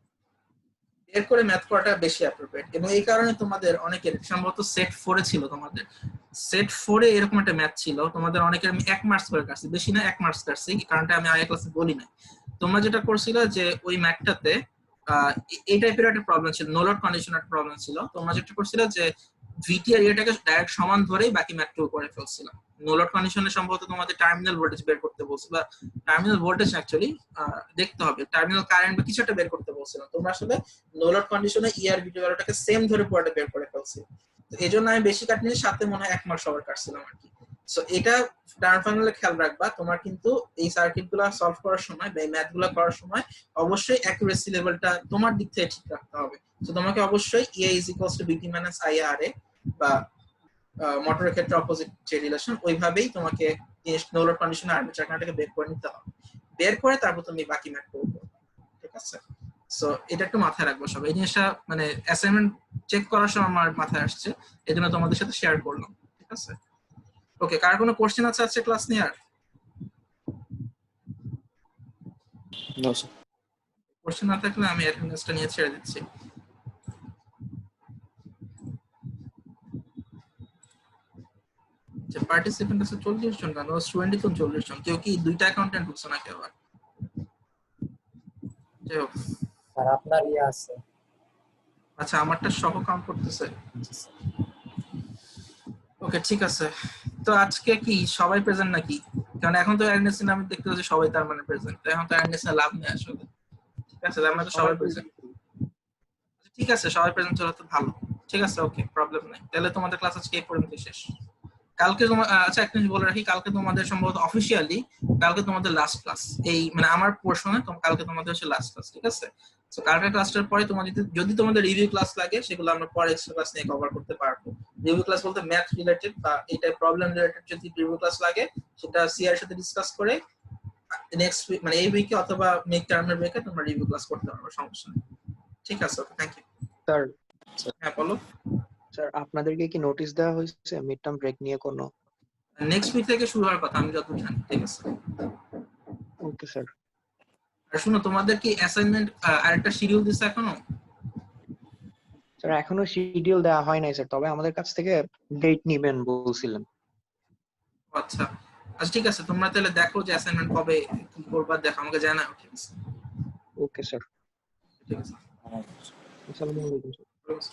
বের করে ম্যাথ করাটা বেশি অ্যাপ্রোপ্রিয়েট। এবং এই কারণে তোমাদের অনেকের সম্ভবত সেট 4 এ ছিল, তোমাদের সেট 4 এ এরকম একটা ম্যাথ ছিল, তোমাদের অনেকের আমি 1 মার্কস করে কাটছি, বেশি না 1 মার্কস কাটছি, কারণটা আমি আগে ক্লাসে বলি না। তোমরা যেটা করছিল যে ওই ম্যাথটাতে এই টাইপের একটা প্রবলেম ছিল, নো লোড কন্ডিশন একটা প্রবলেম ছিল। তোমরা যেটা করছিল যে ভিটি আর এটাকে ডাইরেক্ট সমান ধরেই বাকি ম্যাথটুকু করে ফেলছিলাম। নো লোড কন্ডিশনে সম্ভবত তোমাদের টার্মিনাল ভোল্টেজ বের করতে বলছিল, বা টার্মিনাল ভোল্টেজ অ্যাকচুয়ালি দেখতে হবে, টার্মিনাল কারেন্ট বা কিছু একটা বের করতে বলছিলাম। তোমরা আসলে নো লোড কন্ডিশনে ই আর ভিটি ভ্যালুটাকে সেম ধরে পুরোটা বের করে ফেলছি। তো এজন্য আমি বেশি কাটিনি, সাথে মনে হয় 1 মার্ক সবার কাটছিলাম আর কি। সো এটা টার্ম ফাইনালে খেয়াল রাখবা, তোমার কিন্তু এই সার্কিটগুলো সলভ করার সময় বা এই ম্যাথগুলো করার সময় অবশ্যই অ্যাকুরেসি লেভেলটা তোমার দিক থেকে ঠিক রাখতে হবে। তো তোমাকে অবশ্যই EA = VT - IRA বা মোটরের ক্ষেত্রে অপোজিট যে রিলেশন, ওইভাবেই তোমাকে নো লোড কন্ডিশনে আর্মেচার কারেন্টটাকে বের করে নিতে হবে। বের করে তারপর তুমি বাকি ম্যাথ করবে, ঠিক আছে? সো এটা একটু মাথায় রাখবো সব। এই জিনিসটা মানে অ্যাসাইনমেন্ট চেক করার সময় আমার মাথায় আসছে, এজন্য তোমাদের সাথে শেয়ার করলাম, ঠিক আছে? ওকে, কার কোনো কোশ্চেন আছে আজকে ক্লাস নিয়ে? আর নো স্যার। কোশ্চেন না থাকলে আমি অ্যাটেন্ডেন্সটা নিয়ে ছেড়ে দিচ্ছি। যে পার্টিসিপেন্ট আছে 40 জন, কেন স্টুডেন্টই তো 40 জন, কেউ কি দুইটা অ্যাকাউন্টেন্ট ঢুকছে না কেউ? আর যাই হোক, স্যার আপনার ইয়ে আছে। আচ্ছা, আমারটা সহ কাউন্ট করতেছে। ওকে, ঠিক আছে। তো আজকে কি সবাই প্রেজেন্ট নাকি? কারণ এখন তো অ্যাটেন্ডেন্স আমি দেখতে পাচ্ছি সবাই তার মানে প্রেজেন্ট, এখন তো অ্যাটেন্ডেন্স লাভ নেই আসলে, ঠিক আছে? আমরা তো সবাই প্রেজেন্ট, ঠিক আছে, সবাই প্রেজেন্ট হলে তো ভালো, ঠিক আছে? ওকে, প্রবলেম নাই। তাহলে তোমাদের ক্লাস আজকে এই পর্যন্ত শেষ। কালকে আচ্ছা একটা জিনিস বলে রাখি, কালকে তোমাদের সম্ভবত অফিসিয়ালি কালকে তোমাদের লাস্ট ক্লাস, এই মানে আমার পোরশনে কালকে তোমাদের হচ্ছে লাস্ট ক্লাস, ঠিক আছে? সো কালকে ক্লাসটার পরে তোমাদের যদি তোমাদের রিভিউ ক্লাস লাগে, সেগুলো আমরা পরে এক্সট্রা ক্লাস নিয়ে কভার করতে পারবো। রিভিউ ক্লাস বলতে ম্যাথ রিলেটেড বা এই টাইপ প্রবলেম রিলেটেড যদি রিভিউ ক্লাস লাগে, সেটা সিআর সাথে ডিসকাস করে নেক্সট উইক মানে এই উইকে অথবা মিড টার্মের উইকে তোমরা রিভিউ ক্লাস করতে পারবে, সমস্যা নেই, ঠিক আছে? ওকে, থ্যাংক ইউ। স্যার হ্যাঁ বলো। স্যার আপনাদেরকে কি নোটিশ দেওয়া হয়েছে মিড টার্ম ব্রেক নিয়ে কোনো? নেক্সট উইক থেকে শুরু হওয়ার কথা আমি যতদূর জানি। ঠিক আছে। Okay sir. আর শুনো, তোমাদের কি অ্যাসাইনমেন্ট আরেকটা শিডিউল দিছে এখনো? স্যার এখনো শিডিউল দেওয়া হয় নাই স্যার, তবে আমাদের কাছ থেকে ডেট নিবেন বলছিলেন। আচ্ছা আচ্ছা ঠিক আছে, তোমরা তাহলে দেখো যে অ্যাসাইনমেন্ট কবে কি করবা, দেখো আমাকে জানাও। ঠিক আছে। Okay sir. ঠিক আছে। আসসালামু আলাইকুম স্যার। ঠিক আছে।